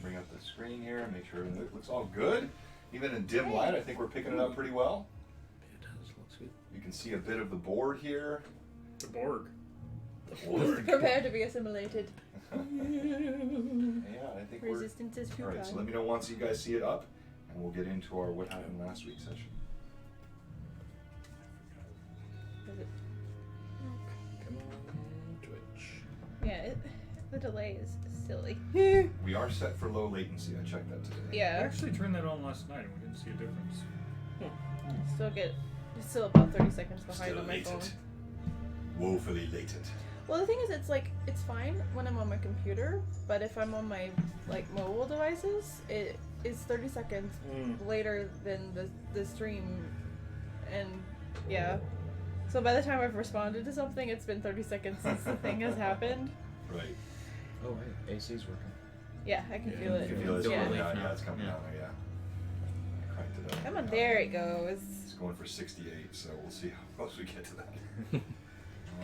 Bring up the screen here, make sure it looks all good. Even in dim light, I think we're picking it up pretty well. It does, looks good. You can see a bit of the board here. The Borg. The board. Prepare to be assimilated. Yeah, I think Resistance is futile. Alright, so let me know once you guys see it up, and we'll get into our what happened last week session. Is it? Come on, Twitch. Yeah, the delay is silly. We are set for low latency, I checked that today. I Yeah, actually turned that on last night and we didn't see a difference. still about 30 seconds behind Still on my phone. latent. Woefully latent. Well, the thing is, it's fine when I'm on my computer, but if I'm on my mobile devices, it is 30 seconds later than the stream, and yeah. So by the time I've responded to something, it's been 30 seconds since the thing has happened. Right. Oh, hey, AC's working. Yeah, I can feel You it. can feel it's Yeah. coming out. Yeah, it's coming out. Yeah. I cranked it up. Come on, there it goes. It's going for 68, so we'll see how close we get to that.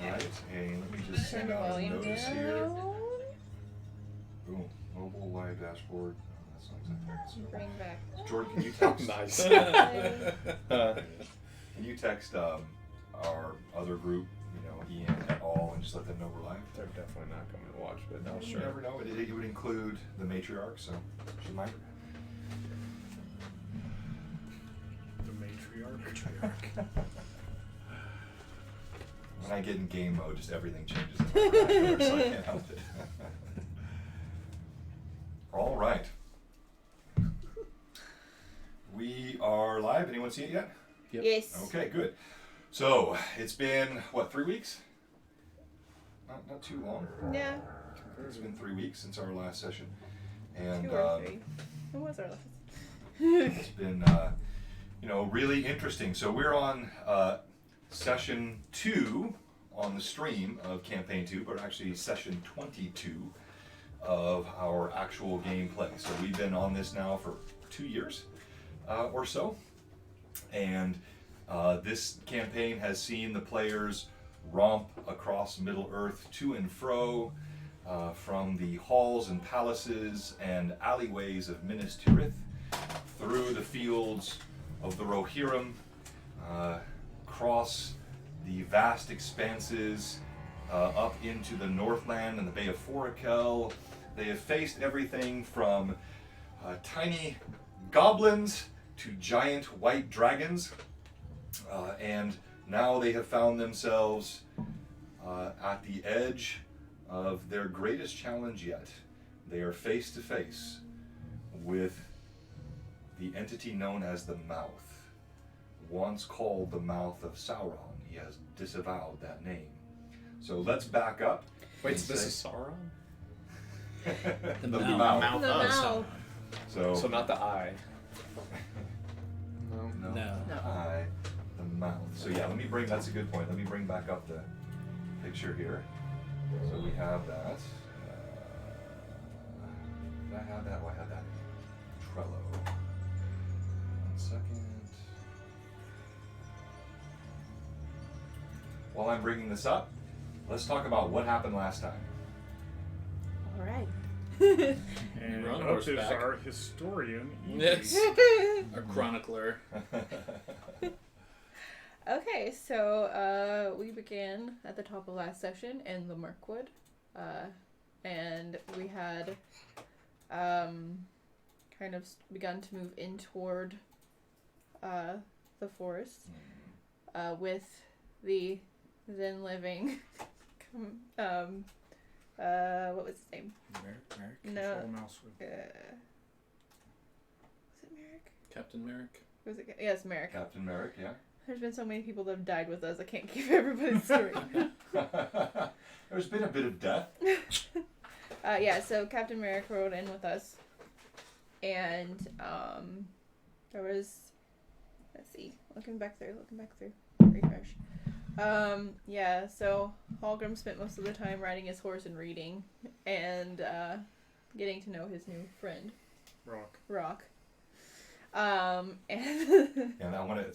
Alright, and let me just Turn send the out a volume notice down. here. Boom. Mobile live dashboard. Oh, that's not exactly Bring back. Jordan, can you text? Nice. Can you text our other group, Ian et al, and just let them know we're live? They're definitely not coming to watch, but no, You sure. never know. It would include the matriarch, so she might. The matriarch. When I get in game mode, just everything changes. So I can't help it. All right. We are live. Anyone see it yet? Yep. Yes. Okay, good. So it's been 3 weeks? Not too long. Yeah. It's been 3 weeks since our last session, and 2 or 3. When was our last? it's been really interesting. So we're on session 2 on the stream of campaign 2, but actually session 22 of our actual gameplay. So we've been on this now for 2 years or so, and this campaign has seen the players romp across Middle-earth to and fro from the halls and palaces and alleyways of Minas Tirith, through the fields of the Rohirrim, across the vast expanses up into the Northland and the Bay of Forakel. They have faced everything from tiny goblins to giant white dragons, and now they have found themselves at the edge of their greatest challenge yet. They are face to face with the entity known as the Mouth, once called the Mouth of Sauron. He has disavowed that name. So let's back up. Wait, and so this say- is Sauron? the mouth. Mouth. The mouth. So not the eye. no, No. the Mouth. So yeah, that's a good point. Let me bring back up the picture here. So we have that. Did I have that? Oh, I had that in Trello. 1 second. While I'm bringing this up, let's talk about what happened last time. All right. And Run up is horseback. our historian, Evie. Yes. A chronicler. Okay, so we began at the top of last session in the Mirkwood, and we had kind of begun to move in toward the forest with the then living what was his name? Merrick? No. Control mouse with Was it Merrick? Captain Merrick? Was it? Yes, Merrick. Captain Merrick, yeah. There's been so many people that have died with us. I can't keep everybody's story. There's been a bit of death. Yeah, so Captain Merrick rode in with us, and there was, let's see, looking back through, refresh. Yeah, so Hallgrim spent most of the time riding his horse and reading, and getting to know his new friend, Rock. And And I want to,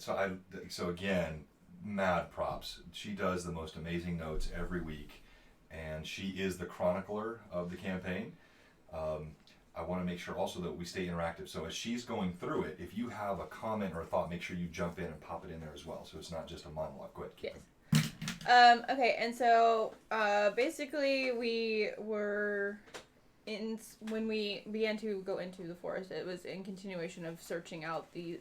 so again, mad props. She does the most amazing notes every week, and she is the chronicler of the campaign. I want to make sure also that we stay interactive. So as she's going through it, if you have a comment or a thought, make sure you jump in and pop it in there as well. So it's not just a monologue. Go ahead. Yes. Okay, and so basically we were when we began to go into the forest, it was in continuation of searching out the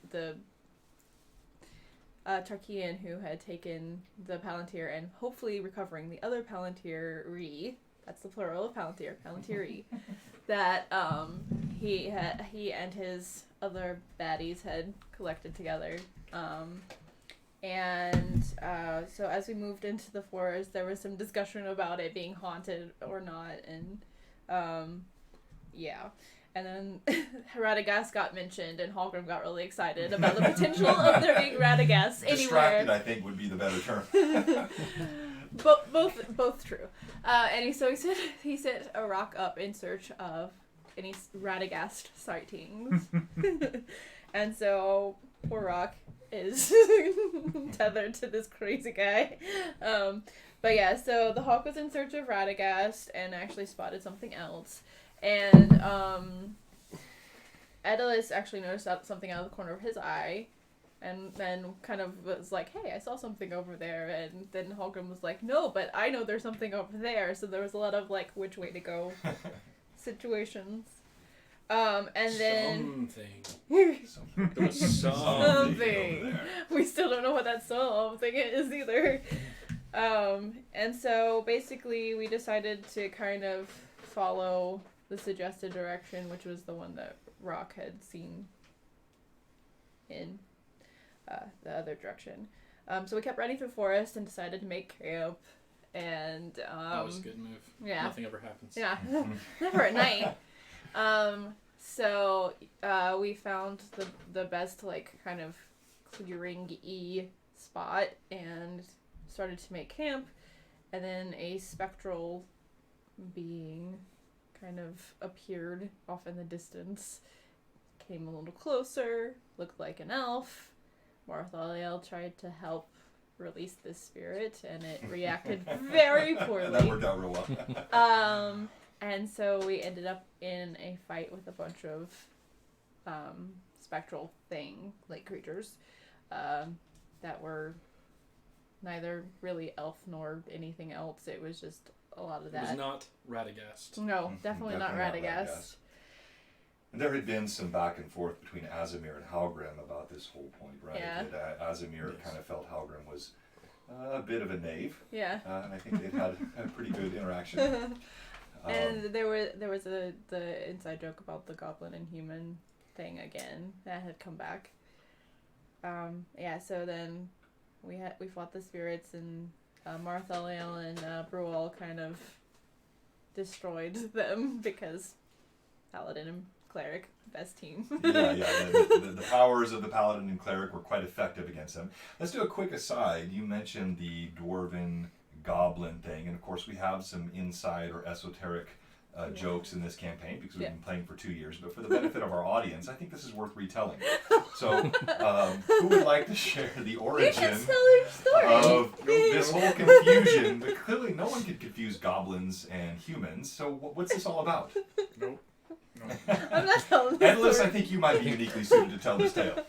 Tarkian who had taken the Palantir and hopefully recovering the other Palantir-re. That's the plural of Palantir, Palantir-re. That he and his other baddies had collected together. So as we moved into the forest, there was some discussion about it being haunted or not, and yeah. And then Radagast got mentioned, and Hallgrim got really excited about the potential of there being Radagast anywhere. Distracted, I think, would be the better term. Both true. And he set a rock up in search of any Radagast sightings. And so poor Rock is tethered to this crazy guy. But yeah, so the hawk was in search of Radagast and actually spotted something else. And Aedelus actually noticed something out of the corner of his eye, and then kind of was like, hey, I saw something over there. And then Hallgrim was like, no, but I know there's something over there. So there was a lot of like which way to go situations. And then Something. There was something. We still don't know what that something is either. And so basically we decided to kind of follow the suggested direction, which was the one that Rock had seen in the other direction. So we kept running through the forest and decided to make camp. And that was a good move. Yeah. Nothing ever happens. Yeah. Never at night. So we found the best like kind of clearing-y spot and started to make camp, and then a spectral being kind of appeared off in the distance, came a little closer, looked like an elf. Marthaliel tried to help release this spirit, and it reacted very poorly. That worked out real well. And so we ended up in a fight with a bunch of spectral like creatures that were neither really elf nor anything else. It was just a lot of that. It was not Radagast. No, definitely not Radagast. And there had been some back and forth between Azimir and Hallgrim about this whole point, right? Yeah. Azimir kind of felt Hallgrim was a bit of a knave. Yeah. And I think they'd had a pretty good interaction. And there was the inside joke about the goblin and human thing again that had come back. Yeah, so then we fought the spirits, and Marthaliel and Brual kind of destroyed them because Paladin and Cleric, best team. The powers of the Paladin and Cleric were quite effective against them. Let's do a quick aside. You mentioned the Dwarven goblin thing, and of course we have some inside or esoteric jokes in this campaign because we've been playing for 2 years, but for the benefit of our audience, I think this is worth retelling. So who would like to share the origin of this whole confusion? But clearly no one could confuse goblins and humans, so what's this all about? Nope. I'm not telling this Endless, story. I think you might be uniquely suited to tell this tale.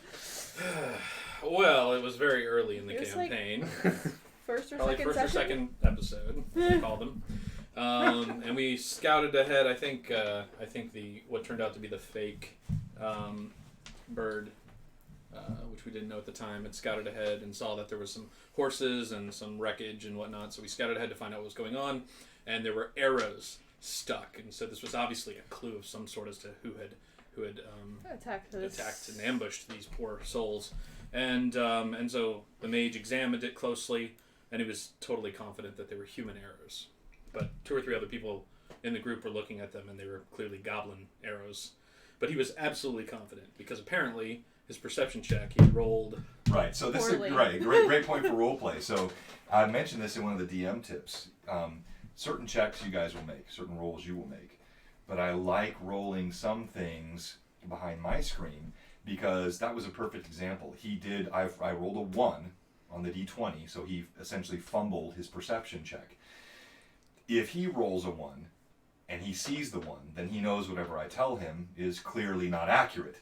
Well, it was very early in the It was campaign. First or Probably second first or session? second episode, we call them. And we scouted ahead. I think what turned out to be the fake bird, which we didn't know at the time, had scouted ahead and saw that there was some horses and some wreckage and whatnot. So we scouted ahead to find out what was going on, and there were arrows stuck. And so this was obviously a clue of some sort as to who had attacked and ambushed these poor souls. And so the mage examined it closely, and he was totally confident that they were human arrows. But 2 or 3 other people in the group were looking at them, and they were clearly goblin arrows. But he was absolutely confident, because apparently his perception check, he rolled... Right, so this poorly. is right, great point for roleplay. So I mentioned this in one of the DM tips. Certain checks you guys will make, certain rolls you will make. But I like rolling some things behind my screen, because that was a perfect example. I rolled a 1 on the d20, so he essentially fumbled his perception check. If he rolls a 1, and he sees the 1, then he knows whatever I tell him is clearly not accurate.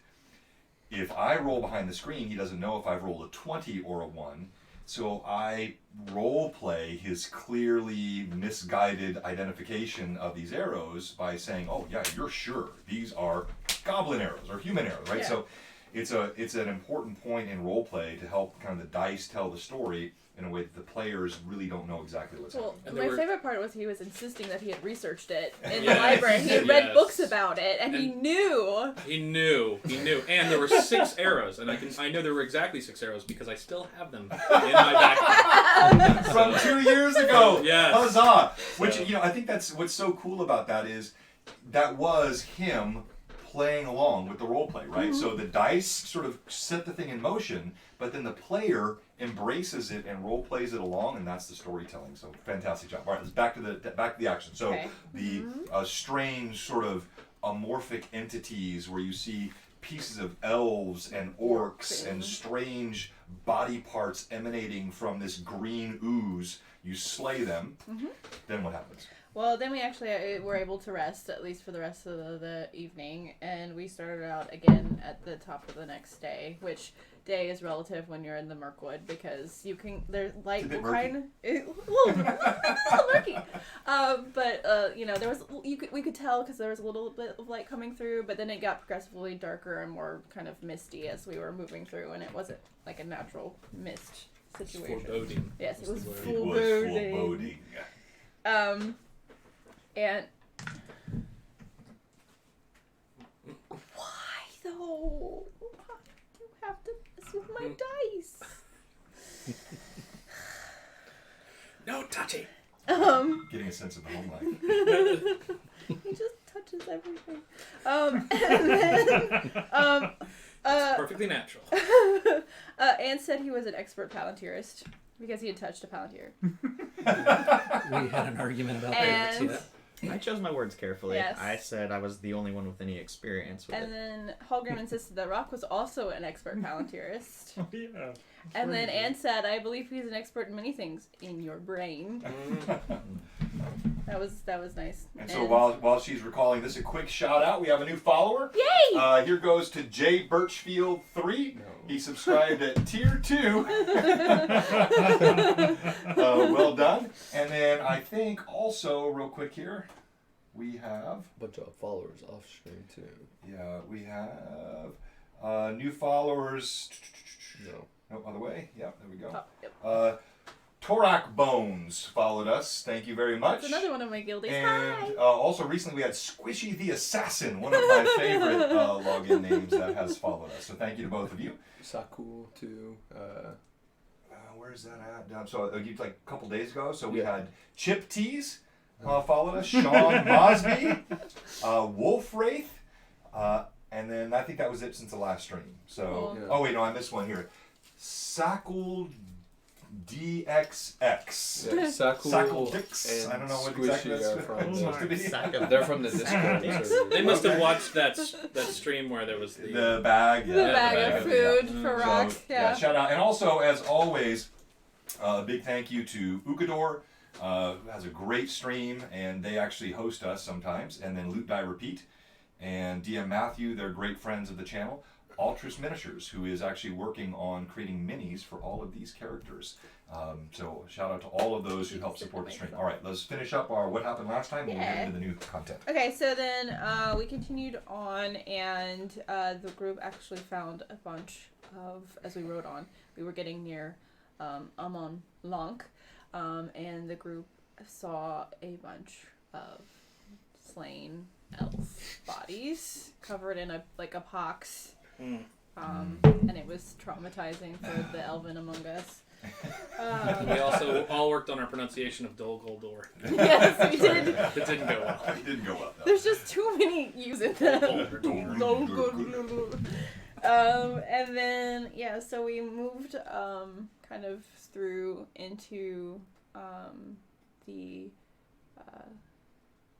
If I roll behind the screen, he doesn't know if I've rolled a 20 or a 1. So I role play his clearly misguided identification of these arrows by saying, "Oh yeah, you're sure these are goblin arrows or human arrows," right? Yeah. So it's an important point in role play to help kind of the dice tell the story in a way that the players really don't know exactly what's Well, happening. And my favorite part was he was insisting that he had researched it in the Yes. library. He had read Yes. books about it, and he And- knew. He knew, and there were 6 arrows, and I know there were exactly 6 arrows because I still have them in my backpack. From 2 years ago. Yes. Huzzah! Which, So- I think that's what's so cool about that is that was him playing along with the role play, right? So the dice sort of set the thing in motion, but then the player embraces it and role plays it along, and that's the storytelling. So fantastic job. All right, let's back to the action. So Okay. the strange sort of amorphic entities where you see pieces of elves and orcs and strange body parts emanating from this green ooze. You slay them. Then what happens? Well, then we actually were able to rest, at least for the rest of the evening, and we started out again at the top of the next day, which day is relative when you're in the Mirkwood, because you can, their light It's a bit will murky. kind of, a little murky. But, there was, we could tell because there was a little bit of light coming through, but then it got progressively darker and more kind of misty as we were moving through, and it wasn't like a natural mist situation. Foreboding. Yes, it was the word. It was foreboding. foreboding. And why though? Why do you have to mess with my dice? No touchy. Getting a sense of the home life. He just touches everything. And then, Perfectly natural. Anne said he was an expert Palantirist because he had touched a Palantir. We had an argument about that. And that? I chose my words carefully. Yes. I said I was the only one with any experience with and it. then Hallgrim insisted that Rock was also an expert Palantirist. Oh, yeah. And then Anne said, I believe he's an expert in many things in your brain. That was nice. And so while she's recalling this, a quick shout out. We have a new follower. Yay! Here goes to Jay Birchfield 3. He subscribed at tier 2. Well done. And then I think also real quick here we have Bunch of followers off screen too. we have new followers. No. No, other way. Yep, there we go. Oh, yep. Torak Bones followed us. Thank you very much. That's another one of my guildies. And Hi! also recently we had Squishy the Assassin, one of my favorite login names that has followed us. So thank you to both of you. Saku too. Where's that at? Down. So like a couple days ago. So we Yeah. had Chip Tees followed us, Sean Mosby, Wolf Wraith, and then I think that was it since the last stream. So Cool. Yeah. oh wait, no, I missed one here. Sackle DXX. Yeah, Saku Sackle Dix. and I don't know what Squishy exactly that's are from. supposed to be. Sack of- They're from the Discord Dicks. server. They must have Okay. watched that stream where there was The bag, yeah. The bag bag of of- food yeah. for So, Rock. Yeah. shout out. And also, as always, a big thank you to Ukador, who has a great stream, and they actually host us sometimes, and then Loot Die Repeat, and DM Matthew, they're great friends of the channel. Altruist Miniatures, who is actually working on creating minis for all of these characters. So shout out to all of those who help support the stream. All right, let's finish up our what happened last time and we'll get Yeah. into the new content. Okay, so then we continued on, and the group actually found a bunch of, as we rode on, we were getting near Amon Lank, and the group saw a bunch of slain elf bodies covered in a pox, and it was traumatizing for the elven among us. We also all worked on our pronunciation of Dol Guldur. Yes, we did. It didn't go well. It didn't go well. No. There's just too many U's in them. And then so we moved kind of through into the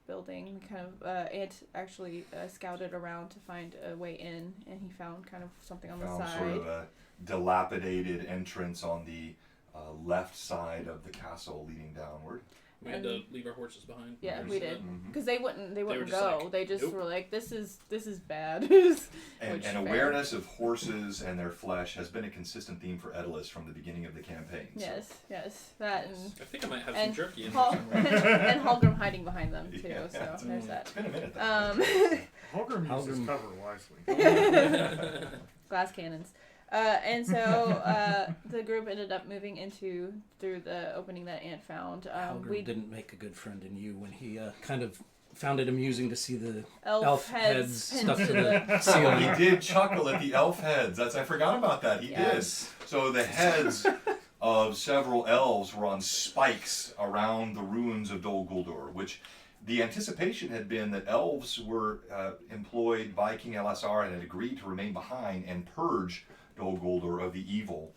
building. Kind of Ant actually scouted around to find a way in, and he found kind of something on the Found side. sort of a dilapidated entrance on the left side of the castle leading downward. We had to leave our horses behind. Yeah, There's we the- did. Mhm. Because they wouldn't were just go. like, They just nope. were like, this is bad. And, Which, and fair. awareness of horses and their flesh has been a consistent theme for Edalus from the beginning of the campaign. So. Yes, that and I think I might have And some jerky in Hol- there somewhere. and Holgrim hiding behind them too. Yeah. So there's that. It's been a minute though. Holgrim uses Holgrim- cover wisely. Glass cannons. And so the group ended up moving through the opening that Ant found. Halgrim didn't make a good friend in you when he kind of found it amusing to see the elf heads pinned stuck to the Oh, ceiling. he did chuckle at the elf heads. I forgot about that. He Yes. did. So the heads of several elves were on spikes around the ruins of Dol Guldur, which the anticipation had been that elves were employed by King Elasar and had agreed to remain behind and purge Dol Guldur of the evil.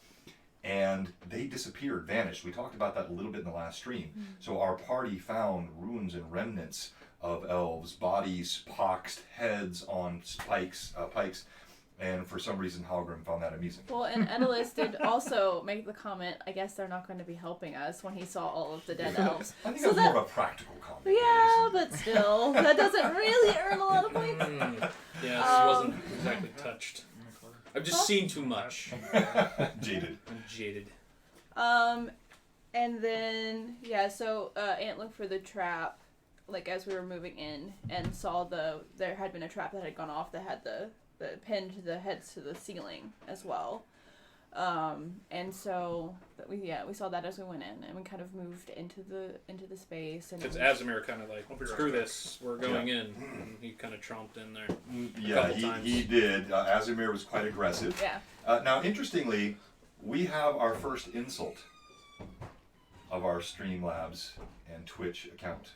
And they disappeared, vanished. We talked about that a little bit in the last stream. So our party found ruins and remnants of elves, bodies, poxed heads on pikes, and for some reason Halgrim found that amusing. Well, and Edalus did also make the comment, I guess they're not going to be helping us when he saw all of the dead elves. I think So that was more of a practical comment. Yeah, but still, that doesn't really earn a lot of points. Yeah, this wasn't exactly touched. I've just seen too much. Jaded. I'm jaded. And then, so Ant looked for the trap, like, as we were moving in, and saw there had been a trap that had gone off that had the pinned the heads to the ceiling as well. And so we saw that as we went in, and we kind of moved into the space. And Because Azimir kind of like, I'll be right screw back. this, we're going in. And he kind of tromped in there. Yeah, couple times. he did. Azimir was quite aggressive. yeah, Now, interestingly, we have our first insult of our Streamlabs and Twitch account.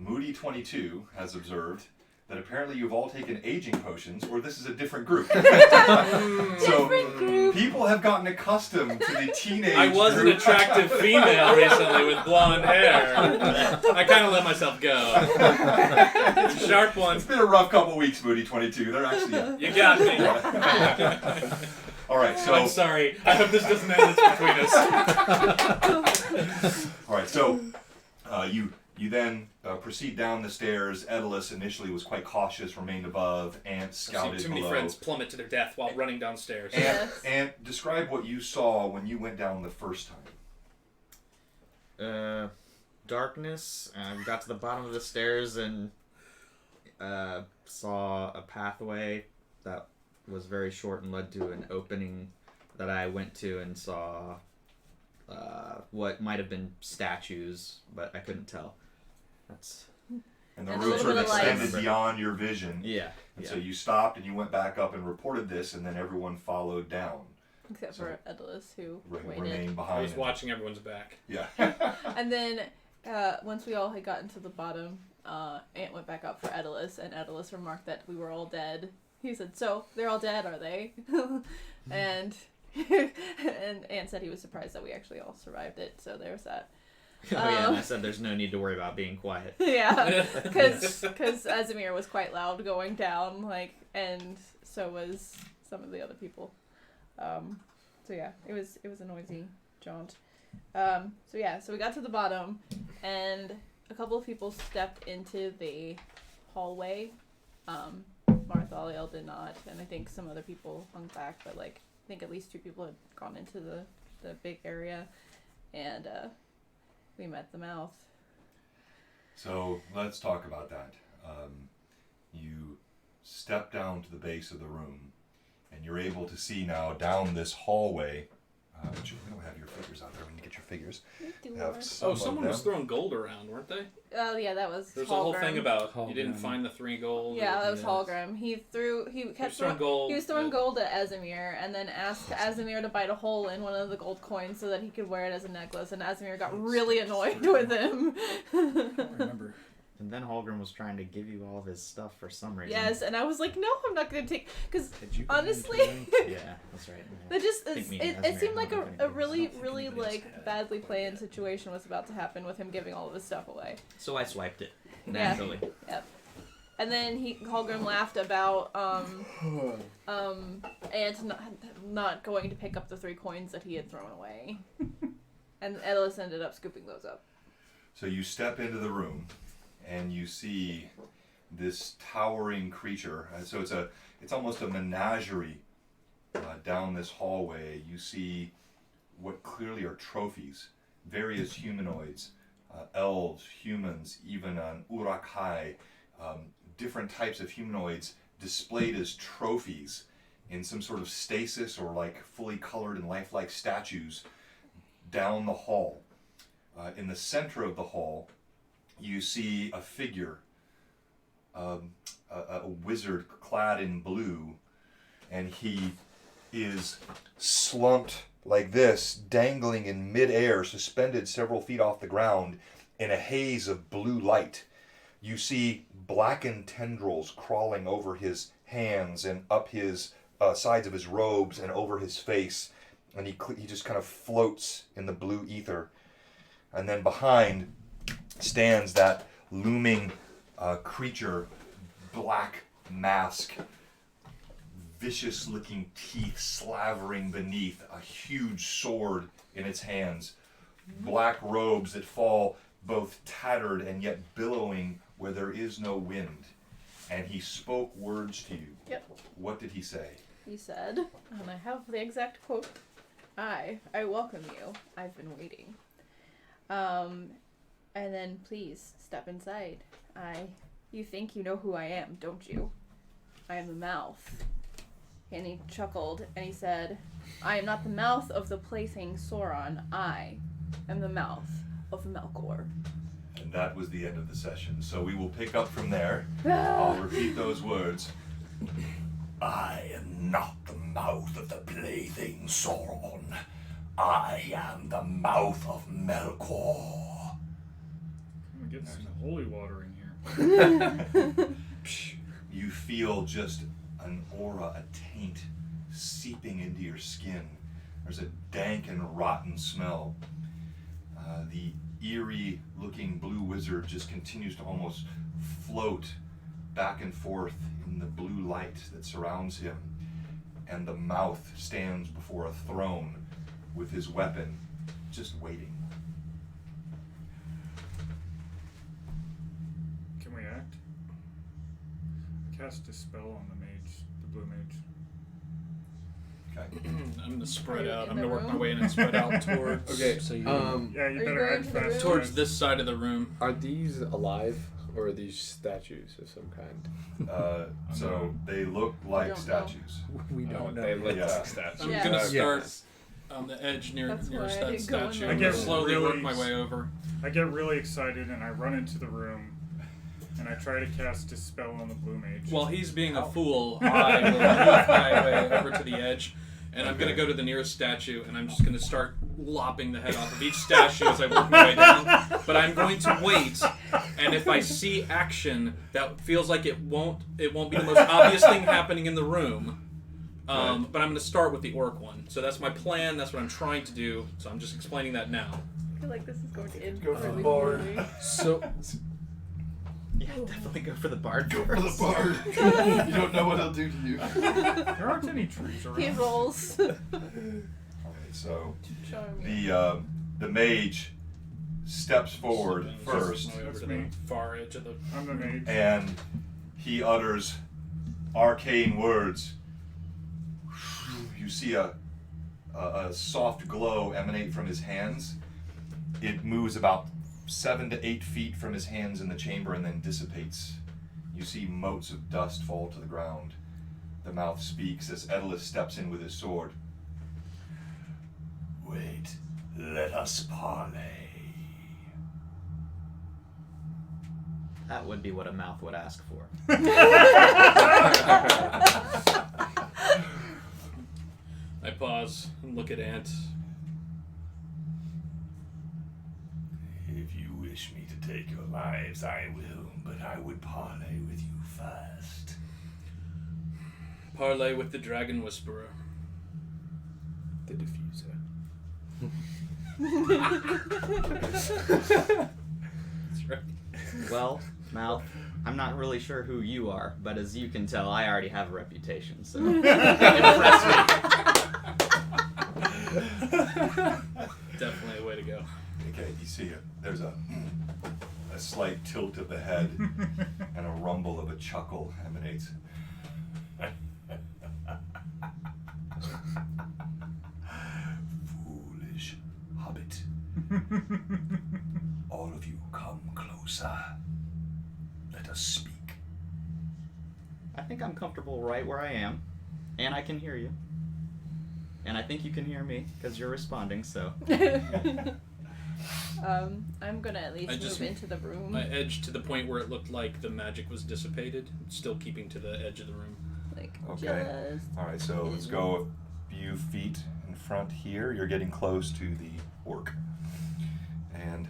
Moody22 has observed that apparently you've all taken aging potions, or this is a different group. So different group. people have gotten accustomed to the teenage I was an group. attractive female recently with blonde hair. I kind of let myself go. It's a sharp one. It's been a rough couple weeks, Moody22. They're actually... You got me. All right, so... I'm sorry. I hope this doesn't end this between us. All right, so you then proceed down the stairs. Edalus initially was quite cautious, remained above, and I've seen scouted too many below. friends plummet to their death while running downstairs. Yes. And describe what you saw when you went down the first time. Darkness. Got to the bottom of the stairs and saw a pathway that was very short and led to an opening that I went to and saw what might have been statues, but I couldn't tell. That's And the And a room little sort of bit of light. extended beyond your vision. yeah. And Yeah. so you stopped and you went back up and reported this, and then everyone followed down. Except for Edalus, who waited. Remained I behind. was watching everyone's back. Yeah. And then once we all had gotten to the bottom, Ant went back up for Edalus, and Edalus remarked that we were all dead. He said, "So they're all dead, are they?" and and Ant said he was surprised that we actually all survived it. So there's that. Oh yeah, and I said there's no need to worry about being quiet. Yeah, because Azimir was quite loud going down, and so was some of the other people. So yeah, it was a noisy jaunt. So we got to the bottom, and a couple of people stepped into the hallway. Marthaliel did not, and I think some other people hung back, but I think at least 2 people had gone into the big area, and we met the mouth. So let's talk about that. You step down to the base of the room, and you're able to see now down this hallway. Which we don't have your figures out there. We need to get your figures. We do We have ours. some Oh, of someone was them. throwing gold around, weren't they? Oh yeah, that was There's a whole Hallgrim. thing about you didn't Hallgrim. find the 3 gold. Yeah, that was Yes. Hallgrim. He kept throwing gold. He was throwing Yeah. gold at Azimir, and then asked Azimir to bite a hole in one of the gold coins so that he could wear it as a necklace. And Azimir got really annoyed with him. I don't remember. And then Holgrim was trying to give you all of his stuff for some reason. Yes, and I was like, no, I'm not gonna take, because Did you honestly, Yeah, that's right. it just think me and it Azimir seemed like don't a have anything. really I don't think really anybody else had. badly planned situation was about to happen with him giving all of his stuff away. So I swiped it naturally. And then Hallgrim laughed about Ant not going to pick up the 3 coins that he had thrown away. And Edalus ended up scooping those up. So you step into the room, and you see this towering creature. And so it's almost a menagerie down this hallway. You see what clearly are trophies, various humanoids, elves, humans, even an Urakai, different types of humanoids displayed as trophies in some sort of stasis or like fully colored and lifelike statues down the hall. In the center of the hall, you see a figure, a wizard clad in blue, and he is slumped like this, dangling in midair, suspended several feet off the ground in a haze of blue light. You see blackened tendrils crawling over his hands and up his sides of his robes and over his face, and he just kind of floats in the blue ether. And then behind stands that looming creature, black mask, vicious-looking teeth slavering beneath, a huge sword in its hands, black robes that fall both tattered and yet billowing where there is no wind. And he spoke words to you. Yep. What did he say? He said, and I have the exact quote, I welcome you. I've been waiting. And then please step inside. You think you know who I am, don't you? I am the mouth. And he chuckled and he said, I am not the mouth of the plaything Sauron. I am the mouth of Melkor. And that was the end of the session. So we will pick up from there. I'll repeat those words. I am not the mouth of the plaything Sauron. I am the mouth of Melkor. I'm gonna get some holy water in here. You feel just an aura, a taint seeping into your skin. There's a dank and rotten smell. The eerie looking blue wizard just continues to almost float back and forth in the blue light that surrounds him. And the mouth stands before a throne with his weapon, just waiting. Can we act? I cast a spell on the mage, the blue mage. Okay. I'm gonna spread Are you out. in I'm the gonna work my room? way in and spread out towards Okay. So you Yeah, you you better going act to the fast. room? towards this side of the room. Are these alive or are these statues of some kind? So they look like don't know. statues. we don't know. They look Yeah. like statues. I'm Yeah. gonna start Yes. on the edge That's nearest why I that didn't go in statue. there. I I'm get gonna slowly really work my way over. I get really excited and I run into the room and I try to cast a spell on the blue mage. While he's being a fool, I will move my way over to the edge, and I'm gonna go to the nearest statue, and I'm just gonna start lopping the head off of each statue as I work my way down. But I'm going to wait, and if I see action that feels like it won't be the most obvious thing happening in the room. Right. But I'm gonna start with the orc one. So that's my plan. That's what I'm trying to do. So I'm just explaining that now. I feel like this is going to end Go for the really bard. poorly. So Yeah, definitely go for the bard Go for the first. bard. You don't know what he'll do to you. There aren't any trees around. He rolls. Okay, so Charming. the mage steps forward Just first, my way over That's to me. the far edge of the. I'm the mage. and he utters arcane words. You see a soft glow emanate from his hands. It moves about 7 to 8 feet from his hands in the chamber and then dissipates. You see motes of dust fall to the ground. The mouth speaks as Edalus steps in with his sword. Wait, let us parley. That would be what a mouth would ask for. I pause and look at Ant. If you wish me to take your lives, I will, but I would parley with you first. Parlay with the Dragon Whisperer. The diffuser. That's right. Well, mouth, I'm not really sure who you are, but as you can tell, I already have a reputation, so impress me. Definitely a way to go. Okay, you see it. There's a slight tilt of the head and a rumble of a chuckle emanates. Foolish hobbit. All of you come closer. Let us speak. I think I'm comfortable right where I am, and I can hear you. And I think you can hear me, because you're responding, so. I'm gonna at least move into the room. I edged to the point where it looked like the magic was dissipated, still keeping to the edge of the room. Like, Okay. just... Alright, so let's go a few feet in front here. You're getting close to the orc. And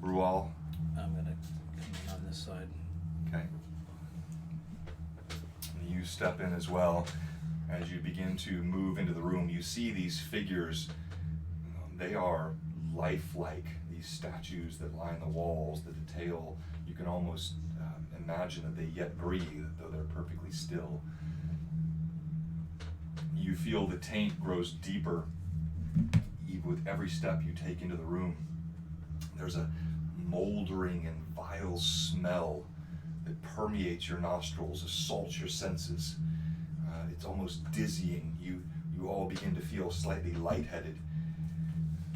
Brual. I'm gonna come in on this side. Okay. You step in as well. As you begin to move into the room, you see these figures. They are lifelike. These statues that line the walls, the detail. You can almost imagine that they yet breathe, though they're perfectly still. You feel the taint grows deeper even with every step you take into the room. There's a moldering and vile smell that permeates your nostrils, assaults your senses. It's almost dizzying. You all begin to feel slightly lightheaded.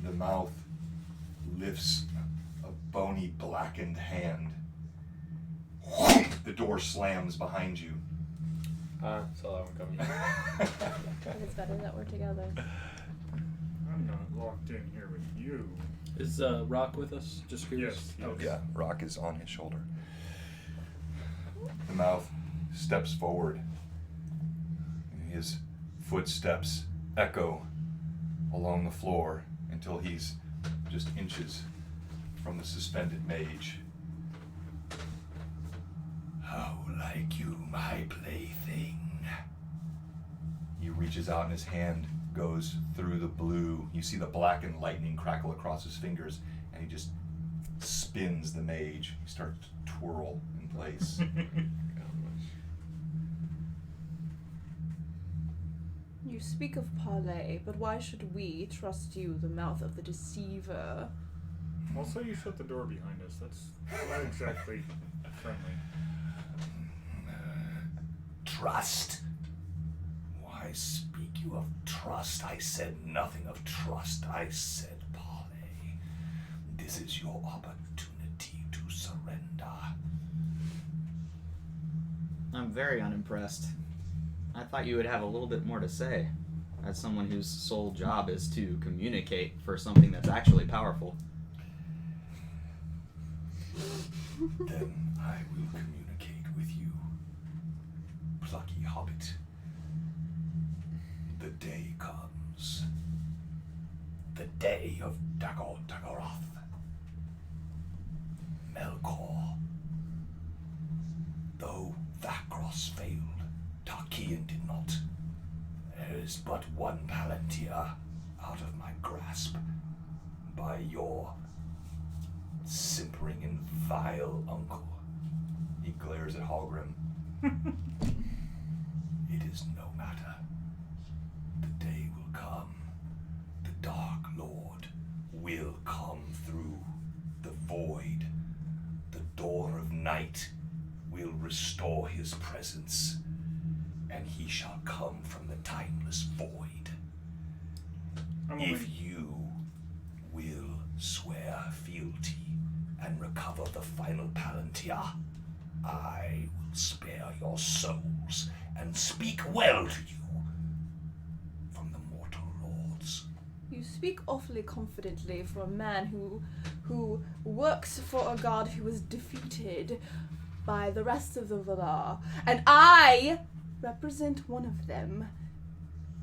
The mouth lifts a bony, blackened hand. The door slams behind you. Saw that one coming. It's better that we're together. I'm not locked in here with you. Is Rock with us? Just curious. Yes. Okay. Yeah, Rock is on his shoulder. The mouth steps forward. His footsteps echo along the floor until he's just inches from the suspended mage. How like you, my plaything? He reaches out and his hand goes through the blue. You see the blackened lightning crackle across his fingers, and he just spins the mage. He starts to twirl in place. You speak of parley, but why should we trust you, the mouth of the deceiver? Also, you shut the door behind us. That's not exactly friendly. Trust? Why speak you of trust? I said nothing of trust. I said parley. This is your opportunity to surrender. I'm very unimpressed. I thought you would have a little bit more to say, as someone whose sole job is to communicate for something that's actually powerful. Then I will communicate with you, plucky hobbit. The day comes. The day of Dagorath. Melkor. Though Vakros failed, Tarkian did not. There is but one Palantir out of my grasp by your simpering and vile uncle. He glares at Hallgrim. It is no matter. The day will come. The Dark Lord will come through the void. The door of night will restore his presence, and he shall come from the timeless void. If you will swear fealty and recover the final Palantir, I will spare your souls and speak well to you from the mortal lords. You speak awfully confidently for a man who works for a god who was defeated by the rest of the Valar, and I represent one of them.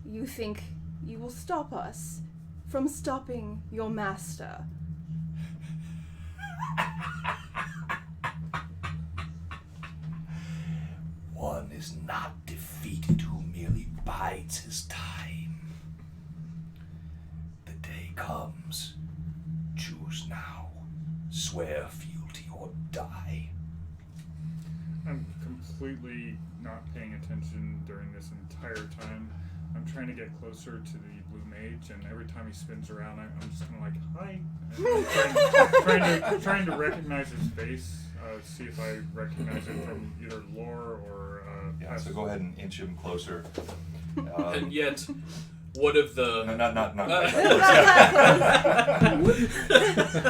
You think you will stop us from stopping your master? One is not defeated who merely bides his time. The day comes. Choose now. Swear fealty or die. I'm completely not paying attention during this entire time. I'm trying to get closer to the blue mage, and every time he spins around, I'm just kind of like, hi. And I'm trying to recognize his face, see if I recognize it from either lore or. Yeah, so go ahead and inch him closer. And yet, what of the... No, not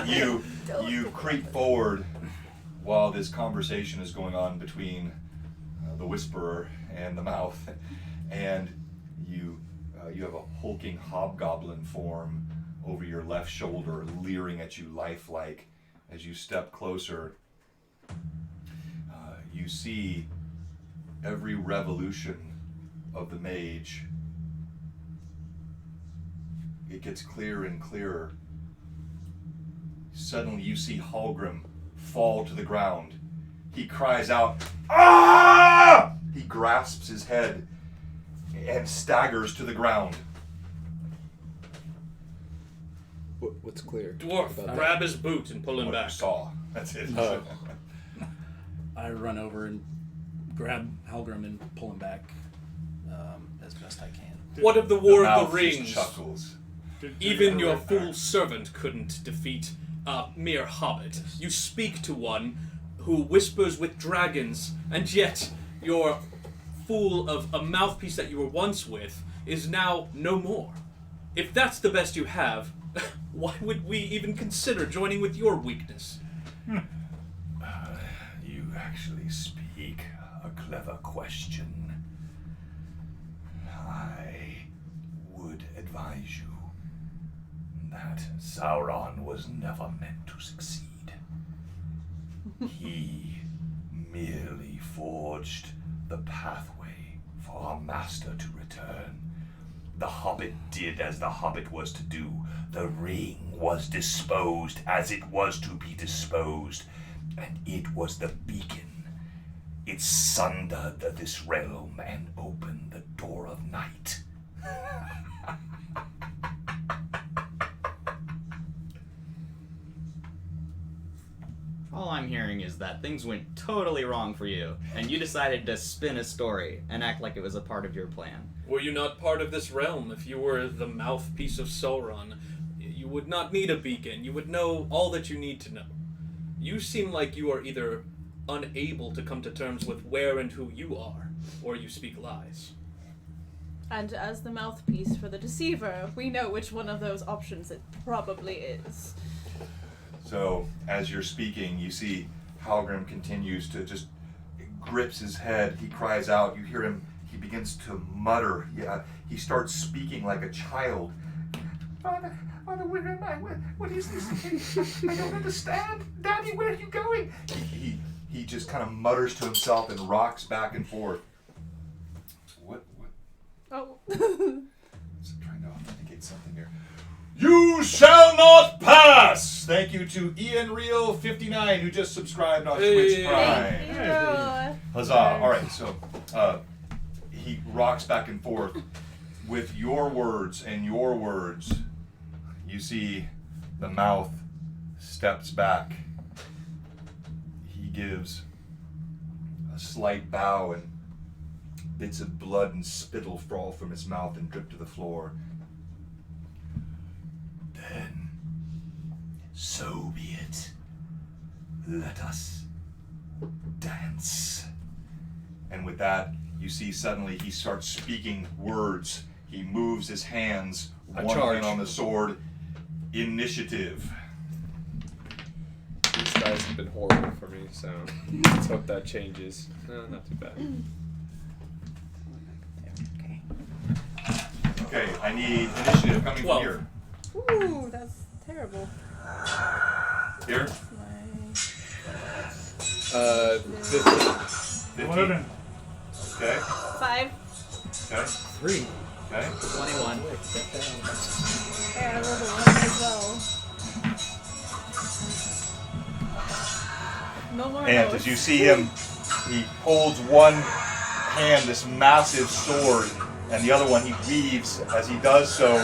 You creep forward while this conversation is going on between the Whisperer and the Mouth, and you have a hulking hobgoblin form over your left shoulder, leering at you lifelike. As you step closer, you see every revolution of the mage. It gets clearer and clearer. Suddenly you see Hallgrim fall to the ground. He cries out, "Ah!" He grasps his head and staggers to the ground. What's clear? Dwarf, grab his boot and pull him What back. you saw. That's it. Oh. I run over and grab Halgrim and pull him back as best I can. What of the War of Mouth the just Rings? chuckles. Even your fool servant couldn't defeat a mere hobbit. You speak to one who whispers with dragons, and yet your fool of a mouthpiece that you were once with is now no more. If that's the best you have, why would we even consider joining with your weakness? You actually speak a clever question. I would advise you that Sauron was never meant to succeed. He merely forged the pathway for our master to return. The Hobbit did as the Hobbit was to do. The ring was disposed as it was to be disposed, and it was the beacon. It sundered this realm and opened the door of night. All I'm hearing is that things went totally wrong for you, and you decided to spin a story and act like it was a part of your plan. Were you not part of this realm? If you were the mouthpiece of Sauron, you would not need a beacon. You would know all that you need to know. You seem like you are either unable to come to terms with where and who you are, or you speak lies. And as the mouthpiece for the deceiver, we know which one of those options it probably is. So, as you're speaking, you see Halgrim continues to just grips his head. He cries out. You hear him. He begins to mutter. Yeah, he starts speaking like a child. Father, where am I? What is this? I don't understand. Daddy, where are you going? He just kind of mutters to himself and rocks back and forth. What? Oh. I'm trying to authenticate something here. You shall not pass! Thank you to Ian Real 59 who just subscribed on Twitch Prime. Thank you. Huzzah. Alright, so he rocks back and forth with your words and your words. You see the mouth steps back. He gives a slight bow, and bits of blood and spittle fall from his mouth and drip to the floor. Then, so be it. Let us dance. And with that, you see suddenly he starts speaking words. He moves his hands, I one charge. hand on the sword. Initiative. These guys have been horrible for me, so let's hope that changes. No, not too bad. Okay, I need initiative coming 12. from here. Ooh, that's terrible. Here? My 15. 11. Okay. 5. Okay. 3. Okay. 21. Yeah, I rolled a 1 as well. No more And notes. as you see him, he holds one hand, this massive sword, and the other one he weaves. As he does so,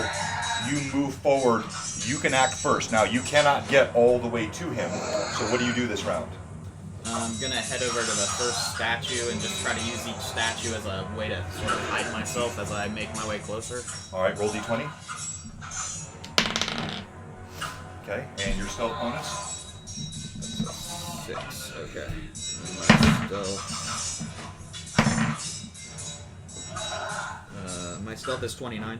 you move forward. You can act first. Now, you cannot get all the way to him, so what do you do this round? I'm gonna head over to the first statue and just try to use each statue as a way to sort of hide myself as I make my way closer. All right, roll d20. Okay, and your stealth bonus? 6. Okay. My stealth is 29.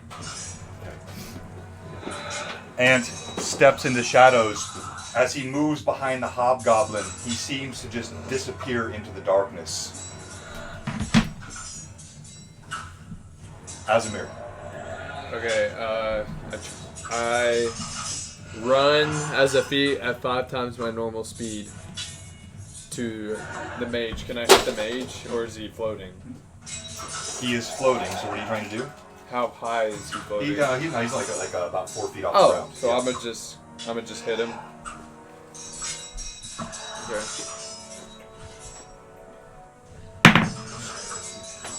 Ant steps into shadows. As he moves behind the hobgoblin, he seems to just disappear into the darkness. Azamir. Okay, I run as a feat at 5 times my normal speed to the mage. Can I hit the mage, or is he floating? He is floating, so what are you trying to do? How high is he floating? He's like about 4 feet off the Oh, ground. so Yeah. I'm gonna just hit him. Okay.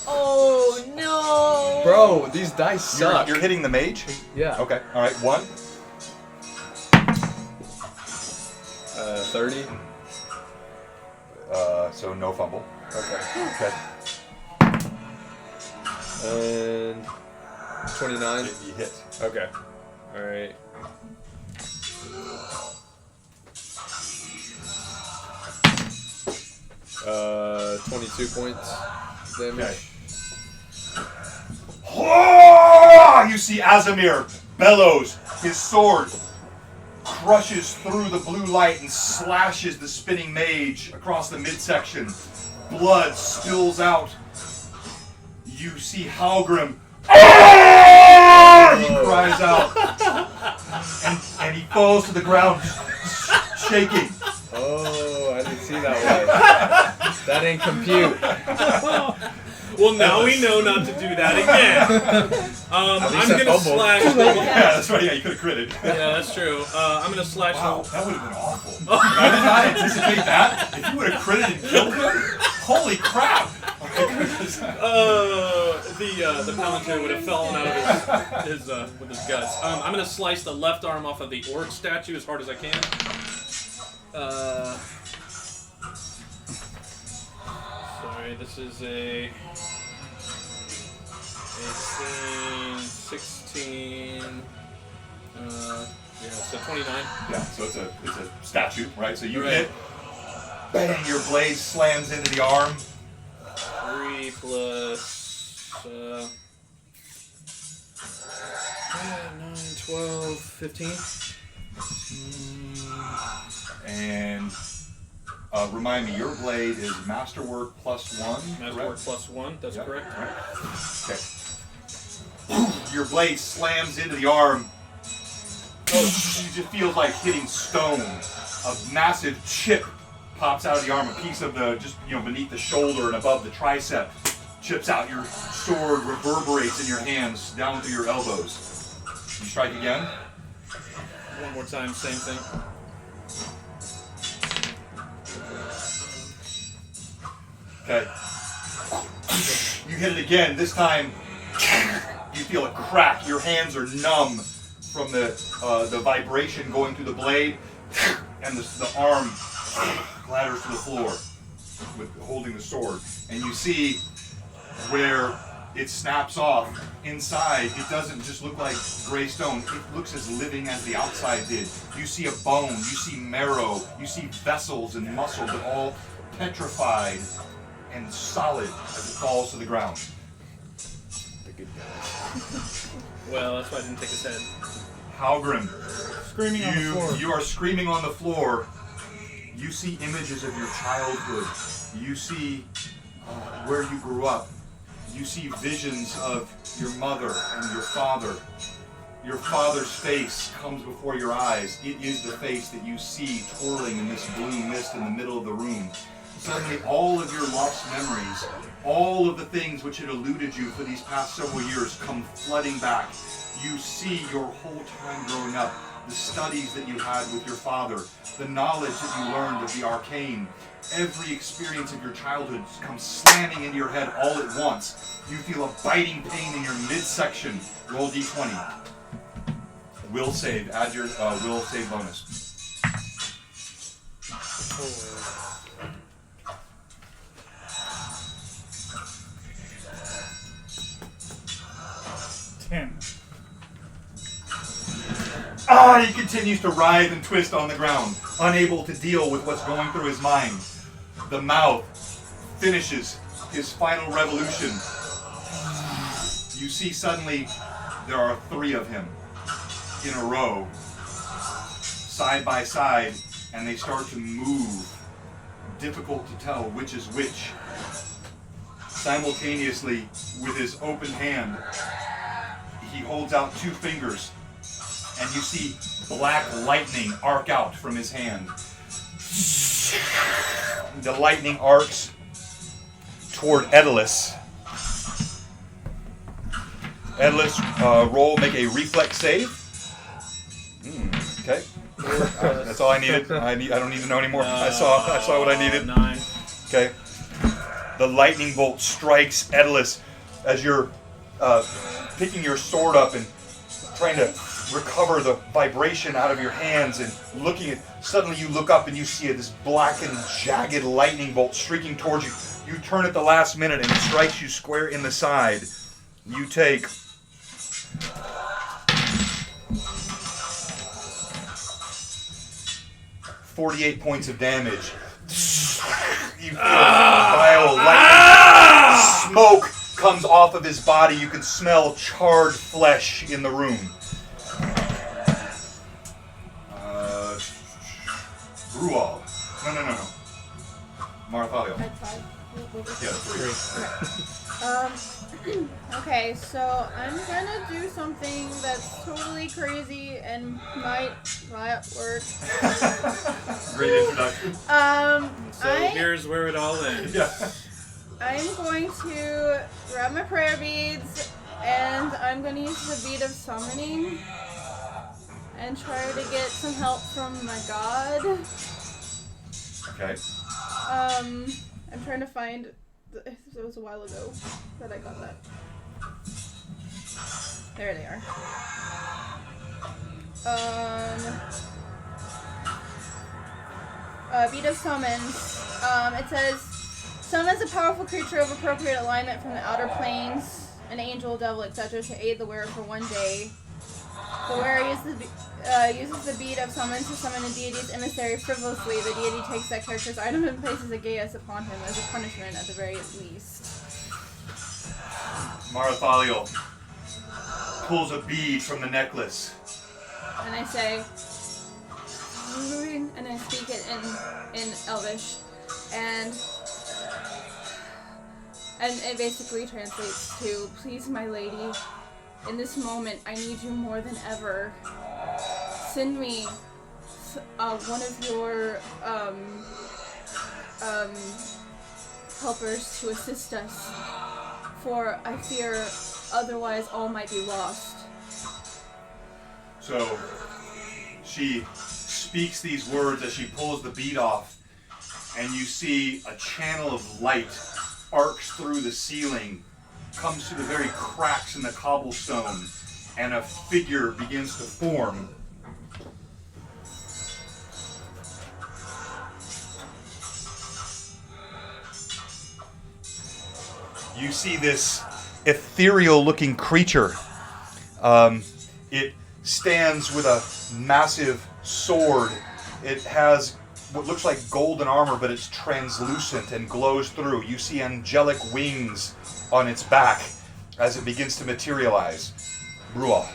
Oh no! Bro, these dice suck. You're hitting the mage? Yeah. Okay, alright, 1. 30. So no fumble. Okay. Okay. And 29. You hit. Okay. All right. Uh, 22 points damage. Okay. Oh! You see Azamir bellows. His sword crushes through the blue light and slashes the spinning mage across the midsection. Blood spills out. You see Halgrim. He cries out. And he falls to the ground, shaking. Oh, I didn't see that one. That didn't compute. Well, now we know not to do that again. I'm gonna slash. Yeah, that's right. Yeah, you could have critted. Yeah, that's true. I'm gonna slash. Wow, that would have been awful. I did not anticipate that. If you would have critted and killed him, holy crap! The Palantir would have fallen out of his with his guts. I'm gonna slice the left arm off of the orc statue as hard as I can. Sorry, this is a 18, 16. Yeah, so 29. Yeah, so it's a statue, right? So you Right. hit, bang, your blade slams into the arm. 3 plus 9, 12, 15. And remind me, your blade is masterwork +1. Masterwork +1, that's Yep, correct. right. Okay. Your blade slams into the arm. Oh, you just feel like hitting stone. A massive chip pops out of the arm. A piece of the beneath the shoulder and above the tricep chips out. Your sword reverberates in your hands down through your elbows. You strike again. One more time, same thing. Okay. You hit it again. This time, you feel a crack. Your hands are numb from the vibration going through the blade, and the arm clatters to the floor with holding the sword. And you see where it snaps off. Inside, it doesn't just look like gray stone. It looks as living as the outside did. You see a bone. You see marrow. You see vessels and muscle, but all petrified and solid as it falls to the ground. Well, that's why I didn't take his head. Halgrim, Screaming on the floor. you are screaming on the floor. You see images of your childhood. You see where you grew up. You see visions of your mother and your father. Your father's face comes before your eyes. It is the face that you see twirling in this blue mist in the middle of the room. Suddenly, all of your lost memories, all of the things which had eluded you for these past several years come flooding back. You see your whole time growing up, the studies that you had with your father, the knowledge that you learned of the arcane. Every experience of your childhood comes slamming into your head all at once. You feel a biting pain in your midsection. Roll d20. Will save. Add your will save bonus. 10. He continues to writhe and twist on the ground, unable to deal with what's going through his mind. The mouth finishes his final revolution. You see suddenly there are 3 of him in a row, side by side, and they start to move. Difficult to tell which is which. Simultaneously, with his open hand, he holds out 2 fingers, and you see black lightning arc out from his hand. The lightning arcs toward Edalus. Edalus, roll, make a reflex save. Okay. That's all I needed. I don't need to know anymore. I saw what I needed. 9. Okay. The lightning bolt strikes Edalus as you're picking your sword up and trying to recover the vibration out of your hands and looking at. Suddenly you look up and you see this black and jagged lightning bolt streaking towards you. You turn at the last minute and it strikes you square in the side. You take 48 points of damage. You feel vile lightning. Smoke comes off of his body. You can smell charred flesh in the room. Rual. No. Marthalio. That's 5. Yeah, 3. Okay, so I'm gonna do something that's totally crazy and might work. Great introduction. So here's where it all ends. Yeah. I'm going to grab my prayer beads and I'm going to use the bead of summoning and try to get some help from my god. Okay. I'm trying to find. It was a while ago that I got that. There they are. Bead of summons. It says, summons a powerful creature of appropriate alignment from the outer planes, an angel, devil, etc., to aid the wearer for 1 day. The wearer uses the bead of summons to summon a deity's emissary frivolously. The deity takes that character's item and places a geas upon him as a punishment at the very least. Marthalio pulls a bead from the necklace. And I say, and I speak it in Elvish, and it basically translates to, please my lady, in this moment I need you more than ever. Send me one of your helpers to assist us, for I fear otherwise all might be lost. So she speaks these words as she pulls the bead off, and you see a channel of light arcs through the ceiling, comes to the very cracks in the cobblestone, and a figure begins to form. You see this ethereal-looking creature. It stands with a massive sword. It has what looks like golden armor, but it's translucent and glows through. You see angelic wings on its back as it begins to materialize. Rual.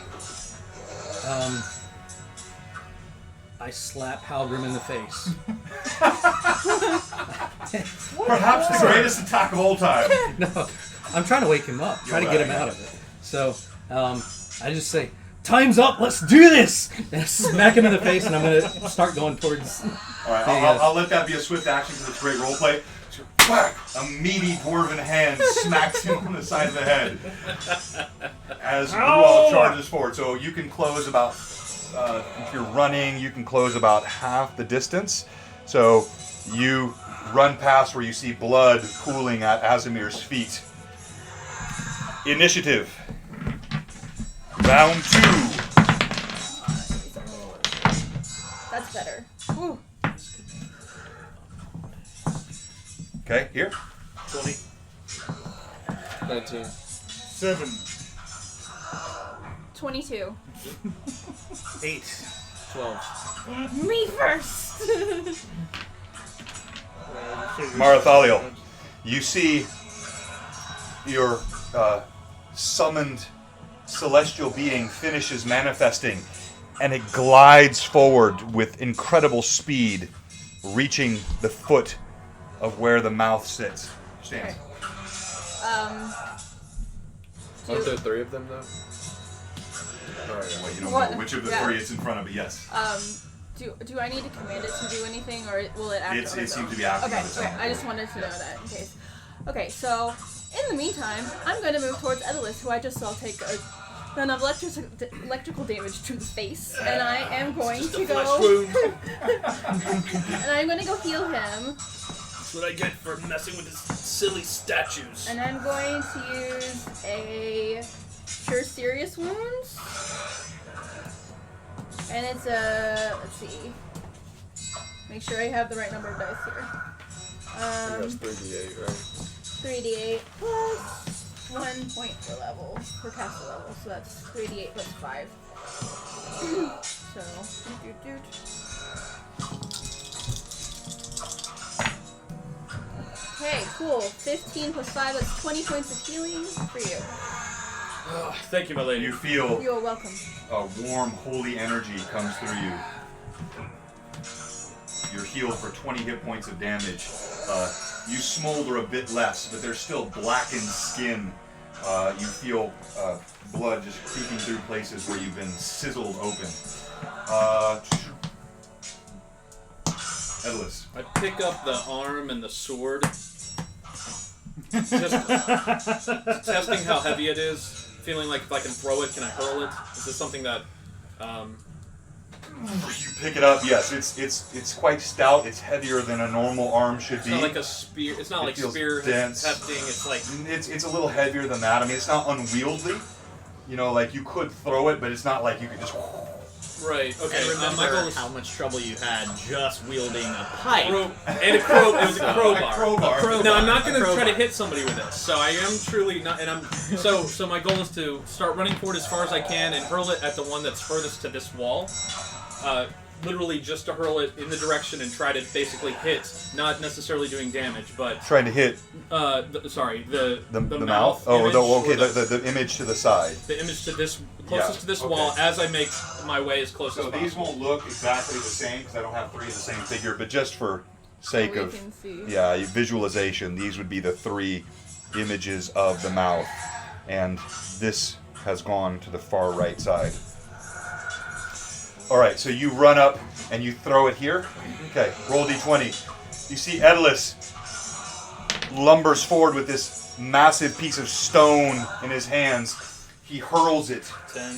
I slap Halgrim in the face. Perhaps the greatest attack of all time. No, I'm trying to wake him up, try to get him out of it. So, I just say, "Time's up, let's do this!" And I smack him in the face, and I'm going to start going towards... Alright, I'll let that be a swift action because it's great roleplay. So, whack! A meaty dwarven hand smacks him on the side of the head as Rual charges forward. So you can close about, if you're running, you can close about half the distance. So you run past where you see blood pooling at Azimir's feet. Initiative. Round 2. That's better. Whew. Okay, here. 20. 19. 7. 22. 8. 12. Me first. Marathaliel, you see your summoned celestial being finishes manifesting, and it glides forward with incredible speed, reaching the foot of where the mouth stands. Okay. Aren't there 3 of them though? Well, you don't What? know which of the Yeah. 3 it's in front of, but yes. Do I need to command it to do anything, or will it act on It its seems own? to be acting Okay, on its okay. own. I just wanted to know that in case. Okay, so in the meantime, I'm going to move towards Edelus, who I just saw take a run of electrical damage to the face, and I am going to go. And I'm going to go heal him, That's what I get for messing with his silly statues. and I'm going to use a Cure Serious Wounds. And it's a, let's see, make sure I have the right number of dice here. That's 3d8, right? 3d8 plus 1 point per level, per caster level, so that's 3d8 plus 5. So, Okay, cool. 15 plus 5, that's 20 points of healing for you. Oh, thank you, my lady. You feel You're welcome. a warm, holy energy comes through you. You're healed for 20 hit points of damage. You smolder a bit less, but there's still blackened skin. You feel blood just creeping through places where you've been sizzled open. Edelus. I pick up the arm and the sword. Just testing how heavy it is. Feeling like if I can throw it, can I hurl it? Is this something that... You pick it up. Yes, it's quite stout. It's heavier than a normal arm should It's be. not like a spear. It's not It like feels spear dense. hefting. It's like... It's a little heavier than that. I mean, it's not unwieldy. You know, like you could throw it, but it's not like you could just. Right, okay. And remember my goal is how much trouble you had just wielding a pipe. and a crow. It was a crowbar. crowbar. No, I'm not going to try to crowbar. hit somebody with this. So I am truly not, and I'm so my goal is to start running forward as far as I can and hurl it at the one that's furthest to this wall. Literally just to hurl it in the direction and try to basically hit, not necessarily doing damage, but Trying to hit the mouth. Oh, image, okay, or the image to the side. the image to this closest Yeah, to this okay. wall as I make my way as close So as these possible. won't look exactly the same because I don't have 3 of the same figure, but just for sake we of can see. visualization, these would be the 3 images of the mouth, and this has gone to the far right side. All right, so you run up and you throw it here. Okay, roll d20. You see Edelus lumbers forward with this massive piece of stone in his hands. He hurls it. 10.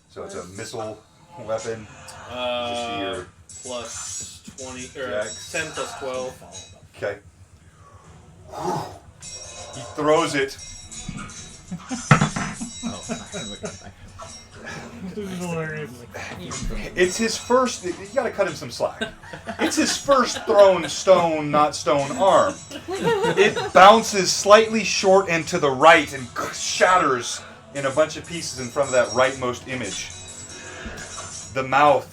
So it's a missile weapon. Just your Plus 20 or Jax. 10 plus 12. Okay. He throws it. This is hilarious. It's his first. You gotta cut him some slack. It's his first thrown stone, not stone arm. It bounces slightly short and to the right and shatters in a bunch of pieces in front of that rightmost image. The mouth.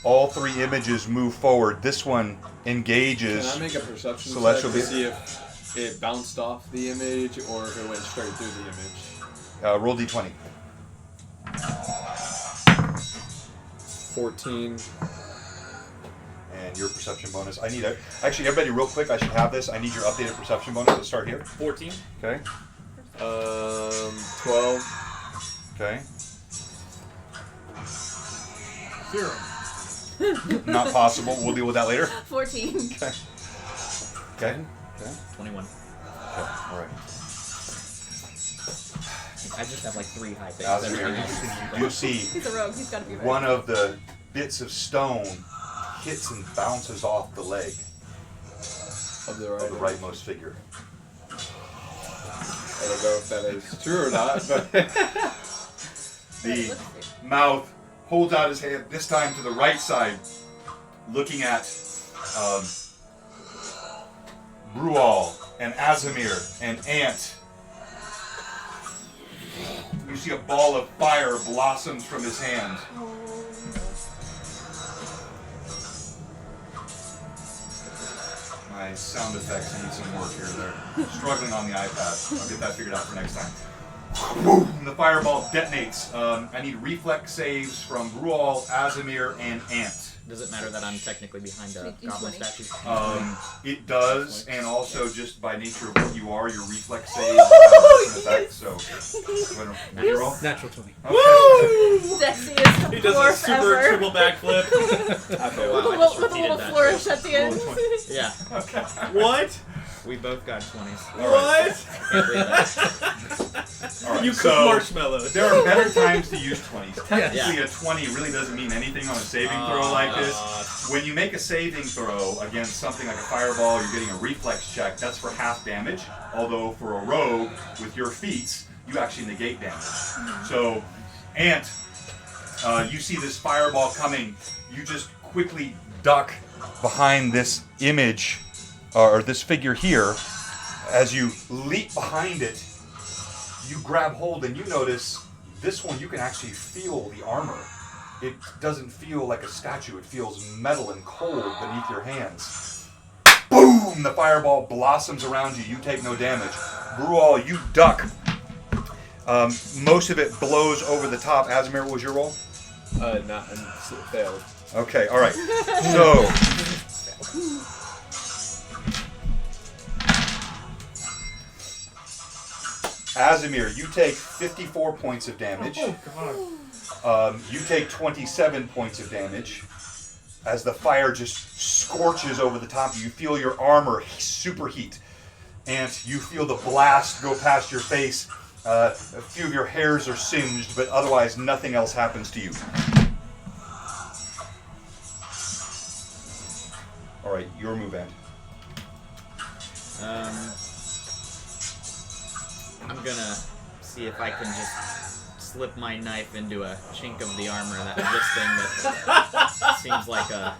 All 3 images move forward. This one engages. Can I make a perception Celestial check to be- see if it bounced off the image or if it went straight through the image? Roll d20. 14. And your perception bonus. I need a. Actually, everybody, real quick, I should have this. I need your updated perception bonus. Let's start here. 14. Okay. 12. Okay. 0. Not possible. We'll deal with that later. 14. Okay. Okay. 21. All right. I just have like 3 high things. Now, that's Everything very else is interesting. You do see He's a rogue. He's got to be right. one of the bits of stone hits and bounces off the leg Of the of right. the rightmost figure. I don't know if that is true or not, but The mouth holds out his hand, this time to the right side, looking at Brual and Azamir and Ant. You see a ball of fire blossoms from his hand. My sound effects need some work here. They're struggling on the iPad. I'll get that figured out for next time. Boom! The fireball detonates. I need reflex saves from Brual, Azimir, and Ant. Does it matter that I'm technically behind a goblin statue? It does, and also just by nature of what you are, your reflex save has an effect. So, you roll. Natural 20. Okay. Dexy is the He does a fourth super ever. triple backflip. Okay, With wow, a I little, just with a repeated little that. flourish at the end. Yeah, What? we both got 20s. What? Can't read that. All right, You cook so marshmallows. there are better times to use 20s. Yeah. Technically, a 20 really doesn't mean anything on a saving throw like this. When you make a saving throw against something like a fireball, you're getting a reflex check. That's for half damage. Although for a rogue with your feats, you actually negate damage. So, Ant, you see this fireball coming. You just quickly duck behind this image, or this figure here. As you leap behind it, you grab hold and you notice this one you can actually feel the armor. It doesn't feel like a statue, it feels metal and cold beneath your hands. Boom! The fireball blossoms around you, you take no damage. Brual, you duck. Most of it blows over the top. Azimir, what was your roll? Failed. Okay, alright. So, Azimir, you take 54 points of damage. Oh god. You take 27 points of damage as the fire just scorches over the top of you. You feel your armor superheat, and you feel the blast go past your face. A few of your hairs are singed, but otherwise nothing else happens to you. All right, your move, Ant. I'm gonna see if I can just slip my knife into a chink of the armor that this thing that seems like a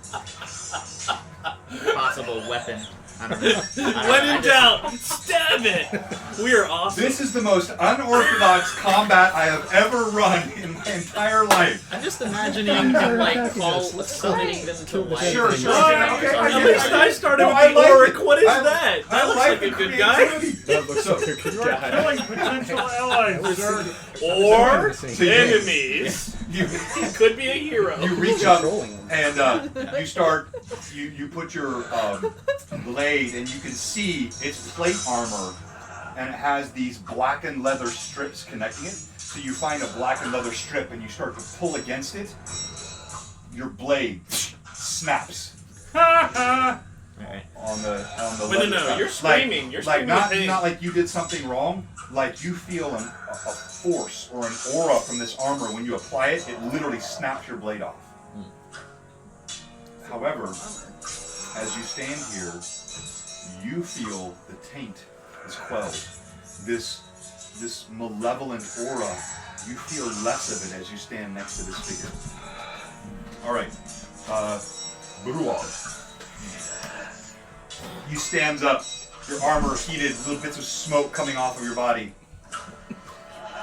possible weapon. I don't know. When in doubt, stab it! We are awesome. This is the most unorthodox combat I have ever run in my entire life. I'm just imagining like summoning them to life. Sure, and sure, using okay, it I as At get least it. I started No, with I the like Auric. it. What is I- that? I That looks like like a the good guy. creativity. That looks like a good You are guy. killing potential allies, sir. Or So you- enemies. You, He could be a hero. you reach up and you start. You put your blade, and you can see it's plate armor, and it has these blackened leather strips connecting it. So you find a blackened leather strip, and you start to pull against it. Your blade snaps Alright. on the No, leather no, strap. you're screaming. You're like screaming not with pain. not like you did something wrong. Like you feel a force or an aura from this armor when you apply it. It literally snaps your blade off. However, as you stand here, you feel the taint is quelled. This malevolent aura, you feel less of it as you stand next to this figure. All right, Brual. You stands up, your armor heated, little bits of smoke coming off of your body.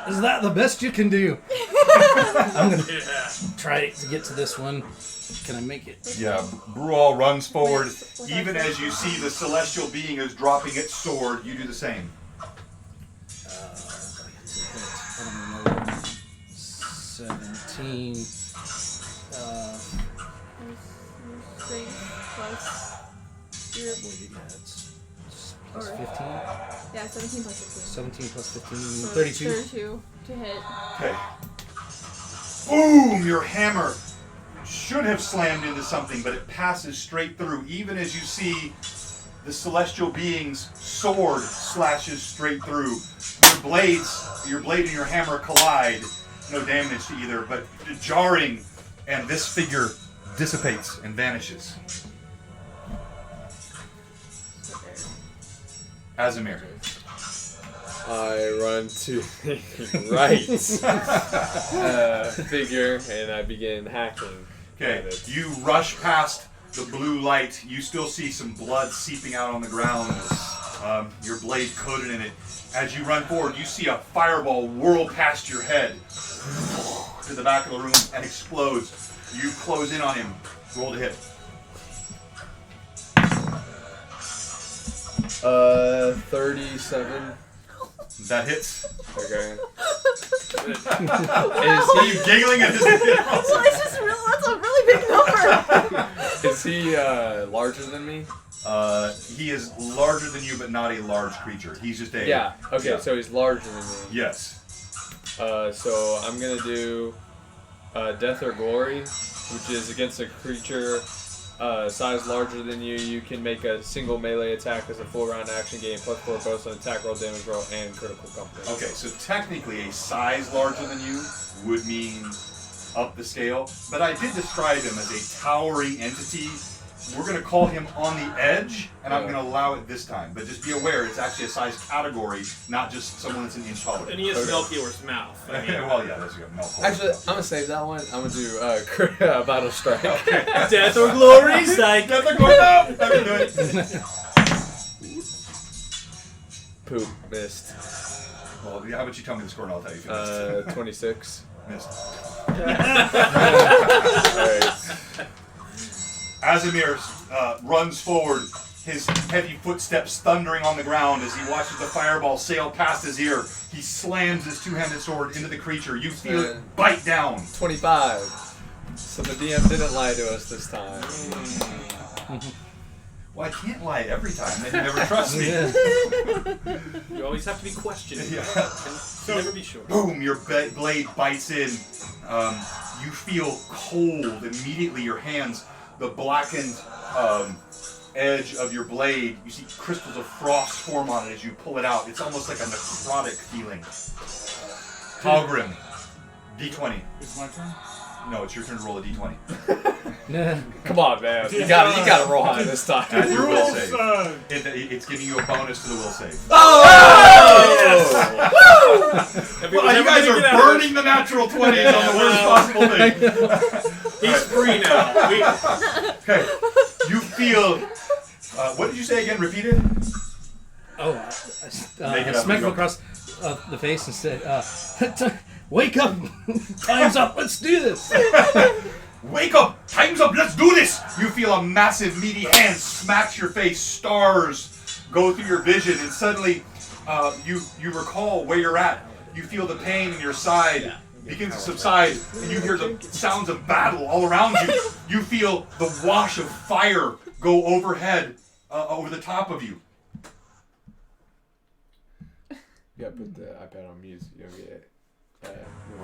Is that the best you can do? I'm gonna try to get to this one. Can I make it? Yeah, Brual runs forward. Even as you see the celestial being is dropping its sword, you do the same. I don't know. 17. Plus your, It's plus Or- 15. yeah, 17 plus 15. 17 plus 15. So 32. 32 to hit. Okay. Boom! Your hammer should have slammed into something, but it passes straight through. Even as you see the celestial being's sword slashes straight through. Your blade and your hammer collide. No damage to either, but jarring, and this figure dissipates and vanishes. Azimir. I run to the right figure and I begin hacking. Okay, at it. you rush past the blue light. You still see some blood seeping out on the ground. your blade coated in it. As you run forward, you see a fireball whirl past your head to the back of the room and explodes. You close in on him. Roll to hit. 37. That hits. Okay. Are you giggling at this? Well, it's just real. That's a really big number. Is he larger than me? He is larger than you, but not a large creature. He's just a... Yeah. Okay, Yeah. so he's larger than me. Yes. So I'm gonna do Death or Glory, which is against a creature size larger than you. You can make a single melee attack as a full round action, gain +4 bonus on attack roll, damage roll, and critical company. Okay, so technically a size larger than you would mean up the scale, but I did describe him as a towering entity. We're going to call him on the edge, and I'm going to allow it this time. But just be aware, it's actually a size category, not just someone that's an inch taller. And he has Melchior's mouth. I mean, Well, yeah, that's good. Melchior. Actually, I'm gonna save that one. I'm gonna do Battle Strike. Death or Glory, psych. Death or Glory, no! Not gonna do it. Poop. Missed. Well, how about you tell me the score and I'll tell you if you missed. 26. Missed. Alright. Azimir runs forward, his heavy footsteps thundering on the ground as he watches the fireball sail past his ear. He slams his two-handed sword into the creature. You feel it bite down. 25. So the DM didn't lie to us this time. Well, I can't lie every time. Then you never trust me. You always have to be questioning. Yeah. Can never be sure. Boom! Your blade bites in. You feel cold immediately. Your hands, the blackened edge of your blade, you see crystals of frost form on it as you pull it out. It's almost like a necrotic feeling. Halgrim, D20. It's my turn. No, it's your turn to roll a D20. Come on, man. You gotta roll high this time. That's your will Rules, save. It's giving you a bonus to the will save. Well, you guys are burning the natural 20s on the worst possible thing. He's free now. Okay, you feel. What did you say again? Repeat it. Oh, Make I it up, smacked him go. across the face and said, "Wake up! Time's up. Let's do this." Wake up! Time's up! Let's do this! You feel a massive meaty hand smash your face. Stars go through your vision, and suddenly you recall where you're at. You feel the pain in your side begins to subside, and you hear the sounds of battle all around you. You feel the wash of fire go overhead, over the top of you. You gotta put the iPad on mute so you don't get it. Well,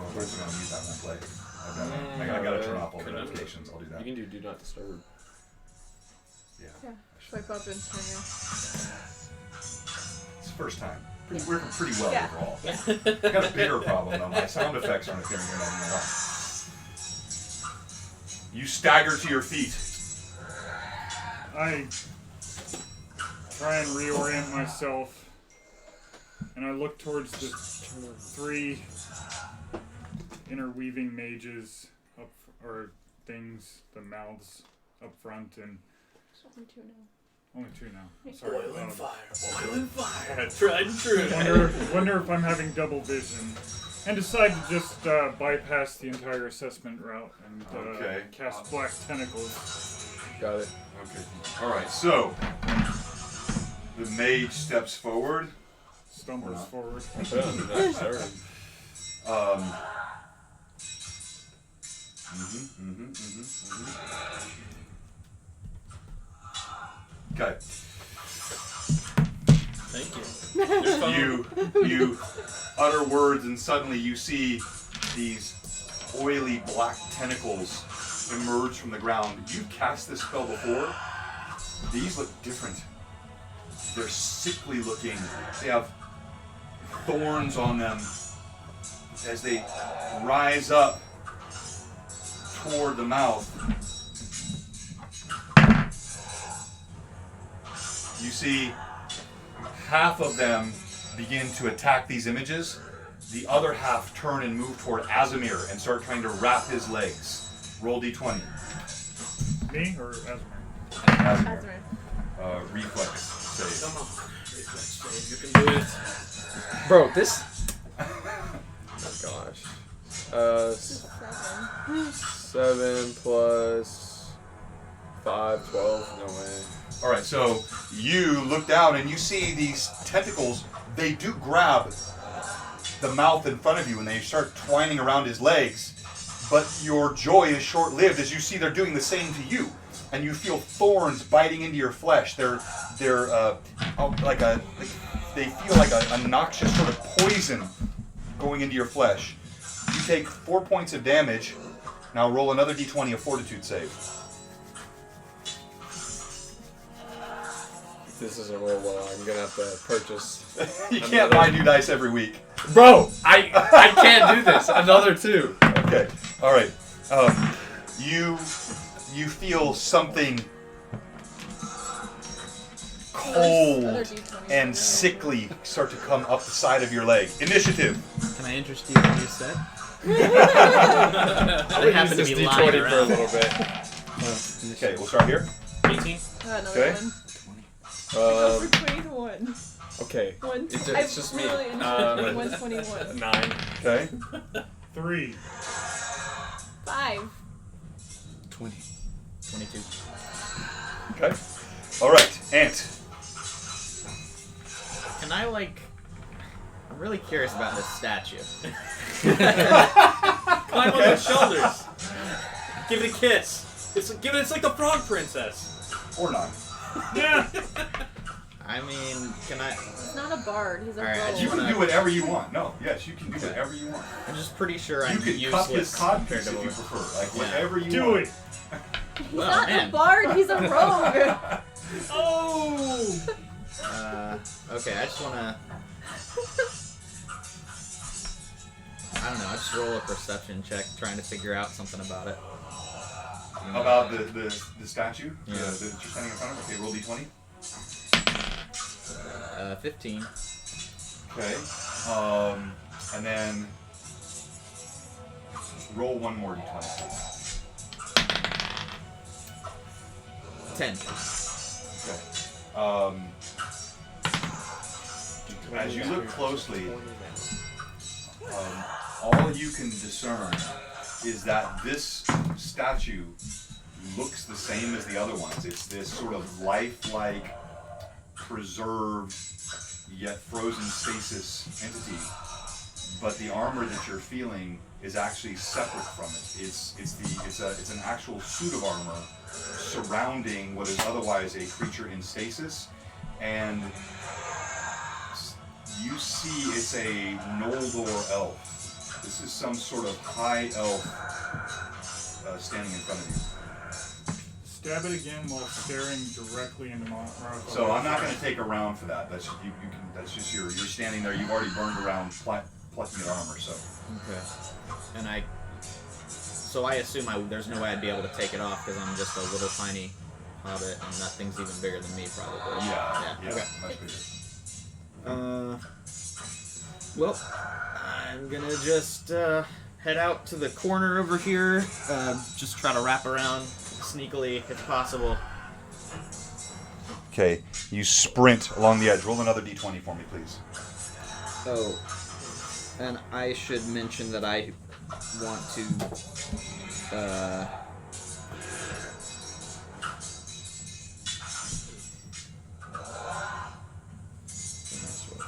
I'm just gonna mute that one play. I gotta turn off all the notifications. I'll do that. You can do not disturb. Yeah. Swipe up and turn you. It's the first time. We're working pretty well Yeah. overall. I got a bigger problem though. My sound effects aren't appearing here anymore. You stagger to your feet. I try and reorient myself, and I look towards the three interweaving mages up, or things, the mouths up front, and Only two now. only two now. Sorry. Oil and fire. Tried and true. Wonder if I'm having double vision, and decide to just bypass the entire assessment route and Okay. cast black tentacles. Got it. Okay. All right. So the mage steps forward. Stumbles forward. Okay. Thank you. You utter words, and suddenly you see these oily black tentacles emerge from the ground. You've cast this spell before. These look different. They're sickly looking. They have thorns on them as they rise up toward the mouth. You see half of them begin to attack these images. The other half turn and move toward Azimir and start trying to wrap his legs. Roll d20. Me or Asmer? Azimir. Azimir. Reflex save. Come on. Reflex save. You can do it. Bro, this. Oh my gosh. 7 plus 5, 12. No way. All right, so you look down and you see these tentacles. They do grab the mouth in front of you and they start twining around his legs. But your joy is short-lived as you see they're doing the same to you, and you feel thorns biting into your flesh. They feel like a noxious sort of poison going into your flesh. You take 4 points of damage. Now roll another d20 of Fortitude save. This is a roll well. I'm gonna have to purchase. You can't buy new dice every week. Bro, I can't do this. Another 2. Okay. All right. You feel something cold Other D20. and sickly start to come up the side of your leg. Initiative. Can I interest you in what you said? I'm They happen to this be D20 lying for a around. little bit. Okay, we'll start here. 18. Another Okay. one. Go Um, for 21. okay. One. It's just me. Really 121. 9. Okay. 3. 5. 20. 22. Okay. All right, Ant. Can I, like... I'm really curious about this statue. Climb on those shoulders. Give it a kiss. It's like the frog princess. Or not. Yeah. I mean, can I... He's not a bard. He's a Alright, I rogue. You can do whatever you want. No, yes, you can do whatever you want. I'm just pretty sure You I'm can cup his useless cod compared piece to if you what... prefer. Like Yeah. whatever you Do want. it. He's Well, not man. a bard. He's a rogue. Oh. Okay, I just wanna... I don't know, I just roll a perception check trying to figure out something about it. About the statue? Yeah. That you're standing in front of? Okay, roll d20. 15. Okay. And then roll one more d20. 10. Okay. As you look closely, all you can discern is that this statue looks the same as the other ones. It's this sort of lifelike, preserved, yet frozen stasis entity. But the armor that you're feeling is actually separate from it. It's an actual suit of armor surrounding what is otherwise a creature in stasis, and you see it's a Noldor elf. This is some sort of high elf standing in front of you. Stab it again while staring directly into Martha. So I'm not going to take a round for that. That's you can. That's just you're standing there. You've already burned around plucking at armor. So Okay. And so I assume there's no way I'd be able to take it off because I'm just a little tiny hobbit and that thing's even bigger than me probably. yeah, Okay. much bigger. Well, I'm gonna just head out to the corner over here. Just try to wrap around sneakily if possible. Okay, you sprint along the edge. Roll another d20 for me, please. Oh, and I should mention that I want to.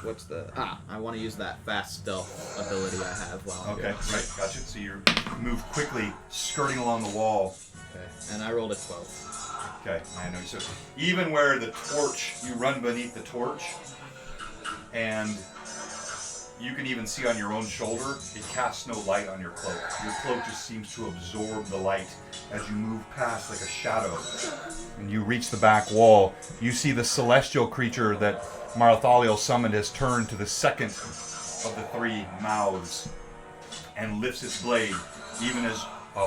What's the? I want to use that fast stealth ability I have while I'm Okay, here. right, gotcha. So you move quickly, skirting along the wall. Okay. And I rolled a 12. Okay, I know. So even where the torch, you run beneath the torch, and you can even see on your own shoulder, it casts no light on your cloak. Your cloak just seems to absorb the light as you move past like a shadow. When you reach the back wall, you see the celestial creature that Marathaliel summoned has turned to the second of the three mouths and lifts its blade, even as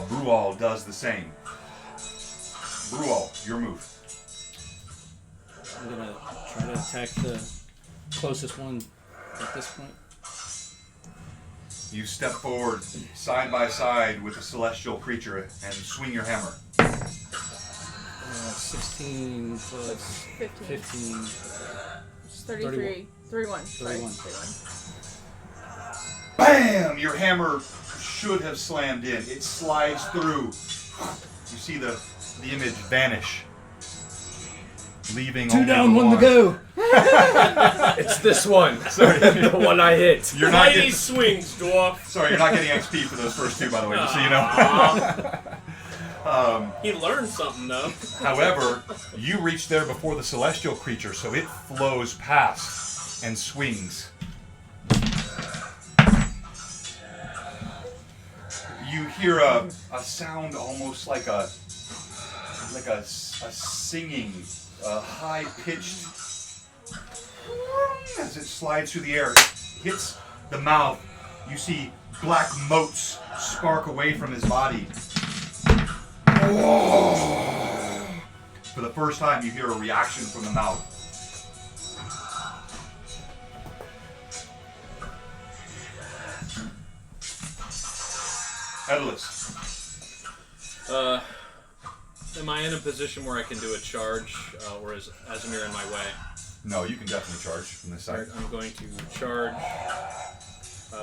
Brual does the same. Brual, your move. I'm gonna try to attack the closest one at this point. You step forward side by side with the celestial creature and swing your hammer. 16 plus 15. 15. 33. 31. Sorry. 31. 31. Bam! Your hammer should have slammed in. It slides through. You see the image vanish, leaving 2 only down, the 1 to go. It's this one. Sorry. The one I hit. You're not Mighty getting, swings, dwarf. sorry, you're not getting XP for those first 2, by the way, just so you know. He learned something though. However, you reach there before the celestial creature, so it flows past and swings. You hear a sound almost like a singing, high-pitched, as it slides through the air, hits the mouth. You see black motes spark away from his body. For the first time, you hear a reaction from the mouth. Headless. Am I in a position where I can do a charge, or is Azamir in my way? No, you can definitely charge from this side. I'm going to charge,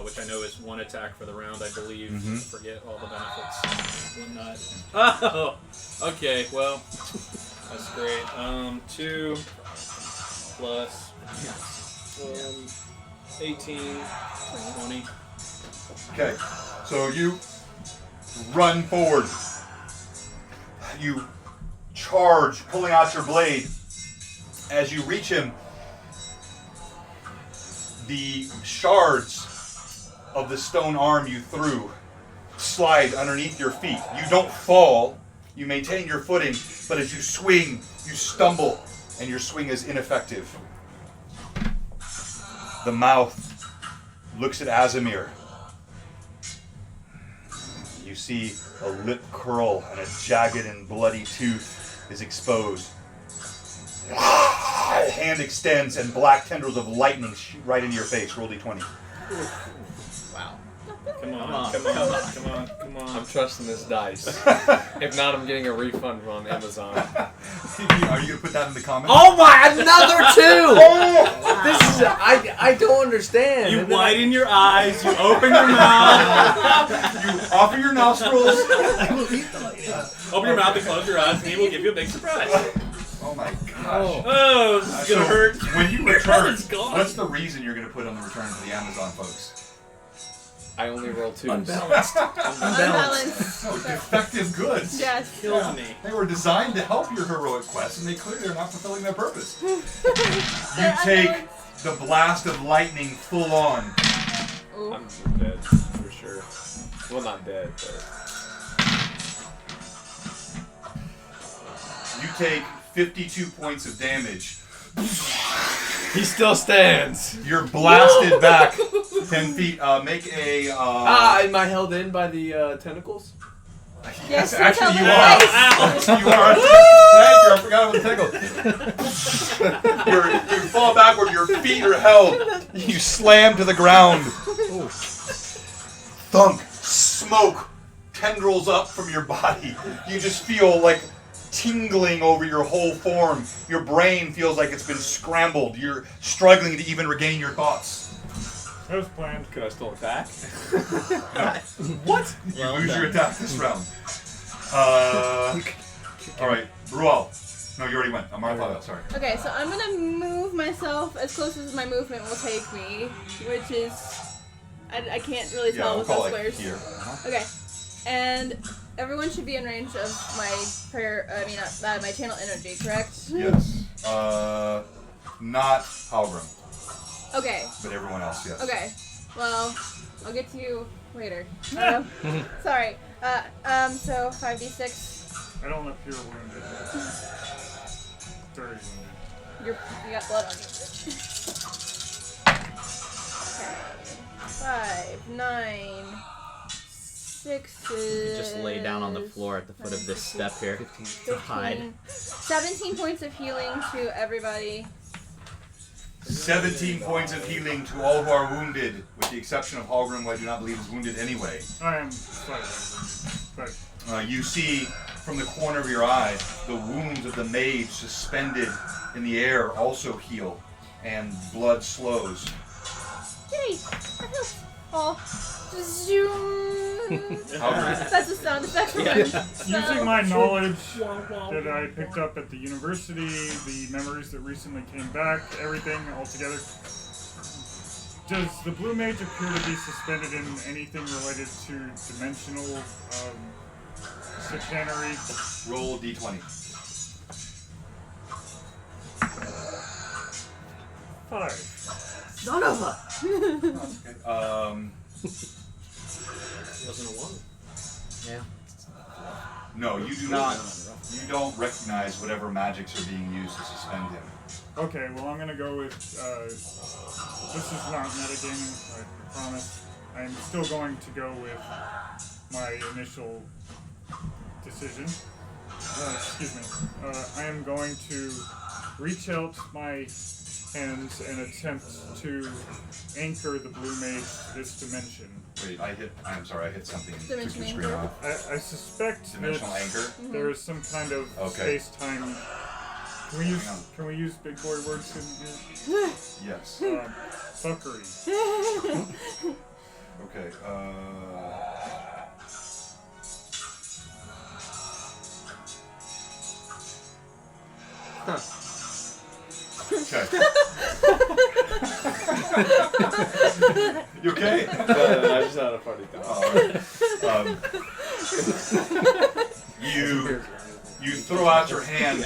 which I know is 1 attack for the round, I believe. Mhm. I forget all the benefits and whatnot. Oh! Okay, well, that's great. 2 plus 18, 20. Okay, so you run forward. You charge, pulling out your blade. As you reach him, the shards of the stone arm you threw slide underneath your feet. You don't fall, you maintain your footing, but as you swing, you stumble, and your swing is ineffective. The mouth looks at Azamir. You see a lip curl and a jagged and bloody tooth is exposed. A hand extends and black tendrils of lightning shoot right into your face. Roll D20. Wow. Come on, on, come on, come on, come I'm on. trusting this dice. If not, I'm getting a refund on Amazon. Are you gonna put that in the comments? Oh my! Another 2. This is I don't understand. You And then widen your eyes, you open your mouth, You offer your nostrils. open your mouth and close your eyes, and he will give you a big surprise. Oh my gosh. Oh, this is gonna hurt. When you return, It's gone. what's the reason you're gonna put on the return to the Amazon folks? I only roll 2s. Unbalanced. Unbalanced. No, defective goods. Yes. Kills me. They were designed to help your heroic quest, and they clearly are not fulfilling their purpose. You They're take unbalanced. the blast of lightning full on. Ooh. I'm dead for sure. Well, not dead, but You take 52 points of damage. he still stands. You're blasted back 10 feet. Make a. Am I held in by the tentacles? Yes, Yes, actually you you're are. Ow. You are. Thank you. I forgot about the tickle. You fall backward. Your feet are held. You slam to the ground. Thunk. Smoke. Tendrils up from your body. You just feel like tingling over your whole form. Your brain feels like it's been scrambled. You're struggling to even regain your thoughts. That was planned. Could I still attack? What? You Well lose done. your attack this round. Alright, Ruel. No, you already went. I'm Martha, sorry. Okay, so I'm gonna move myself as close as my movement will take me, which is I can't really Yeah, tell we'll with call those it squares. here. Okay, and everyone should be in range of my prayer. My channel energy, correct? Yes. Not Halgrim, Okay. but everyone else, yes. Okay. Well, I'll get to you later. Sorry. So 5d6. I don't appear wounded. 30. You got blood on you. Okay. 5, 9, 6. You just lay down on the floor at the foot of this step here to hide. 17 points of healing to everybody. 17 points of healing to all who are wounded, with the exception of Halgrim, who I do not believe is wounded anyway. I am slightly wounded, but You see from the corner of your eye the wounds of the mage suspended in the air also heal. and blood slows. Yay! That helps. Oh. Zoom. That's a sound effect for my Using spell. my knowledge that I picked up at the university, the memories that recently came back, everything all together. Does the Blue Mage appear to be suspended in anything related to dimensional chicanery? Roll d20. 5. Son of a. Wasn't a 1. No, you do not. You don't recognize whatever magics are being used to suspend him. Okay, well I'm gonna go with, this is not metagaming, I promise. I'm still going to go with my initial decision. Excuse me. I am going to reach out my hands and attempt to anchor the Blue Mage to this dimension. Wait, I'm sorry, I hit something. and Dimension took your screen anchor. off. I suspect Dimensional that anchor? there is some kind of Okay. space-time. Can we use big boy words in Yes. here? Fuckery. Okay, Okay. You okay? I just had a funny thought. You throw out your hand.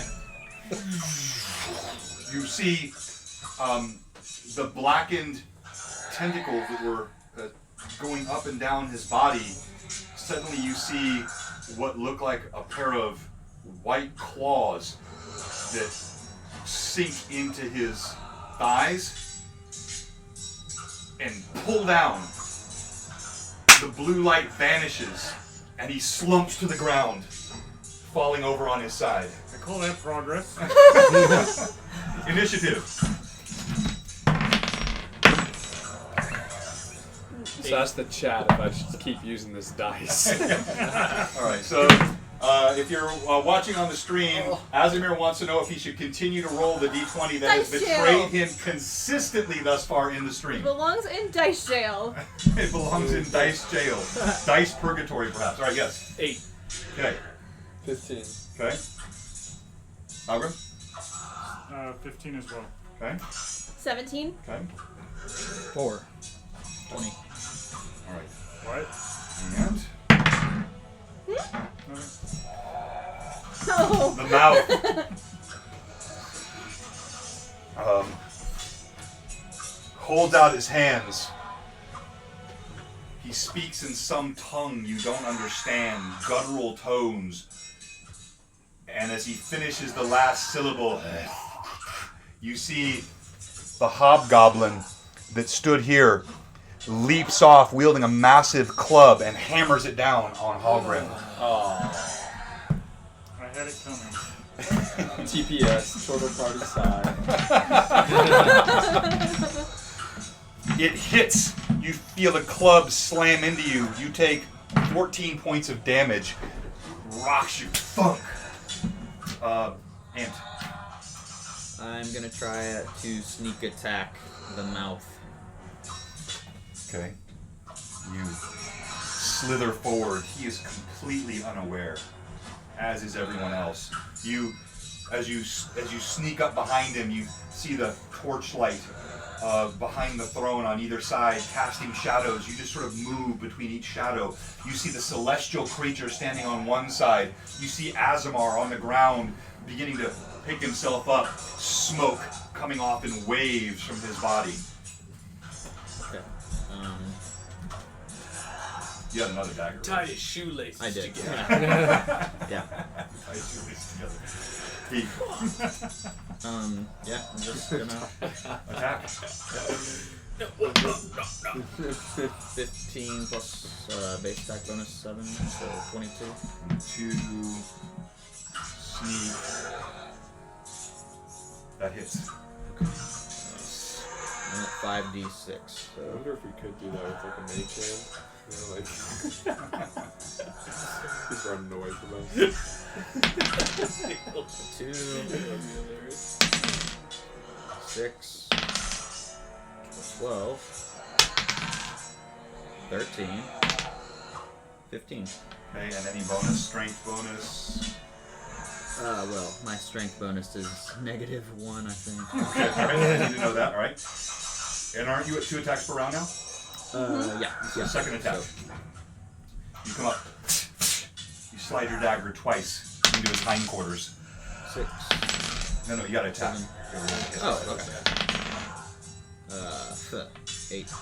You see the blackened tentacles that were going up and down his body. Suddenly you see what look like a pair of white claws that sink into his thighs and pull down. The blue light vanishes and he slumps to the ground, falling over on his side. I call that progress. Initiative. So that's the chat if I should keep using this dice. Alright, so if you're watching on the stream, Azimir wants to know if he should continue to roll the d20 that has Dice betrayed jail. him consistently thus far in the stream. Belongs in dice jail. It belongs in dice jail. Dice purgatory, perhaps. Alright, yes. 8. Okay. 15. Okay. Algrim? 15 as well. Okay. 17. Okay. 4. 20. Alright. What? And Oh. the mouth holds out his hands. He speaks in some tongue you don't understand, guttural tones. And as he finishes the last syllable, you see the hobgoblin that stood here leaps off wielding a massive club and hammers it down on Hallgrim. I had it coming. TPS, total party side. It hits. You feel the club slam into you. You take 14 points of damage. Rocks you. Thunk. Ant. I'm gonna try to sneak attack the mouth. Okay. You slither forward. He is completely unaware, as is everyone else. As you sneak up behind him, you see the torchlight behind the throne on either side, casting shadows. You just sort of move between each shadow. You see the celestial creature standing on one side. You see Azamar on the ground, beginning to pick himself up. Smoke coming off in waves from his body. Okay. You had another dagger. Tie his shoelaces I did. together. Yeah. Tie his shoelaces together. He Yeah, I'm just gonna attack. 15 plus base attack bonus 7, so 22. To sneak. That hits. I'm at 5d6. I So wonder if we could do that with like a mage hand. You know, like he's running away from us. 2, 6, 12, 13, 15. Okay, and any bonus, strength bonus. Well, my strength bonus is -1, I think. Okay, alright, I need to know that, alright. And aren't you at 2 attacks per round now? Yeah. So second attack. You come up. You slide your dagger twice into his hindquarters. 6. No, you gotta attack. 7. You gotta roll to hit. Oh, okay. 8.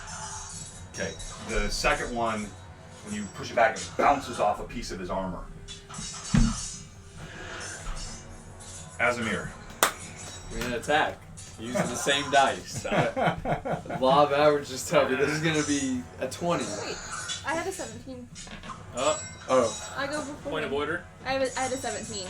Okay, the second one, when you push it back, it bounces off a piece of his armor. Azamir. We're gonna attack using the same dice. Law of averages tell me this is gonna be a 20. Wait, I had a 17. Oh, Oh, I go before. point of order. I had a 17.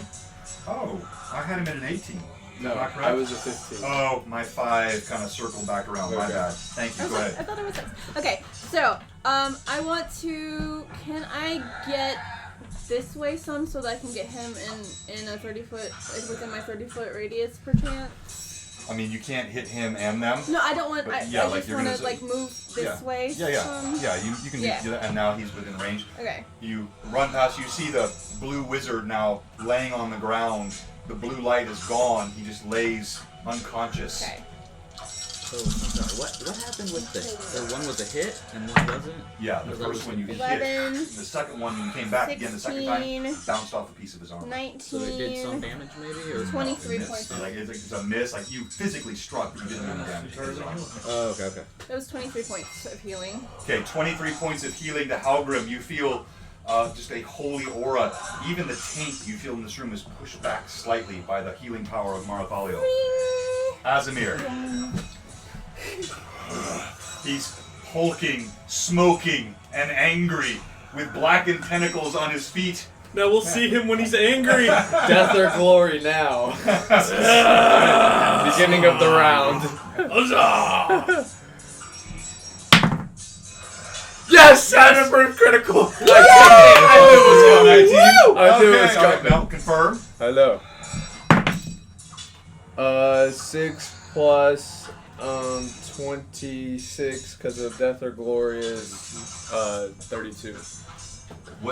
Oh, I had him at an 18. no, Not correct? I was a 15. Oh, my 5 kind of circled back around. My Okay. bad. Thank I you. was Go like, I ahead. thought it was 6. Okay, so I want to. Can I get this way some so that I can get him in a 30-foot, within my 30-foot radius, perchance? I mean, you can't hit him and them. No, I don't want. But I yeah, like just you're want gonna to say- like move this Yeah. way. Yeah. Some. Yeah, you can Yeah. do that, and now he's within range. Okay. You run past, you see the blue wizard now laying on the ground. The blue light is gone. He just lays unconscious. Okay. So, I'm sorry, what happened with the one was a hit and one wasn't? Yeah, the That first was one you hit. 11, The second one, when you came back again the second time, 16, bounced off a piece of his armor. 19, So it did some damage maybe? Or 23 Miss. points. Like, it's a miss. Like you physically struck, but you didn't do any damage to his armor. Oh, okay. That was 23 points of healing. Okay, 23 points of healing to Halgrim. You feel just a holy aura. Even the taint you feel in this room is pushed back slightly by the healing power of Marathalio. Azamir. He's hulking, smoking, and angry with blackened tentacles on his feet. Now we'll see him when he's angry. Death or glory now. Beginning of the round. Huzzah! Yes! Adam proof critical! I knew it was coming. No, confirm. Hello. 6 plus 26 because of Death or Glory is 32.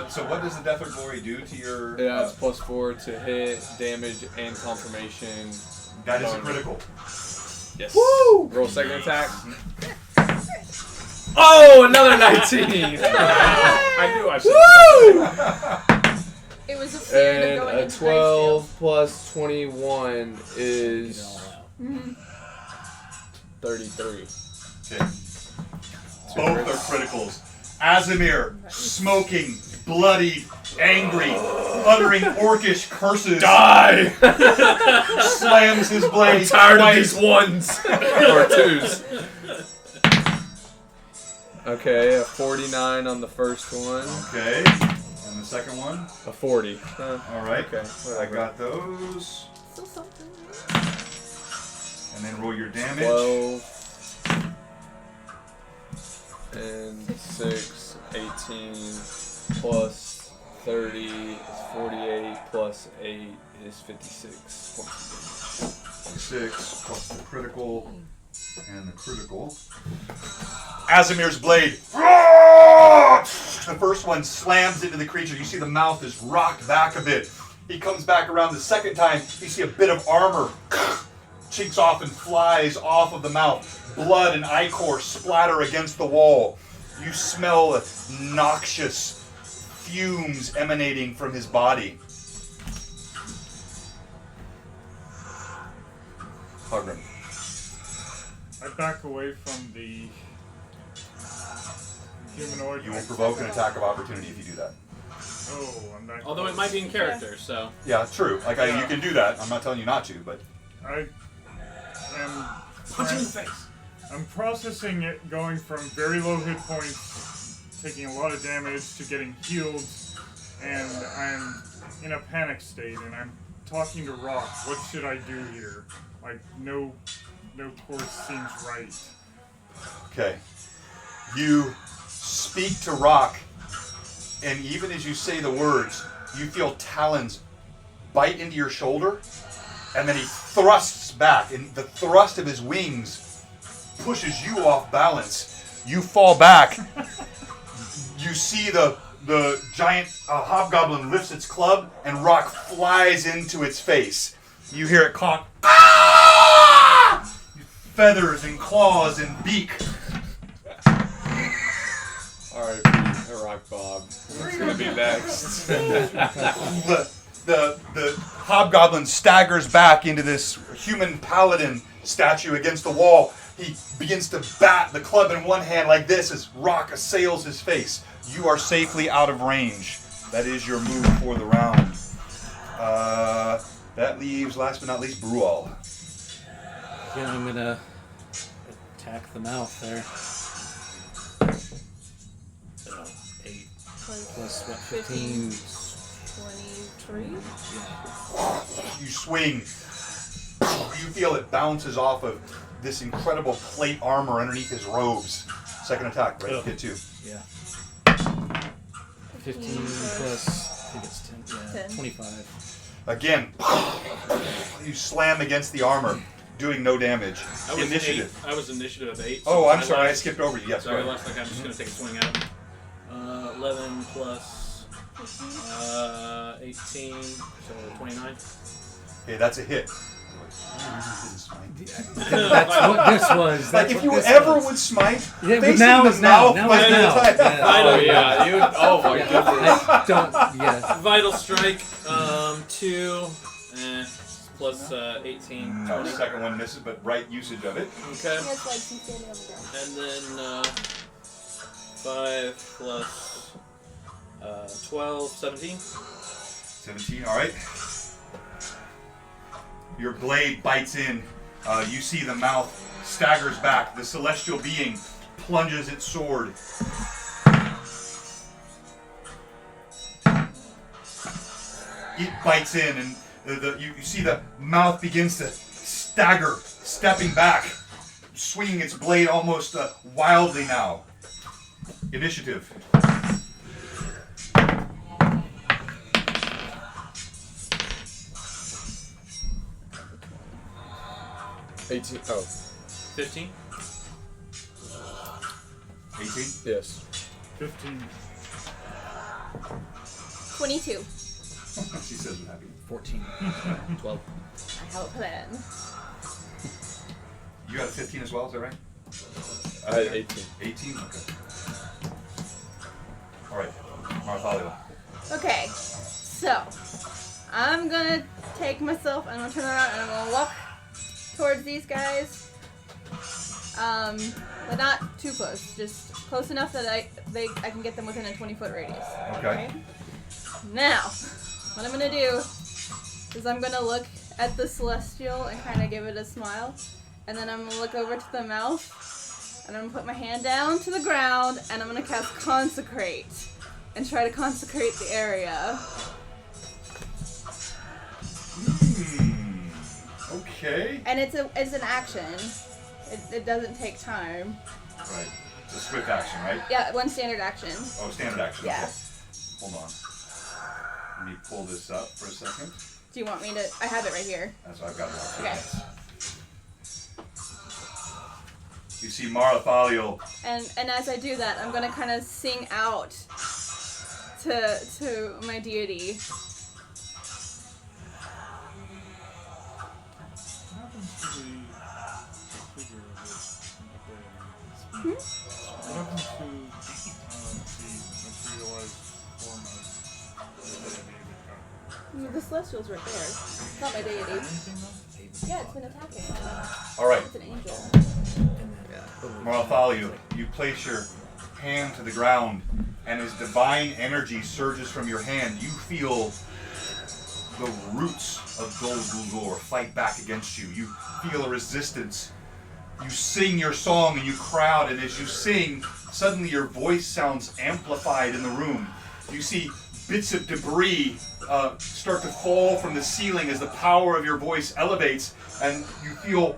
So what does the Death or Glory do to your... Yeah, it's +4 to hit, damage, and confirmation. that is a critical. Yes. Woo! Roll second attack. Oh, another 19! I knew I should. It was a fear And of going a into 12 plus 21 is 33. Okay. Both are criticals. Azamir, smoking, bloodied, angry, uttering orcish curses. Die! Slams his blade Tired of twice. these ones. Or 2s. Okay, a 49 on the first one. Okay. And the second one? A 40. All right. Okay, I whatever. got those. Still something. And then roll your damage. 12 and 6, 18 plus 30 is 48 plus 8 is 56. 6 plus the critical and the critical. Azamir's blade. The first one slams into the creature. You see the mouth is rocked back a bit. He comes back around the second time. You see a bit of armor chinks off and flies off of the mouth. Blood and ichor splatter against the wall. You smell noxious fumes emanating from his body. Hugrim. I back away from the humanoid. You will provoke an attack of opportunity if you do that. Oh, I'm back. Although it might be in character, so. Yeah, true. You can do that. I'm not telling you not to, but I am. Punch him in the face. I'm processing it, going from very low hit points, taking a lot of damage, to getting healed, and I'm in a panic state, and I'm talking to Rock. What should I do here? Like, no course seems right. okay. You speak to Rock, and even as you say the words, you feel talons bite into your shoulder, and then he thrusts back, and the thrust of his wings pushes you off balance. You fall back. You see the giant hobgoblin lifts its club, and rock flies into its face. You hear it caw. Ah! Feathers and claws and beak. R.I.P. Rock Bob. What's gonna be next? The hobgoblin staggers back into this human paladin statue against the wall. He begins to bat the club in one hand like this as rock assails his face. You are safely out of range. That is your move for the round. That leaves, last but not least, Brual. Yeah, I'm gonna attack the mouth there. 8 plus what? 15. 23? You swing. You feel it bounces off of this incredible plate armor underneath his robes. Second attack, right? Oh. Hit 2. Yeah. 15 plus, I think it's 10. Yeah, 10. 25. Again, you slam against the armor, doing no damage. I was Initiative. 8. I was initiative of 8. Oh, so I'm my sorry, I last- skipped over you. Yes, Sorry, go last like I'm just gonna take a swing at him. 11 plus 18, so 29. Okay, that's a hit. That's what this was. Like That's if what you this ever was. would smite, Yeah, but facing now the is now. mouth Now might is be now. the time. Yeah. Oh yeah, you. Oh my goodness. I don't. Yeah. Vital strike, 2, plus 18. No, the second one misses, but right usage of it. Okay. That's like some standing on the ground. And then 5 plus 12, 17. 17, alright. Your blade bites in. You see the mouth staggers back. The celestial being plunges its sword. It bites in, and you see the mouth begins to stagger, stepping back, swinging its blade almost wildly now. Initiative. Oh, 15. 18. yes. 15. 22. She says with happy. 14. 12. I have a plan. You got a 15 as well, is that right? I had 18. 18? Okay. Alright, Marthalio. Okay, so I'm gonna take myself and I'm gonna turn around and I'm gonna walk towards these guys. But not too close, just close enough that I can get them within a 20-foot radius. Okay. Now, what I'm gonna do is I'm gonna look at the celestial and kind of give it a smile, and then I'm gonna look over to the mouth, and I'm gonna put my hand down to the ground, and I'm gonna cast Consecrate, and try to consecrate the area. Okay. And it's an action. It doesn't take time. Right. It's a swift action, right? Yeah, one standard action. Oh, standard action. Yeah. Okay. Hold on. Let me pull this up for a second. Do you want me to? I have it right here. That's what I've got it up. Okay. You see Marthalio. And as I do that, I'm gonna kind of sing out to my deity. What happens to the figure of this? Hmm? What happens to the materialized form of the deity that got The celestial's right there. It's not my deity. anything though? Yeah, it's been attacking. All right. It's an angel. Marthalio, you place your hand to the ground, and as divine energy surges from your hand, you feel the roots of Dol Guldur fight back against you. You feel a resistance. You sing your song and you crowd, and as you sing, suddenly your voice sounds amplified in the room. You see bits of debris start to fall from the ceiling as the power of your voice elevates, and you feel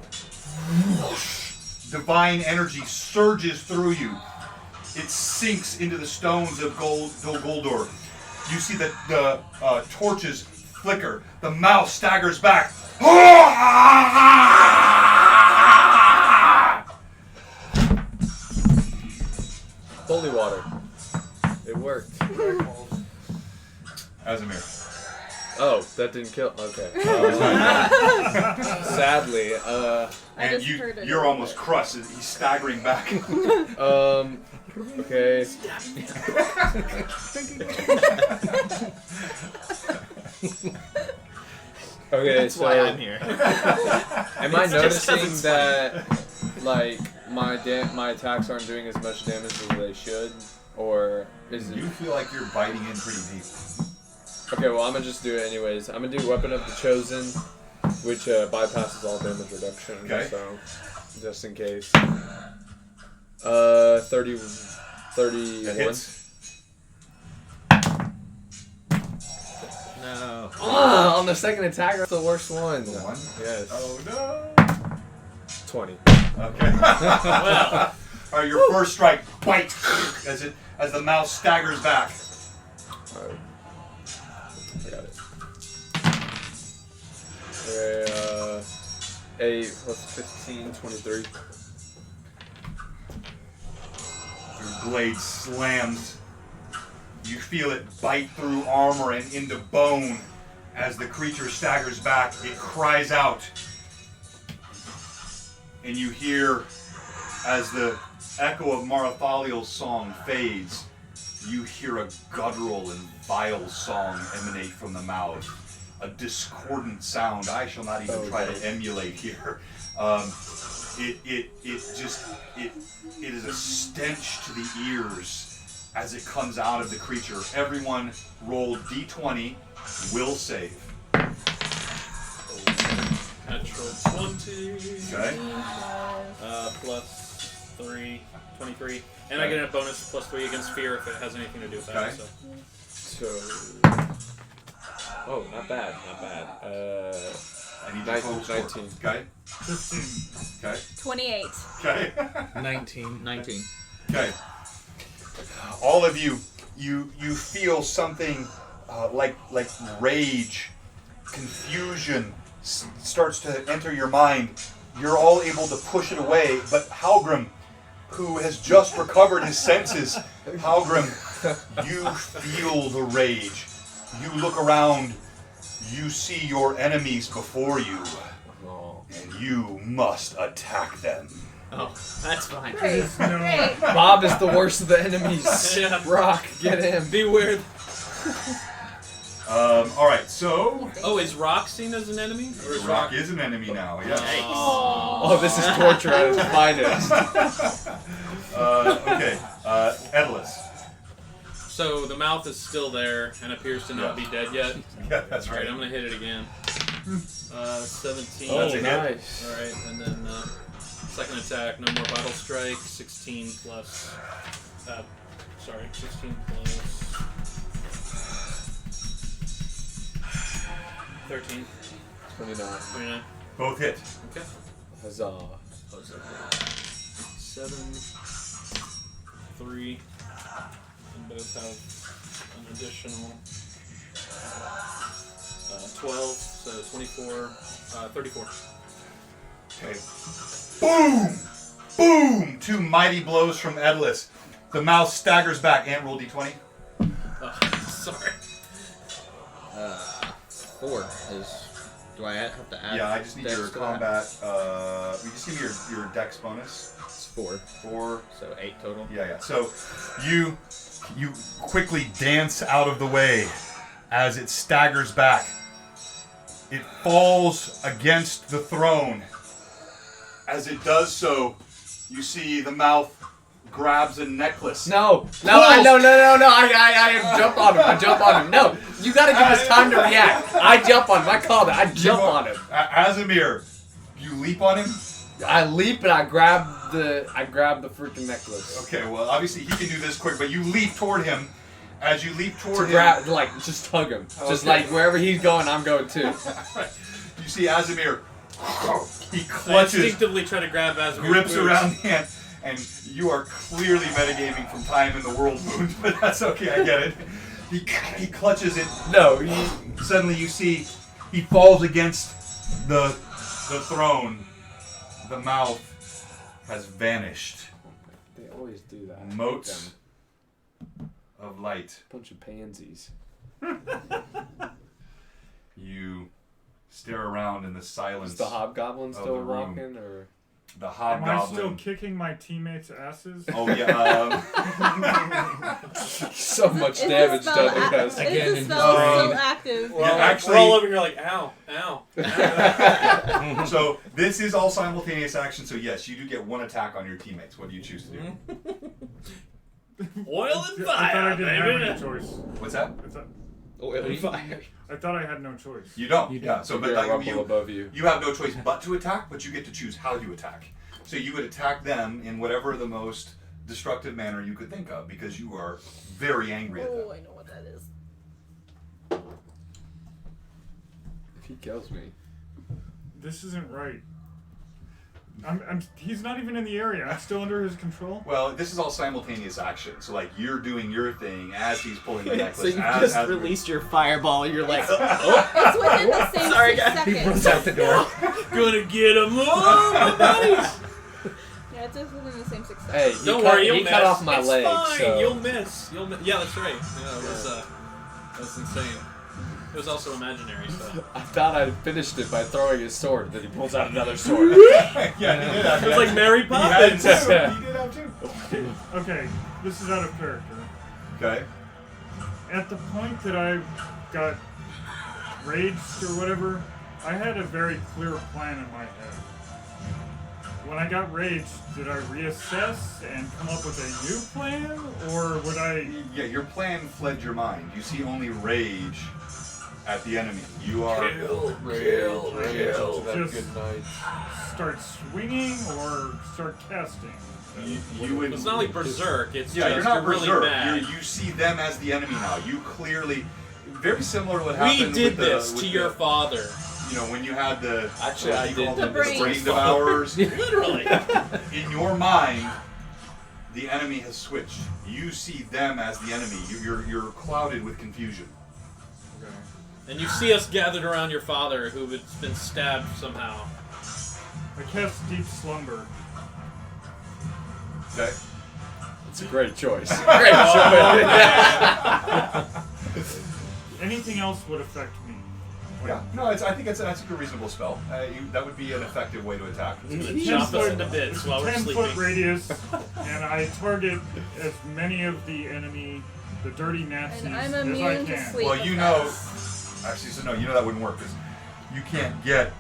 whoosh, divine energy surges through you. It sinks into the stones of Dol Guldur. You see that the torches flicker. The mouth staggers back. Holy water. It worked. Azamir. Oh, that didn't kill. Okay. Sadly, I And just heard it. you're almost crushed. He's staggering back. Okay. Okay, That's so why I'm here. am I It's just 'cause noticing it's that like my attacks aren't doing as much damage as they should, or is it? You feel like you're biting in pretty deep. Okay, well I'm gonna just do it anyways. I'm gonna do Weapon of the Chosen, which bypasses all damage reduction. Okay. So just in case. 31. It hits. No. On the second attack, that's the worst one. The one? Yes. Oh no. 20. Okay. Well, all right, your first strike bites as the mouse staggers back. Alright. I got it. Okay, 8 plus 15, 23. Your blade slams. You feel it bite through armor and into bone. As the creature staggers back, it cries out. And you hear, as the echo of Marathaliel's song fades, you hear a guttural and vile song emanate from the mouth. A discordant sound I shall not even try to emulate here. It is a stench to the ears as it comes out of the creature. Everyone roll d20, will save. Natural 20. Okay. Plus 3, 23. And I get a bonus plus 3 against fear if it has anything to do with that. Okay. So. Oh, not bad, not bad. I need 19, total score. 19. Okay. 15. Okay. 28. Okay. 19. 19. Okay. All of you feel something like rage, confusion starts to enter your mind. You're all able to push it away, but Halgrim, who has just recovered his senses, Halgrim, you feel the rage. You look around, you see your enemies before you, and you must attack them. Oh, that's fine. Great. Great. Bob is the worst of the enemies. Yeah. Rock, get him. Beware. All right, so Oh, is Rock seen as an enemy? Or is Rock is an enemy now. Yes. Oh, this is torture at its finest. Okay, Edlis. So the mouth is still there and appears to not be dead yet. Yeah, that's Alright, right. I'm gonna hit it again. 17. Oh, That's a hit. nice. Alright, and then second attack, no more vital strike. 16 plus. 16 plus. 13. 29. 29. Both hit. Okay. Huzzah. 7. 3. And both have an additional 12, so 24, 34. Okay. Boom! Boom! Two mighty blows from Edlis. The mouse staggers back. Ant, roll d20. Sorry. 4 is. Do I have to add? Yeah, I just need dex your to that? combat. You just give me your dex bonus. It's 4. 4. So 8 total. Yeah. So you quickly dance out of the way as it staggers back. It falls against the throne. As it does so, you see the mouth grabs a necklace. No, I jump on him. I jump on him. No, you gotta give us time to react. I jump on him. I call it. I jump on him. Azamir, you leap on him? I leap and I grab the freaking necklace. Okay, well, obviously he can do this quick, but you leap toward him. As you leap toward To him, grab, like, just hug him. Just Okay. like wherever he's going, I'm going too. you see Azamir. He I clutches, instinctively try to grab Azimir. grips around the hand, and you are clearly metagaming from time in the world wound, but that's okay, I get it. He clutches it. No, Suddenly you see he falls against the throne. The mouth has vanished. always do that. I hate motes them. of light. Bunch of pansies. You stare around in the silence. Is the hobgoblin of still the room. walking, or The Am hobgoblin. I still kicking my teammates' asses? Oh yeah. so much Is damage the spell done because Again, is in the spell his still brain. active? We're all, actually- we're all over here like, ow, ow. So this is all simultaneous action. So yes, you do get one attack on your teammates. What do you choose to do? Oil and I thought I fire, didn't have baby. any choice. What's that? oil and fire. I thought I had no choice. You don't. You Yeah. don't. So but You're a like, rumble you above you. have no choice but to attack, but you get to choose how you attack. So you would attack them in whatever the most destructive manner you could think of, because you are very angry at them. Oh, I know what that is. If he kills me. This isn't right. He's not even in the area. I'm still under his control. Well, this is all simultaneous action. So like you're doing your thing as he's pulling the So necklace. you as just released your fireball. You're like, It's within the same Sorry, 6 guys. He seconds. runs out the door. Gonna get him. Oh, my buddies. Yeah, it's within the same 6 seconds. Hey, Don't cut, worry, you'll he miss. cut off my it's leg, fine. so You'll miss. You'll miss. Yeah, that's right. Yeah, that was insane. It was also imaginary stuff. I thought I finished it by throwing his sword. Then he pulls out another sword. Yeah, he did have It was like Mary He had Poppins. two. He did have two. Okay, this is out of character. Okay. At the point that I got raged or whatever, I had a very clear plan in my head. When I got raged, did I reassess and come up with a new plan, or would I Yeah, your plan fled your mind. You see only rage at the enemy. You are Kill. That Just- good night. start swinging or start casting? you would. It's not like Berserk. It's Yeah, just you're not really berserk. mad. You see them as the enemy now. You clearly, very similar to what We happened did with this the, to with your the, father. You know, when you had the Actually, what I you did call do them, this. the brain devourers. Literally. In your mind, the enemy has switched. You see them as the enemy. You're clouded with confusion. Okay. And you see us gathered around your father, who has been stabbed somehow. I cast Deep Slumber. Okay. It's a great choice. Great Anything else would affect me. Yeah. No, I think that's a good, reasonable spell. That would be an effective way to attack. He's gonna chop us into bits while we're 10-foot sleeping. radius, and I target as many of the enemy, the dirty Nazis, And I'm as I immune to can. sleep. Well, you know, actually, so no, you know that wouldn't work because you can't get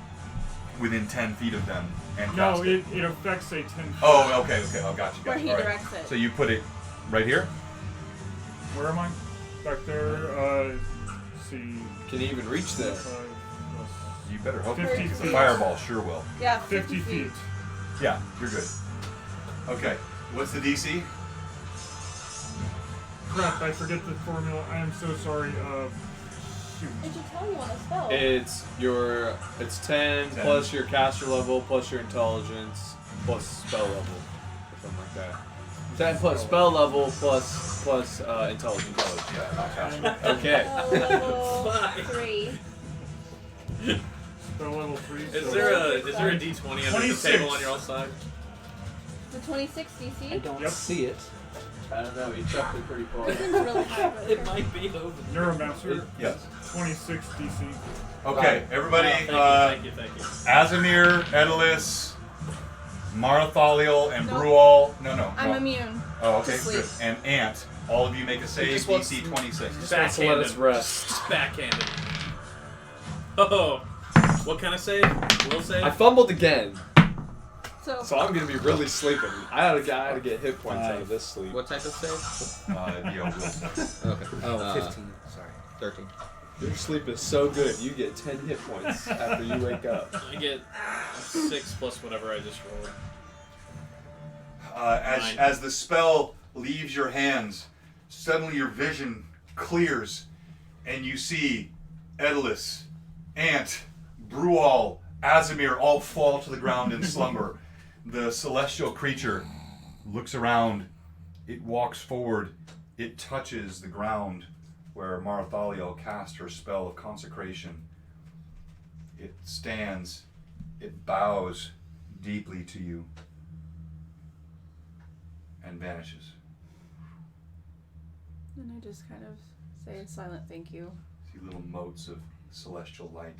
within 10 feet of them and No, cast it. it affects a 10 feet. Oh, okay. Oh, gotcha. Where he All right. directs it. So you put it right here. Where am I? Back there. Let's see. Can he even reach there? 5 You better hope 50 because the feet. fireball sure will. Yeah, plus 50 feet. Yeah, you're good. Okay, what's the DC? Crap, I forget the formula. I am so sorry. Shoot. Did you tell you on a spell? It's 10 plus your caster level plus your intelligence plus spell level or something like that. 10 plus spell level plus intelligence. Yeah, not caster. Okay. Level Fine. 3. Spell level 3. Is so there a D20 under the 26. table on your own side? The 26 I DC? don't Yep. see it. I don't know. He's definitely pretty far. This one's really high. but It okay. might be over. Neuromancer, Yes. 26 DC. Okay, everybody. Thank you. Azimir, Edelis, Marathaliel, and Nope. Brual. No. I'm immune. Oh, okay, to sleep. good. And Ant. All of you make a save. just wants- DC 26. Just wants to let us rest. Just backhanded. Oh, what kind of save? Will save? I fumbled again, So, so I'm gonna be really sleeping. I had to get hit points out of this sleep. what type of save? Yeah, Will. Okay. Oh, 15. Sorry. 13. Your sleep is so good, you get 10 hit points after you wake up. I get 6 plus whatever I just rolled. Nine. As the spell leaves your hands, suddenly your vision clears, and you see Edelis, Ant, Brual, Azimir all fall to the ground in slumber. The celestial creature looks around, it walks forward, it touches the ground where Marathaliel cast her spell of consecration. It stands, it bows deeply to you, and vanishes. And I just kind of say a silent thank you. See little motes of celestial light.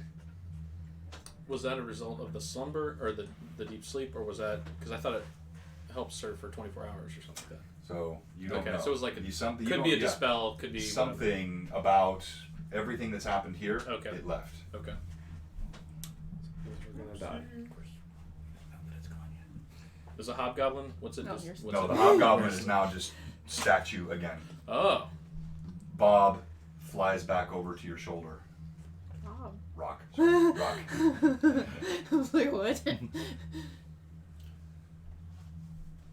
Was that a result of the slumber or the deep sleep, or was that because I thought it helped serve for 24 hours or something like that? So you don't know. So it was like You something, you could don't- be a yeah. dispel, could be whatever. Something about everything that's happened here. Okay. It left. Okay. We're gonna die. There's a hobgoblin. What's it? No, just, you're what's No, it? the hobgoblin is now just statue again. Oh. Bob flies back over to your shoulder. Bob. Rock. Sorry, rock. I was like, what?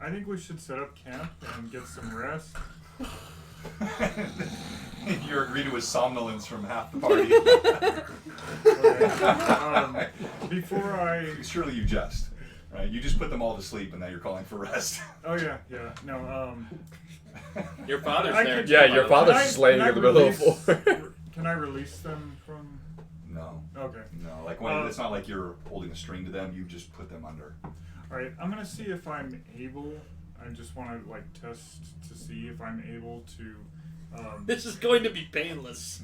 I think we should set up camp and get some rest. You're agreed to his somnolence from half the party. Okay. Before I. Surely you jest, right? You just put them all to sleep, and now you're calling for rest. Oh yeah, yeah. No. Your father's I there. could- Yeah, too, your by the way. father's Can I- just laying can I in the middle of the release- floor. Can I release them from? No, Okay. no. Like when it's not like you're holding a string to them. You just put them under. All right. I'm gonna see if I'm able. I just want to like test to see if I'm able to. This is going to be painless.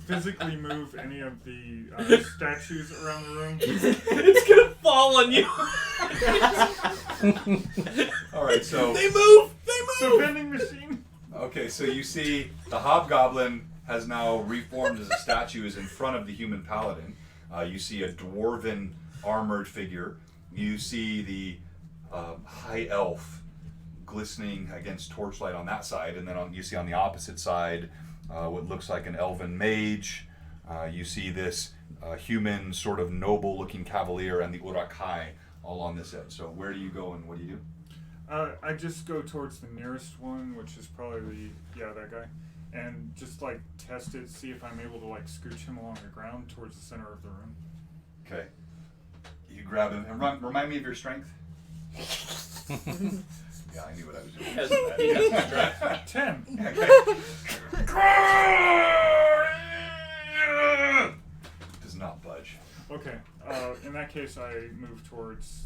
Physically move any of the statues around the room. It's gonna fall on you. All right, so They move. So vending machine. okay, so you see the hobgoblin has now reformed as a statue, is in front of the human paladin. You see a dwarven armored figure. You see the high elf glistening against torchlight on that side, and then you see on the opposite side what looks like an elven mage. You see this human sort of noble looking cavalier and the Urakai all on this edge. So where do you go and what do you do? I just go towards the nearest one, which is probably that guy, and just like test it, see if I'm able to like scooch him along the ground towards the center of the room. Okay. You grab him and remind me of your strength. Yeah, I knew what I was doing. He has to drive. 10. Does not budge. Okay. In that case, I move towards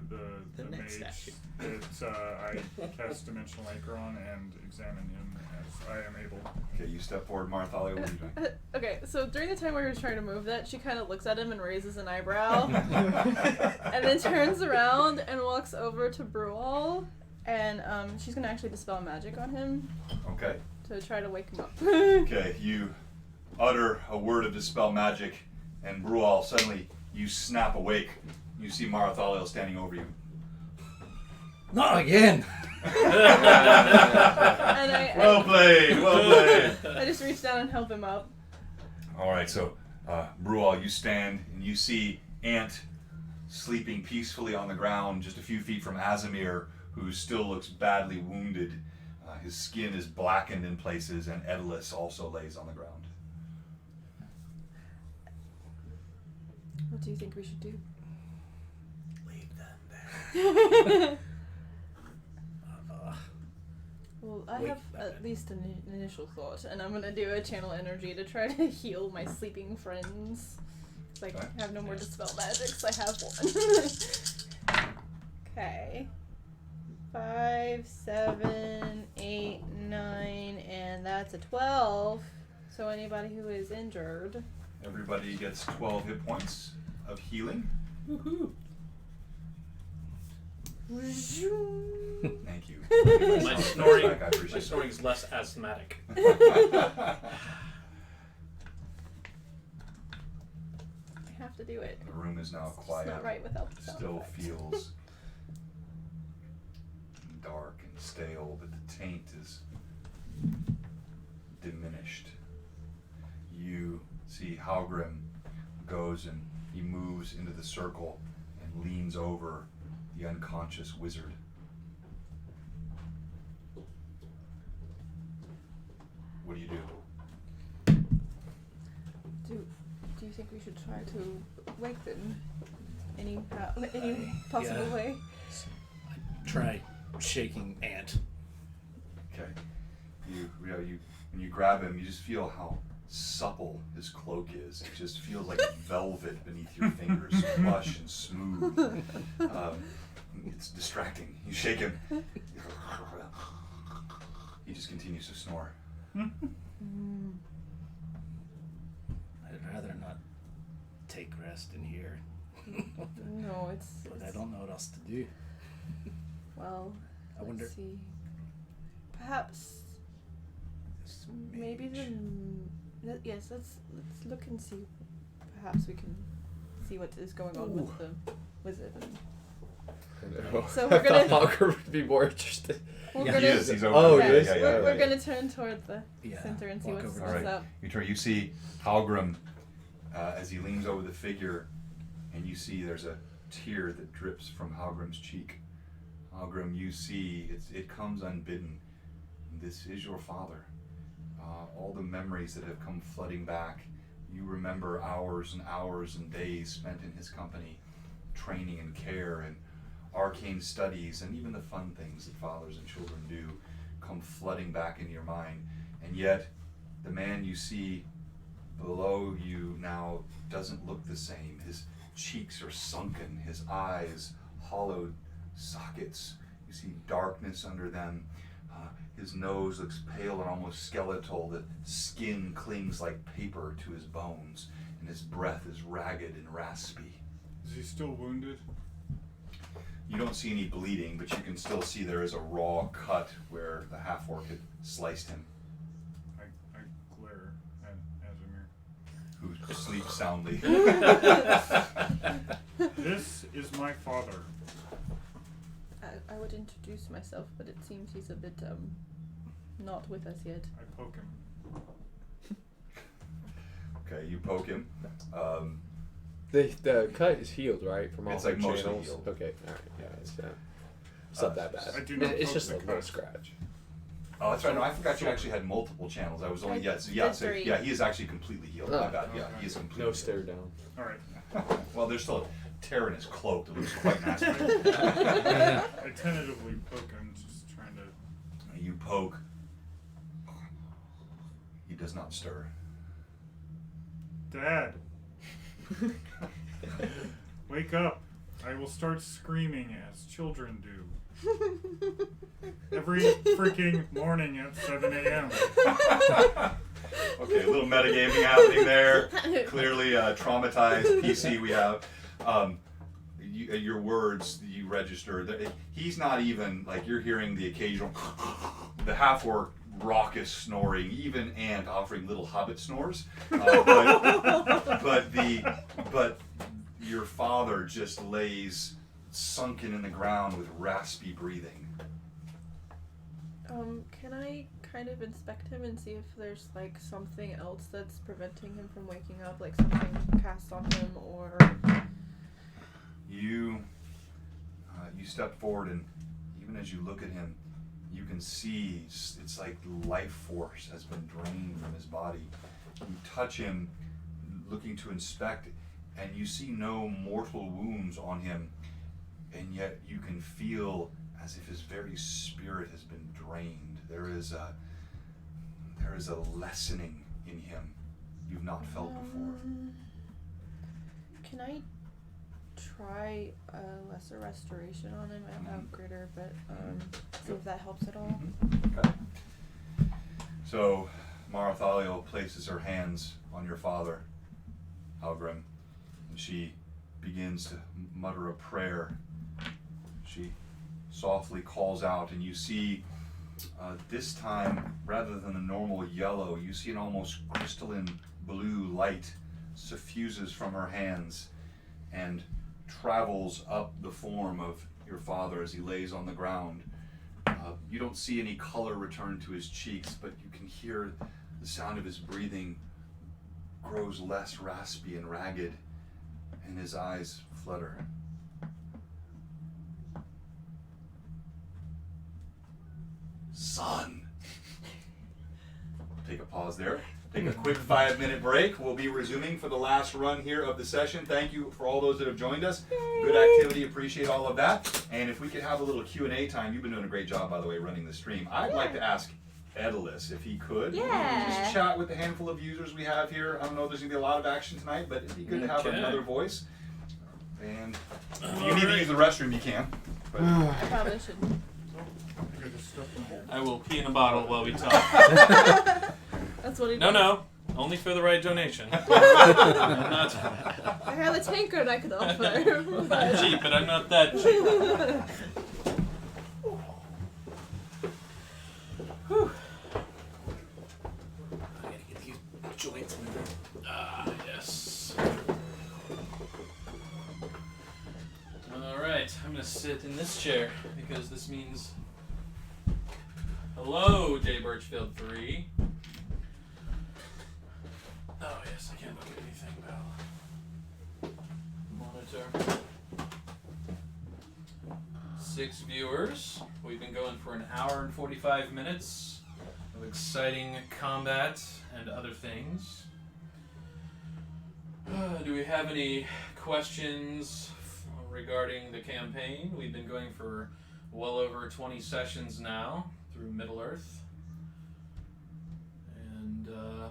the next mage. statue. I cast Dimensional Anchor on and examine him as I am able. Okay, you step forward, Marthalia. What are you doing? Okay, so during the time where he was trying to move that, she kind of looks at him and raises an eyebrow, and then turns around and walks over to Brual, and she's gonna actually dispel magic on him Okay. to try to wake him up. Okay, you utter a word of dispel magic, and Brual, suddenly you snap awake. You see Marthalia standing over you. Not again. And Well played, well played. I just reach down and help him up. All right, so Brual, you stand and you see Ant sleeping peacefully on the ground just a few feet from Azamir, who still looks badly wounded. His skin is blackened in places, and Edalus also lays on the ground. What do you think we should do? Leave them there. Well, I Wake have them at least an initial thought, and I'm gonna do a channel energy to try to heal my sleeping friends. 'Cause I Okay. have no more dispel magics. I have one. Okay. 5, 7, 8, 9, and that's a 12. So anybody who is injured. Everybody gets 12 hit points of healing. Woohoo. Thank you. My snoring, I my appreciate snoring is less asthmatic. it. I have to do it. The room is now It's quiet. not right without the It sound still effects. feels dark and stale, but the taint is diminished. You see Halgrim goes and he moves into the circle and leans over the unconscious wizard. What do you do? Do you think we should try to wake them any possible Yeah. way? Try shaking Ant. Okay. You when you grab him, you just feel how supple his cloak is. It just feels like velvet beneath your fingers, plush and smooth. It's distracting. You shake him. He just continues to snore. I'd rather not take rest in here. No, it's. But I don't know what else to do. Well, I wonder. let's see. Perhaps This maybe mage. yes. Let's look and see. Perhaps we can see what is going on with the wizard. I know. So we're I gonna- thought Hawker would be more interested. We're Yeah, gonna. He is. He's over Oh, there. he is? We're gonna turn toward the Yeah, center and see walk what's over All right. up. You see Halgrim as he leans over the figure, and you see there's a tear that drips from Halgrim's cheek. Halgrim, you see it comes unbidden. This is your father. All the memories that have come flooding back. You remember hours and hours and days spent in his company, training and care and arcane studies, and even the fun things that fathers and children do come flooding back into your mind. And yet, the man you see below you now doesn't look the same. His cheeks are sunken, his eyes hollowed sockets. You see darkness under them. His nose looks pale and almost skeletal. The skin clings like paper to his bones, and his breath is ragged and raspy. Is he still wounded? You don't see any bleeding, but you can still see there is a raw cut where the half-orc had sliced him, I glare at Azimir. who sleeps soundly. This is my father. I would introduce myself, but it seems he's a bit not with us yet. I poke him. Okay, you poke him. The cut is healed, right? From all It's the like mostly channels. healed. Okay, alright, yeah, it's not that bad. I do not It's poke just the a little cut. scratch. Oh, that's right. No, I forgot you actually had multiple channels. I was only I so did so three. yeah, he is actually completely healed. My Oh. bad. Yeah, he is completely No healed. stare down. All right. Well, there's still a tear in his cloak that looks quite nasty. I tentatively poke him, just trying to. You poke. He does not stir. Dad, wake up! I will start screaming as children do. Every freaking morning at 7 a.m. Okay, a little metagaming happening there. Clearly traumatized PC we have. Your words you register. He's not even like you're hearing the occasional, the half-orc raucous snoring, even and offering little hobbit snores. But your father just lays sunken in the ground with raspy breathing. Can I kind of inspect him and see if there's like something else that's preventing him from waking up, like something cast on him, or You step forward, and even as you look at him, you can see it's like life force has been drained from his body. You touch him, looking to inspect, and you see no mortal wounds on him, and yet you can feel as if his very spirit has been drained. There is a lessening in him you've not felt before. Can I try a lesser restoration on him? I have greater, but see if that helps at all. Okay. So Marathaliel places her hands on your father, Halgrim, and she begins to mutter a prayer. She softly calls out, and you see this time, rather than the normal yellow, you see an almost crystalline blue light suffuses from her hands and travels up the form of your father as he lays on the ground. You don't see any color return to his cheeks, but you can hear the sound of his breathing grows less raspy and ragged, and his eyes flutter. Son. Take a pause there. Take a quick 5-minute break. We'll be resuming for the last run here of the session. Thank you for all those that have joined us. Good activity. Appreciate all of that. And if we could have a little Q&A time. You've been doing a great job, by the way, running the stream. I'd like to ask Edalus if he could. Yeah. Just chat with the handful of users we have here. I don't know if there's going to be a lot of action tonight, but it'd be good to have Okay. another voice. And if you need to use the restroom, you can. But I probably should. I got this stuff in here. I will pee in a bottle while we talk. That's what he No, does. no. Only for the right donation. I'm not I have a tankard I could offer. I'm but- cheap, but I'm not that cheap. Whew. I gotta get these joints moving. Ah, yes. Alright, I'm gonna sit in this chair because this means hello, J. Birchfield 3. Oh yes, I can't look at anything, pal. Monitor. 6 viewers. We've been going for an hour and 45 minutes of exciting combat and other things. Do we have any questions regarding the campaign? We've been going for well over 20 sessions now through Middle-earth. And the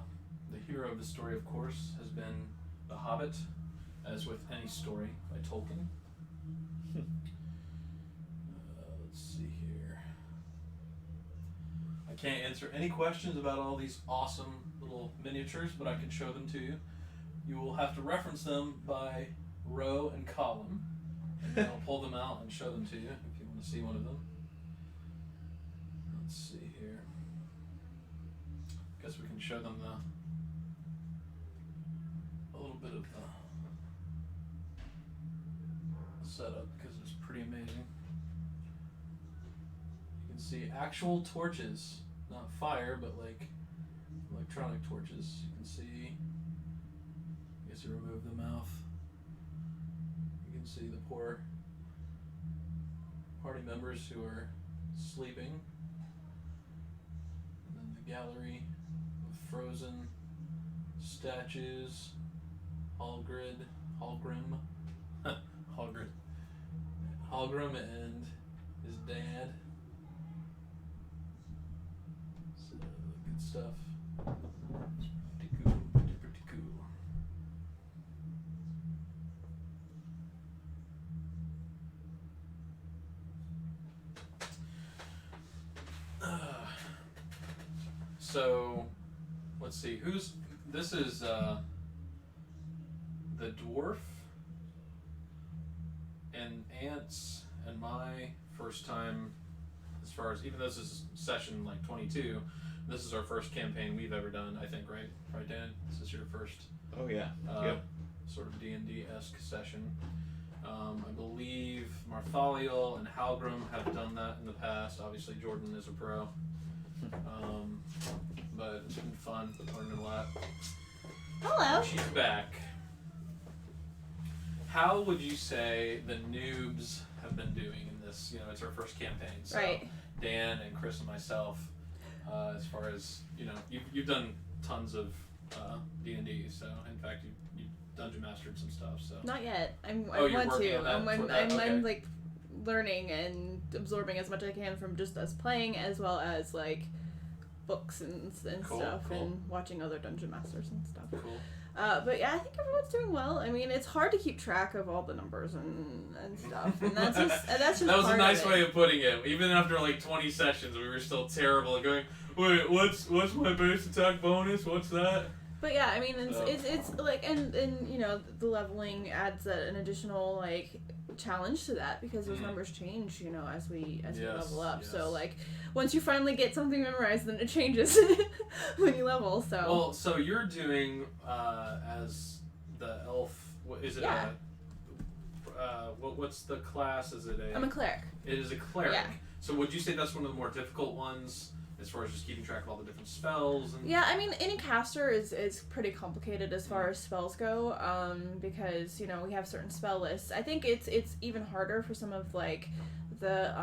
hero of the story, of course, has been the Hobbit, as with any story by Tolkien. Let's see here. I can't answer any questions about all these awesome little miniatures, but I can show them to you. You will have to reference them by row and column, and then I'll pull them out and show them to you if you want to see one of them. Let's see here. Guess we can show them a little bit of the setup because it's pretty amazing. You can see actual torches, not fire, but like electronic torches. You can see. I guess you remove the mouth. You can see the poor party members who are sleeping. And then the gallery of frozen statues, Hallgrim, and his dad. So, good stuff. Pretty cool, pretty cool. So, let's see. This is the dwarf and Ants and my first time, as far as, even though this is session like 22, this is our first campaign we've ever done, I think, right? Right, Dan? This is your first Oh yeah. sort of D&D-esque session. I believe Marthaliel and Halgrim have done that in the past. Obviously, Jordan is a pro. But it's been fun, learning a lot. Hello. She's back. How would you say the noobs have been doing in this? You know, it's our first campaign. So Right. Dan and Chris and myself, as far as, you know, you've done tons of D&D, so in fact you dungeon mastered some stuff. So Not yet. I you're want working to. on that I'm for that, okay. I'm like learning and absorbing as much as I can from just us playing, as well as like books and Cool, stuff, cool. and watching other dungeon masters and stuff. cool. But yeah, I think everyone's doing well. I mean, it's hard to keep track of all the numbers and stuff, and that's just That was a part nice of way it. of putting it. Even after like 20 sessions, we were still terrible at going, wait, what's my base attack bonus? What's that? But yeah, I mean, it's So- it's like, and you know, the leveling adds an additional like challenge to that, because those Mhm. numbers change, you know, as we Yes, level up. So yes. like once you finally get something memorized, then it changes when you level. So Well, so you're doing as the elf. Is it Yeah. what's the class? Is it a? I'm a cleric. It is a cleric. Yeah. So would you say that's one of the more difficult ones, as far as just keeping track of all the different spells? And Yeah, I mean, any caster is pretty complicated as far as spells go, because, you know, we have certain spell lists. I think it's even harder for some of, like, the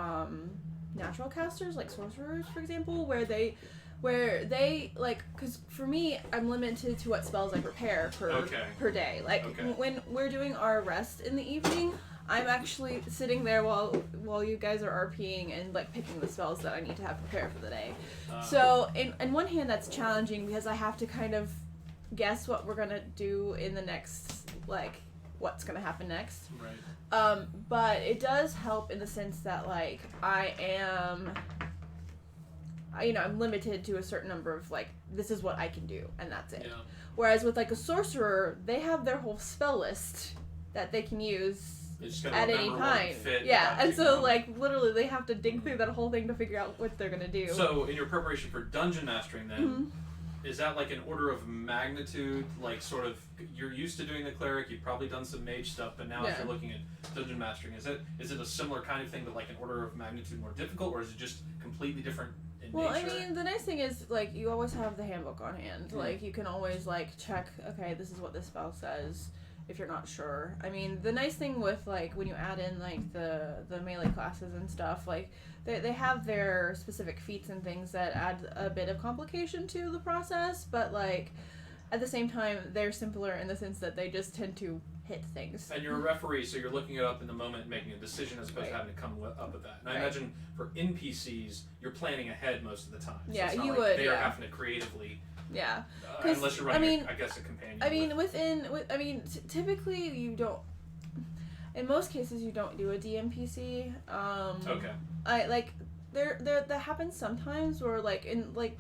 natural casters, like sorcerers, for example, where they like, because for me, I'm limited to what spells I prepare per day. Like, Okay. when we're doing our rest in the evening, I'm actually sitting there while you guys are RPing and like picking the spells that I need to have prepared for the day. So in one hand, that's challenging because I have to kind of guess what we're gonna do in the next like what's gonna happen next. Right. But it does help in the sense that like I'm limited to a certain number of like this is what I can do and that's it. Yeah. Whereas with like a sorcerer, they have their whole spell list that they can use You just gotta at any remember what time. fit Yeah, that and so you like literally they have to dig through that whole thing to figure out what they're gonna do. So in your preparation for dungeon mastering, then. Mhm. Is that like an order of magnitude, like sort of, you're used to doing the cleric, you've probably done some mage stuff, but now if Yeah. you're looking at dungeon mastering, is it a similar kind of thing, but like an order of magnitude more difficult, or is it just completely different in Well, nature? I mean, the nice thing is, like, you always have the handbook on hand. Like, you can always, like, check, okay, this is what this spell says, if you're not sure. I mean, the nice thing with, like, when you add in, like, the melee classes and stuff, like, they have their specific feats and things that add a bit of complication to the process, but, like, at the same time, they're simpler in the sense that they just tend to hit things. And you're a referee, so you're looking it up in the moment and making a decision as opposed to Right. having to come up with that. And I Right. imagine for NPCs, you're planning ahead most of the time. So Yeah, it's not you like would, they're yeah. having to creatively, Yeah. 'Cause, unless you're I running, mean- I guess, a companion. I mean, typically you don't. In most cases, you don't do a DMPC. Okay. I like there that happens sometimes where like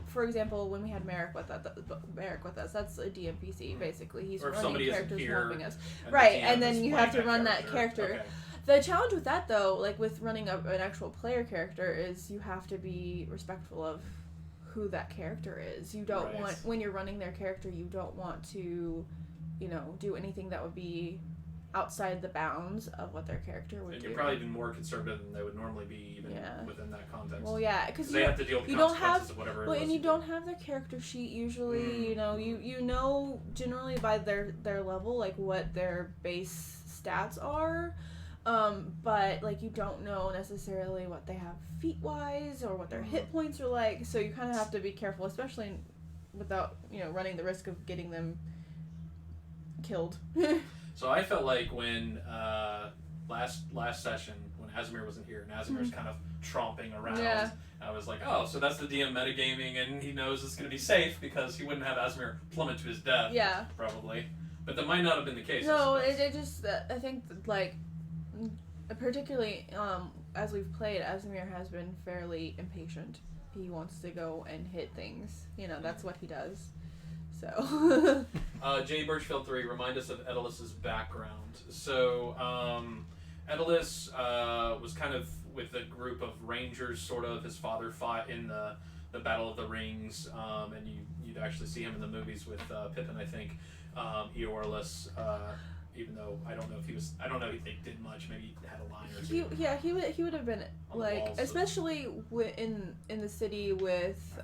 for example when we had Merrick with us, that's a DMPC basically. He's Or if running somebody isn't characters and here, helping us. and Right, the DM and then is you playing have to run that character. Okay. The challenge with that though, like with running an actual player character, is you have to be respectful of who that character is. You don't Right. want, when you're running their character, you don't want to, do anything that would be outside the bounds of what their character would And do. you're probably even more conservative than they would normally be, even Yeah. within that context. Well, yeah, because they have to deal with the you don't consequences have- of whatever. well, it and was you don't have their character sheet usually. Mm. You know generally by their level like what their base stats are, but like you don't know necessarily what they have feat wise or what their hit points are like. So you kind of have to be careful, especially without running the risk of getting them killed. So I felt like when last session when Azimir wasn't here and Azimir's kind of tromping around, Yeah. I was like, oh, so that's the DM metagaming, and he knows it's going to be safe because he wouldn't have Azimir plummet to his death, Yeah. probably. But that might not have been the case. No, I suppose. it just I think that, like particularly as we've played, Azimir has been fairly impatient. He wants to go and hit things. That's what he does. So. J. Birchfield 3, remind us of Edelus's background. So, Edalus was kind of with a group of rangers, sort of. His father fought in the Battle of the Rings, and you'd actually see him in the movies with Pippin, I think. Eorlis, even though I don't know if they did much. Maybe he had a line or two. He would have been On the like, walls, especially in the city with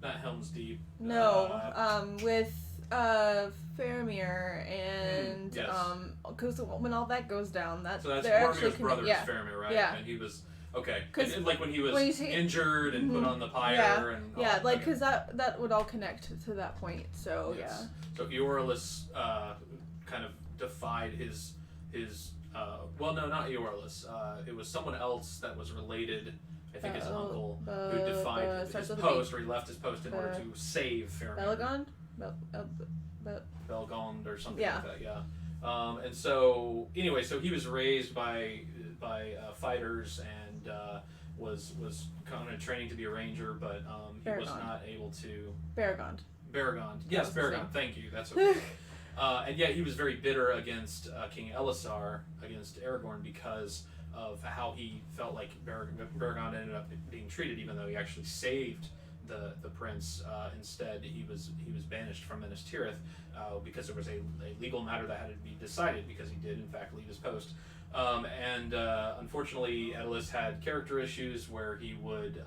Not Helm's Deep. with Faramir and yes. because when all that goes down, So that's they're actually Boromir's brother, yeah. Faramir, right? Yeah. And he was okay. 'Cause And like when he was when you see- injured and put Mhm. on the pyre Yeah. and Yeah, like okay. because that would all connect to that point. So Yes. So Eorlis kind of defied his well, no, not Eorlis. It was someone else that was related. I think his uncle who defied his starts with a post, or he left his post in order to save Faramir. Belagond. Belgond or something Yeah. like that. Yeah. And so anyway, so he was raised by fighters and was kind of training to be a ranger, but he was Baragond. not able to. Baragond. Baragond. Yes, was his Baragond. name. Thank you. That's okay. And yet he was very bitter against King Elisar, against Aragorn, because of how he felt like Baragond ended up being treated, even though he actually saved the prince. Instead, he was banished from Minas Tirith because there was a legal matter that had to be decided, because he did in fact leave his post. And unfortunately, Edalus had character issues where he would.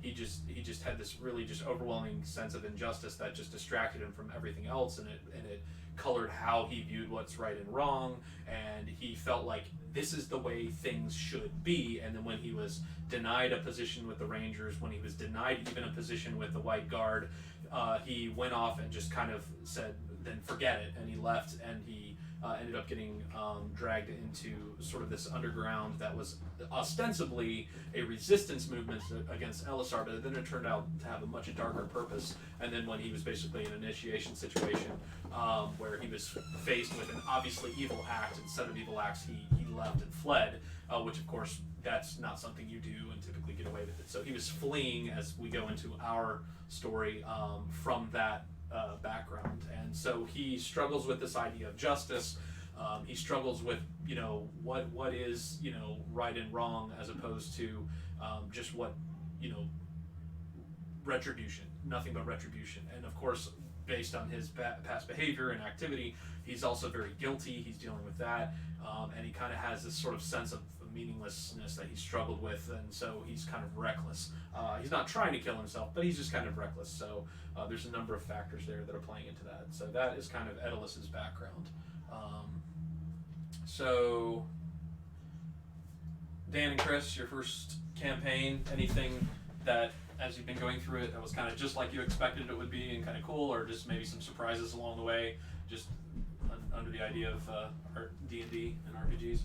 He just had this really just overwhelming sense of injustice that just distracted him from everything else, and it colored how he viewed what's right and wrong, and he felt like this is the way things should be. And then when he was denied a position with the Rangers, when he was denied even a position with the White Guard, he went off and just kind of said, then forget it, and he left, and he ended up getting dragged into sort of this underground that was ostensibly a resistance movement against Elisar, but then it turned out to have a much darker purpose. And then when he was basically in an initiation situation where he was faced with an obviously evil act, instead of evil acts, he left and fled, which of course that's not something you do and typically get away with it. So he was fleeing, as we go into our story, from that background, and so he struggles with this idea of justice. He struggles with, you know, what is, you know, right and wrong, as opposed to just what, you know, retribution, nothing but retribution. And of course, based on his past behavior and activity, he's also very guilty. He's dealing with that, and he kind of has this sort of sense of meaninglessness that he struggled with, and so he's kind of reckless. He's not trying to kill himself, but he's just kind of reckless. So there's a number of factors there that are playing into that. So that is kind of Edelus's background. So Dan and Chris, your first campaign, anything that, as you've been going through it, that was kind of just like you expected it would be and kind of cool, or just maybe some surprises along the way, just under the idea of D&D and RPGs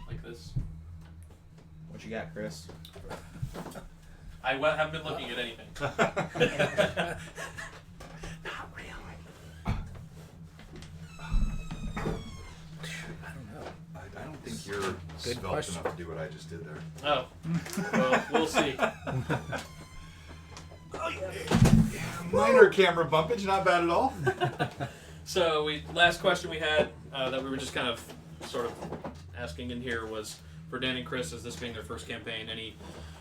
like this? What you got, Chris? I haven't been looking at anything. Not really. I don't know. I don't think you're svelte question. enough to do what I just did there. Oh, well, we'll see. Minor camera bumpage, not bad at all. So last question we had that we were just kind of sort of asking in here was for Dan and Chris, as this being their first campaign, any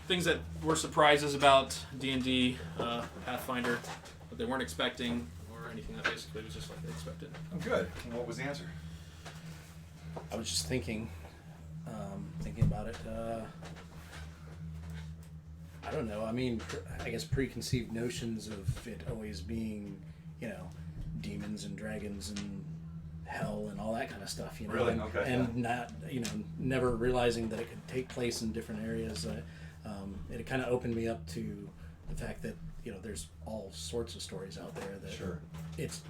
things that were surprises about D&D Pathfinder that they weren't expecting, or anything that basically was just like they expected? Oh, good. And what was the answer? I was just thinking about it. I don't know. I mean, I guess preconceived notions of it always being, you know, demons and dragons and hell and all that kind of stuff, you know. Really? And, Okay, and not, you know, never realizing that it could take place in different areas. It kind of opened me up to the fact that, you know, there's all sorts of stories out there that Sure. it's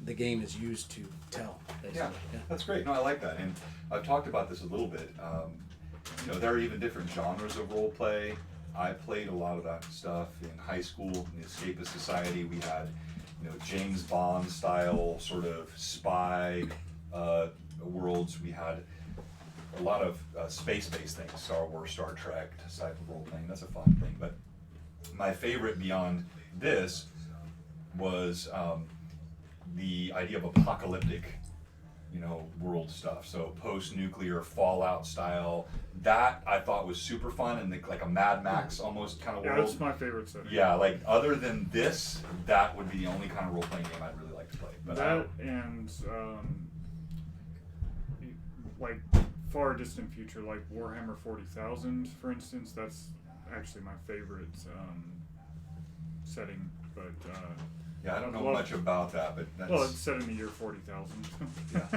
the game is used to tell, basically. Yeah, that's great. No, I like that. And I've talked about this a little bit. You know, there are even different genres of role play. I played a lot of that stuff in high school. In the Escapist Society, we had, you know, James Bond style sort of spy worlds. We had a lot of space-based things, Star Wars, Star Trek type of role playing. That's a fun thing. But my favorite beyond this was the idea of apocalyptic, you know, world stuff. So post-nuclear Fallout style. That I thought was super fun and like a Mad Max almost kind of Yeah, world. that's my favorite setting. Yeah, like other than this, that would be the only kind of role-playing game I'd really like to play. But That and like far distant future, like Warhammer 40,000, for instance. That's actually my favorite setting. But yeah, I don't know well- much about that, but that's well, it's set in the year 40,000. yeah.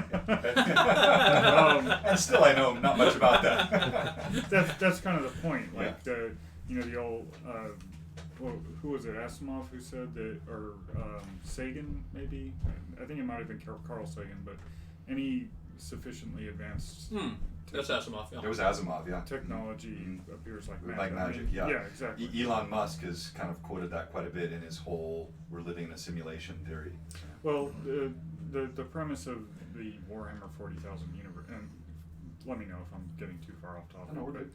And still, I know not much about that. That's kind of the point. Like Yeah. the old well, who was it? Asimov who said that, or Sagan maybe? I think it might have been Carl Sagan. But any sufficiently advanced That's Asimov, yeah. It was Asimov, yeah. technology appears like magic. Like magic, yeah. Yeah, exactly. Elon Musk has kind of quoted that quite a bit in his whole "we're living in a simulation" theory. Well, the premise of the Warhammer 40,000 universe, and let me know if I'm getting too far off topic. No, we're good.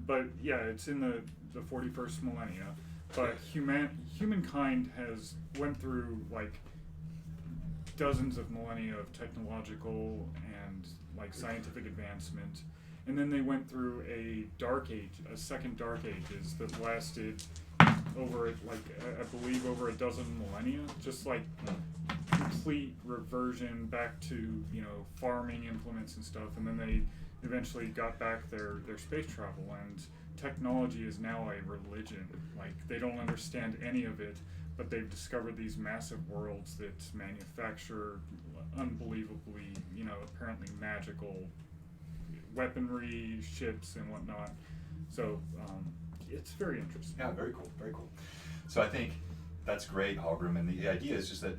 But yeah, it's in the 41st millennia. But humankind has went through like dozens of millennia of technological and like scientific advancement, and then they went through a dark age, a second dark ages that lasted over like I believe over a dozen millennia, just like complete reversion back to, you know, farming implements and stuff, and then they eventually got back their space travel, and technology is now a religion. Like they don't understand any of it, but they've discovered these massive worlds that manufacture unbelievably, you know, apparently magical weaponry, ships, and whatnot. So it's very interesting. Yeah, very cool, very cool. So I think that's great, Halgrim. And the idea is just that,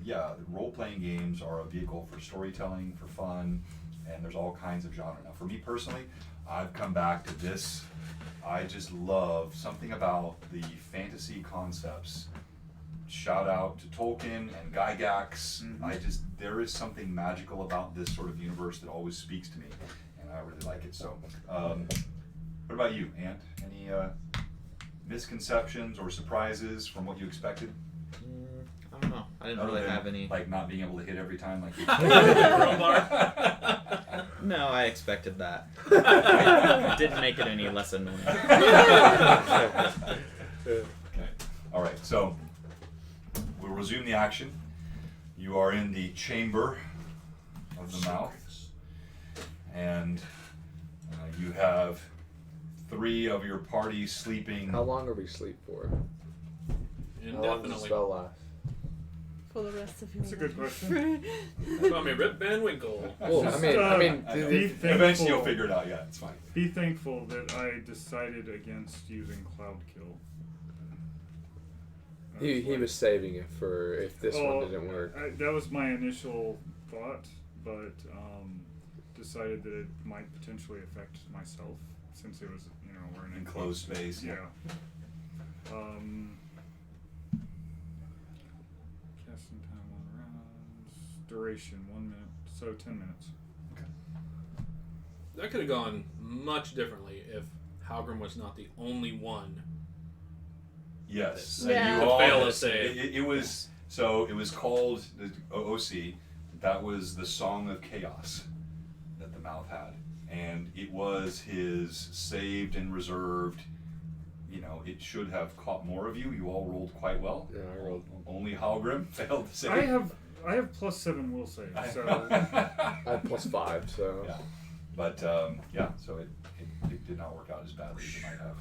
role-playing games are a vehicle for storytelling, for fun, and there's all kinds of genre. Now, for me personally, I've come back to this. I just love something about the fantasy concepts. Shout out to Tolkien and Gygax. There is something magical about this sort of universe that always speaks to me, and I really like it. So, what about you, Ant? Any misconceptions or surprises from what you expected? I don't know. I didn't really have any. Like not being able to hit every time, like you No, I expected that. It didn't make it any less annoying. Okay. All right. So we'll resume the action. You are in the chamber of the mouth, and you have 3 of your party sleeping. How long are we asleep for? How long does the Indefinitely. spell last? For the rest of your That's a good life. question. Call me Rip Van Winkle. Well, Just, I mean, I know. be Eventually thankful. you'll figure it out. Yeah, it's fine. Be thankful that I decided against using Cloud Kill. he was saving it for if this Oh, one didn't work. That was my initial thought, but decided that it might potentially affect myself since it was, we're in Enclosed space. Yeah. Casting time 1 round. Duration 1 minute. So 10 minutes. That could have gone much differently if Halgrim was not the only one. Yes. Yeah. You all, Fail to save. it was called the OC. That was the Song of Chaos that the mouth had, and it was his saved and reserved. It should have caught more of you. You all rolled quite well. Yeah, I rolled. Only Halgrim failed to save. I have +7 will save. So I had +5, so. Yeah. But so it did not work out as badly as it might have.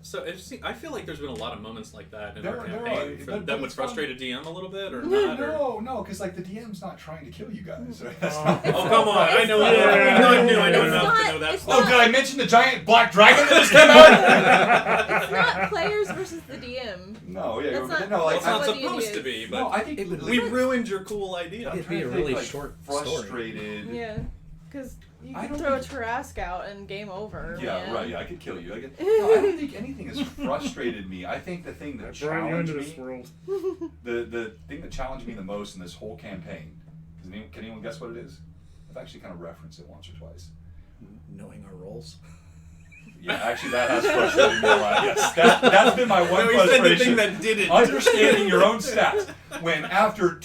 So interesting. I feel like there's been a lot of moments like that in There- our there campaign are, that but would it's fun. frustrate a DM a little bit, or not. Or... No, because like the DM's not trying to kill you guys. Right? Oh, come on! I know. Yeah. I knew It's enough to know that. it's Oh, not- did I mention the giant black dragon that just came out? It's not players versus the DM. No, yeah, That's not- no, Well, like it's That's not what D&D supposed to is. be, no, but I think It would we ruined your cool idea. I'm It'd trying be to a think, really like, short story. frustrated. Yeah. Because you I can don't throw a think- Tarask out and game over. Yeah, man. right. Yeah, I could kill you. No, I don't think anything has frustrated me. I think the thing I that brought you into challenged this me, world. the thing that challenged me the most in this whole campaign, can anyone guess what it is? I've actually kind of referenced it once or twice. Knowing our roles. Yeah, actually, that has frustrated me a lot. Yes, that's been my one No, he said the frustration. thing that did it. Understanding your own stats. When after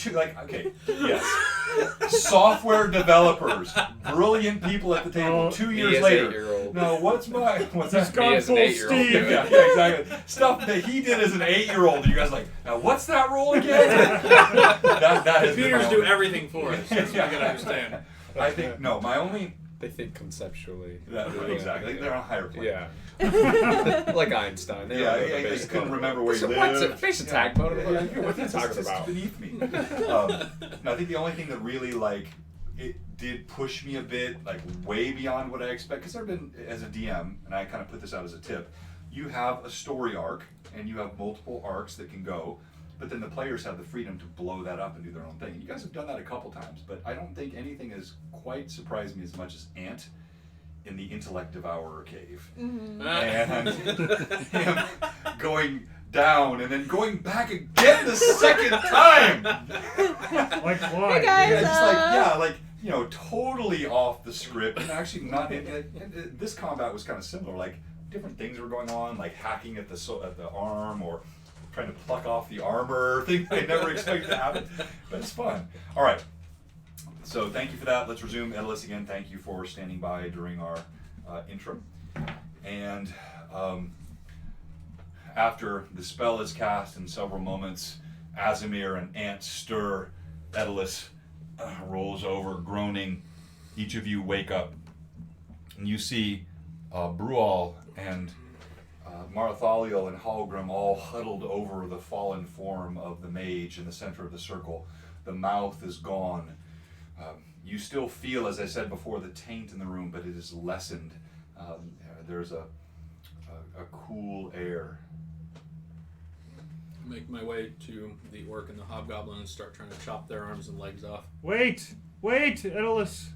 software developers, brilliant people at the table, Oh, 2 Me years as later. 8-year-old. No, what's He's that? gone as an full 8-year-old. Steve. Yeah, exactly. Stuff that he did as an 8-year-old. You guys are like, now what's that role again? that has been Computers my do only- everything for us. That's what you gotta understand. I think no. My only. They think conceptually. Exactly. They're on a higher plane. Yeah. Like Einstein. They Yeah, don't know the I just basic couldn't level. remember where he So lived. what's a face attack mode? Yeah, What are you talking it's about? beneath me. No, I think the only thing that really it did push me a bit, way beyond what I expect. Because I've been as a DM, and I kind of put this out as a tip. You have a story arc, and you have multiple arcs that can go. But then the players have the freedom to blow that up and do their own thing. You guys have done that a couple times, but I don't think anything has quite surprised me as much as Ant in the Intellect Devourer cave. Mm-hmm. And him going down and then going back again the second time. Like why? Hey guys, Yeah, just totally off the script. And actually not, and this combat was kind of similar, different things were going on, like hacking at the arm or trying to pluck off the armor, thing I never expected to happen, but it's fun. All right, so thank you for that. Let's resume. Edalus, again, thank you for standing by during our intro. And after the spell is cast in several moments, Azimir and Ant stir. Edalus rolls over, groaning. Each of you wake up, and you see Brual and Marthaliel and Halgrim all huddled over the fallen form of the mage in the center of the circle. The mouth is gone. You still feel, as I said before, the taint in the room, but it is lessened. There's a cool air. make my way to the orc and the hobgoblin and start trying to chop their arms and legs off. Wait, Edalus,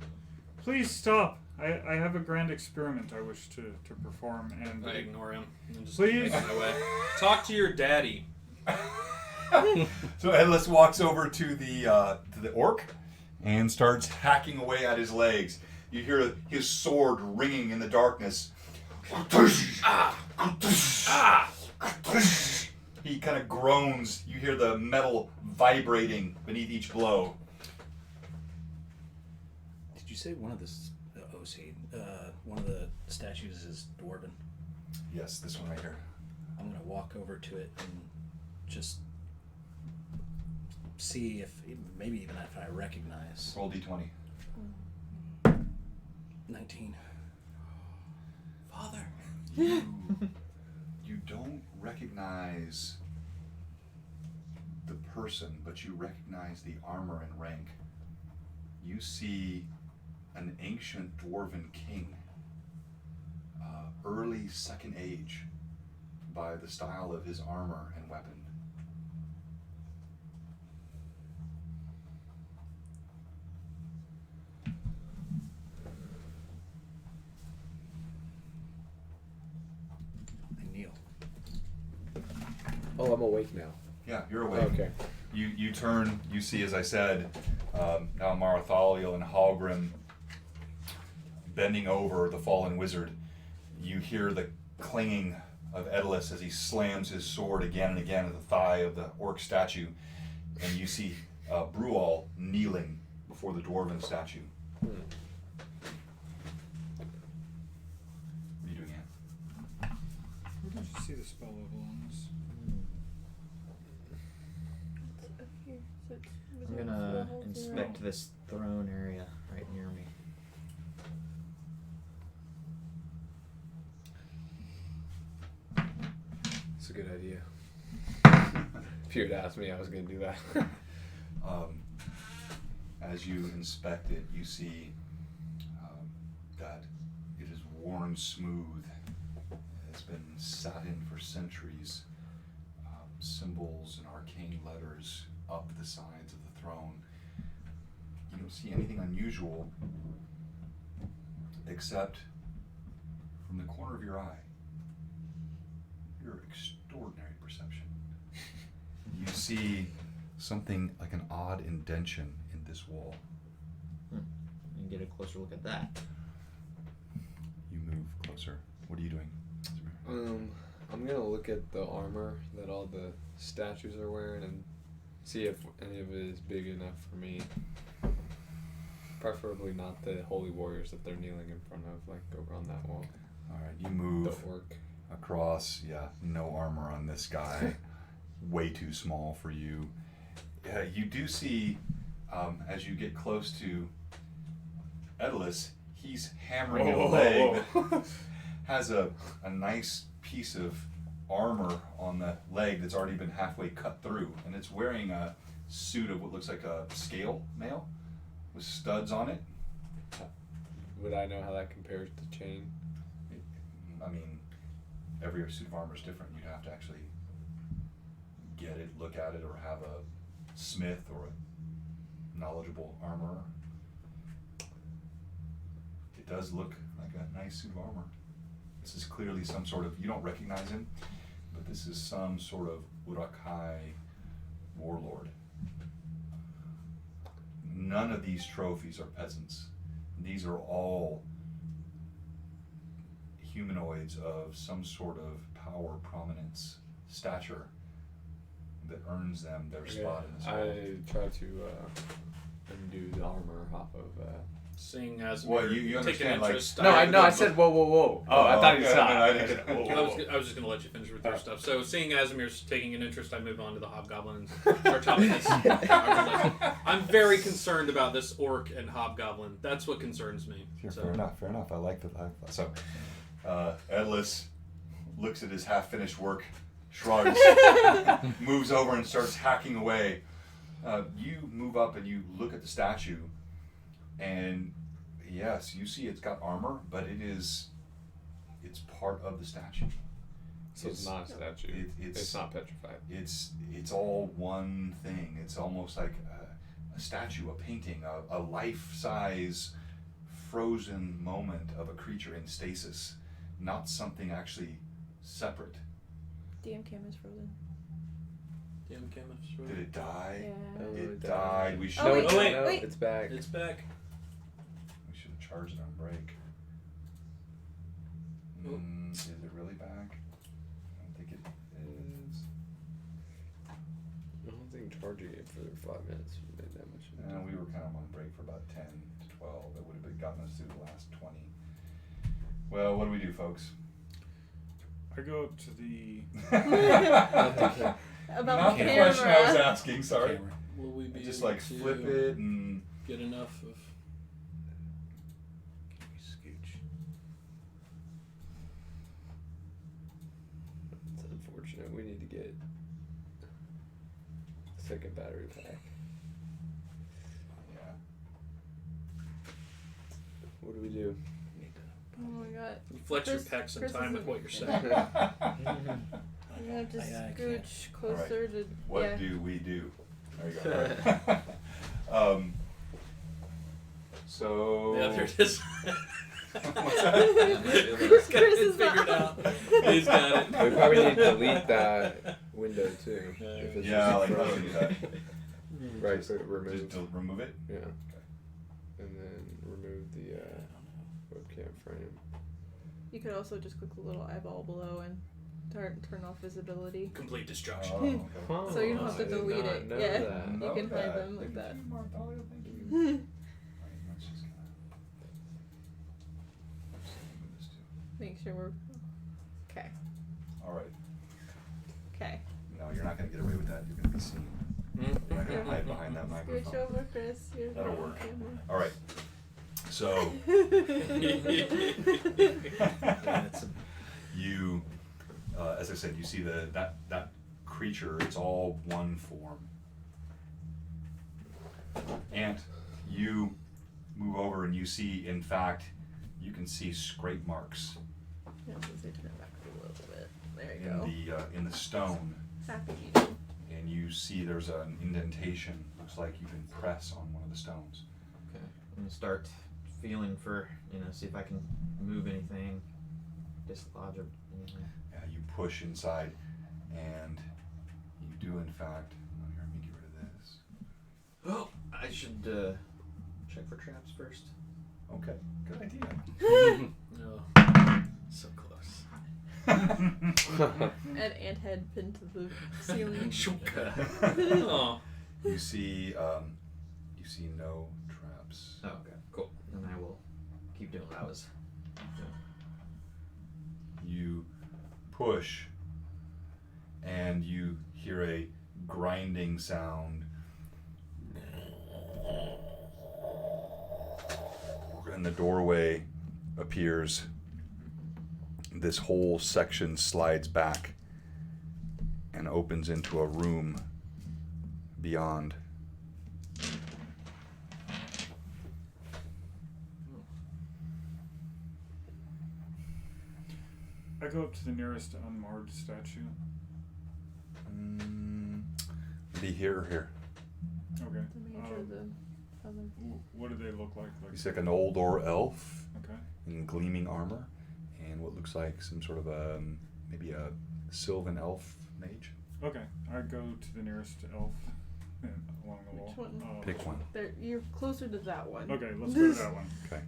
please stop. I have a grand experiment I wish to perform, and I ignore him and just Please. make my way. Talk to your daddy. So Edalus walks over to the orc and starts hacking away at his legs. You hear his sword ringing in the darkness. He kind of groans. You hear the metal vibrating beneath each blow. Did you say one of the one of the statues is dwarven? Yes, this one right here. I'm gonna walk over to it and just see if maybe even if I recognize. Roll d20. 19. Father. You don't recognize the person, but you recognize the armor and rank. You see an ancient dwarven king, early Second Age, by the style of his armor and weapon. I kneel. Oh, I'm awake now. Yeah, you're awake. Okay. You turn, you see, as I said, now Marathaliel and Hallgrim bending over the fallen wizard. You hear the clanging of Edalus as he slams his sword again and again at the thigh of the orc statue. And you see Brual kneeling before the dwarven statue. What are you doing, Anne? where did you see the spell level on this? I'm gonna inspect this throne area right near me. It's a good idea. If you had asked me, I was going to do that. As you inspect it, you see that it is worn smooth. It's been sat in for centuries. Symbols and arcane letters up the sides of the throne. You don't see anything unusual except from the corner of your eye. Your extraordinary perception. You see something like an odd indention in this wall. And get a closer look at that. You move closer. What are you doing? I'm going to look at the armor that all the statues are wearing and see if any of it is big enough for me. Preferably not the holy warriors that they're kneeling in front of, like over on that wall. Alright, you move The orc. across. Yeah, no armor on this guy. Way too small for you. Yeah, you do see, as you get close to Edalus, he's hammering at a leg that has a nice piece of armor on the leg that's already been halfway cut through, and it's wearing a suit of what looks like a scale mail with studs on it. Would I know how that compares to chain? I mean, every suit of armor is different. You'd have to actually get it, look at it, or have a smith or a knowledgeable armorer. It does look like a nice suit of armor. This is clearly some sort of, you don't recognize him, but this is some sort of Uruk-hai warlord. None of these trophies are peasants. These are all humanoids of some sort of power, prominence, stature that earns them their spot in this world. I try to undo the armor off of. Seeing as Well, we're you taking understand, like- interest, I said whoa, whoa, whoa. Oh, I thought you okay, stopped. no, I didn't. I was just going to let you finish with your stuff. So, seeing Asimir's taking an interest, I move on to the hobgoblin and start chopping this. I'm very concerned about this orc and hobgoblin. That's what concerns me. Sure, So- fair enough. I like that. So, Edalus looks at his half-finished work, shrugs, moves over and starts hacking away. You move up and you look at the statue, and yes, you see it's got armor, but it's part of the statue. So it's not a statue. It's not petrified. It's all one thing. It's almost like a statue, a painting, a life-size frozen moment of a creature in stasis, not something actually separate. DM cam is frozen. Damn camera. Did it die? Yeah. Oh, It died. We should. Oh, wait, no, wait. it's back. It's back. We should have charged it on break. Oh. Is it really back? I don't think it is. I don't think charging it for 5 minutes made that much. We were kind of on break for about 10 to 12. It would have gotten us through the last 20. Well, what do we do, folks? I go up to the. About Not the the camera. question I was asking. Sorry. Camera. Will we be Just able like to flip it and. get enough of? Scooch. It's unfortunate. We need to get a second battery pack. Yeah. What do we do? Oh my god. You flex your Chris- pecs in Chris time is with a- what you're saying. I'm gonna have to I can't. scooch closer to. What yeah. do we do? There you go. So. Yeah, there it is. Chris got it is figured out. He's got it. We probably need to delete that window too. Yeah. If it's Yeah, just like how do frozen. we do that? Right, so remove. Just remove it. Yeah. And then remove the webcam frame. You could also just click the little eyeball below and turn off visibility. Complete destruction. Oh, okay. So you don't have to I did delete not it. know Yeah. that. You Know can hide that. them like that. Thank you, Bartholomew, thank you. Hmm. Alright, let's just move this too. Make sure we're. Okay. Alright. Okay. No, you're not going to get away with that. You're going to be seen. You're not going to hide behind that Scooch microphone. over, Chris. You're That'll on work. camera. Alright. So, That's a, you, as I said, you see that creature, it's all one form. And you move over and you see, in fact, you can see scrape marks Yeah, so turn it back a little bit. There you go. in the stone, Happy eating. and you see there's an indentation. Looks like you can press on one of the stones. Okay. I'm gonna start feeling for, see if I can move anything, dislodge or anything. You push inside, and you do in fact. Oh, here, let me get rid of this. Oh, I should check for traps first. Okay, good idea. Oh. so close. And ant head pinned to the ceiling. Oh. You see no traps. Oh, okay, cool. Then I will keep doing what I was doing. You push, and you hear a grinding sound, and the doorway appears. This whole section slides back and opens into a room beyond. I go up to the nearest unmarred statue. Be here or here. Okay. The major, the other. What do they look like? He's like an old or elf Okay. in gleaming armor, and what looks like some sort of maybe a sylvan elf mage. Okay. I go to the nearest elf along the wall. Which one? Pick one. There, you're closer to that one. Okay, let's go to that one. Okay.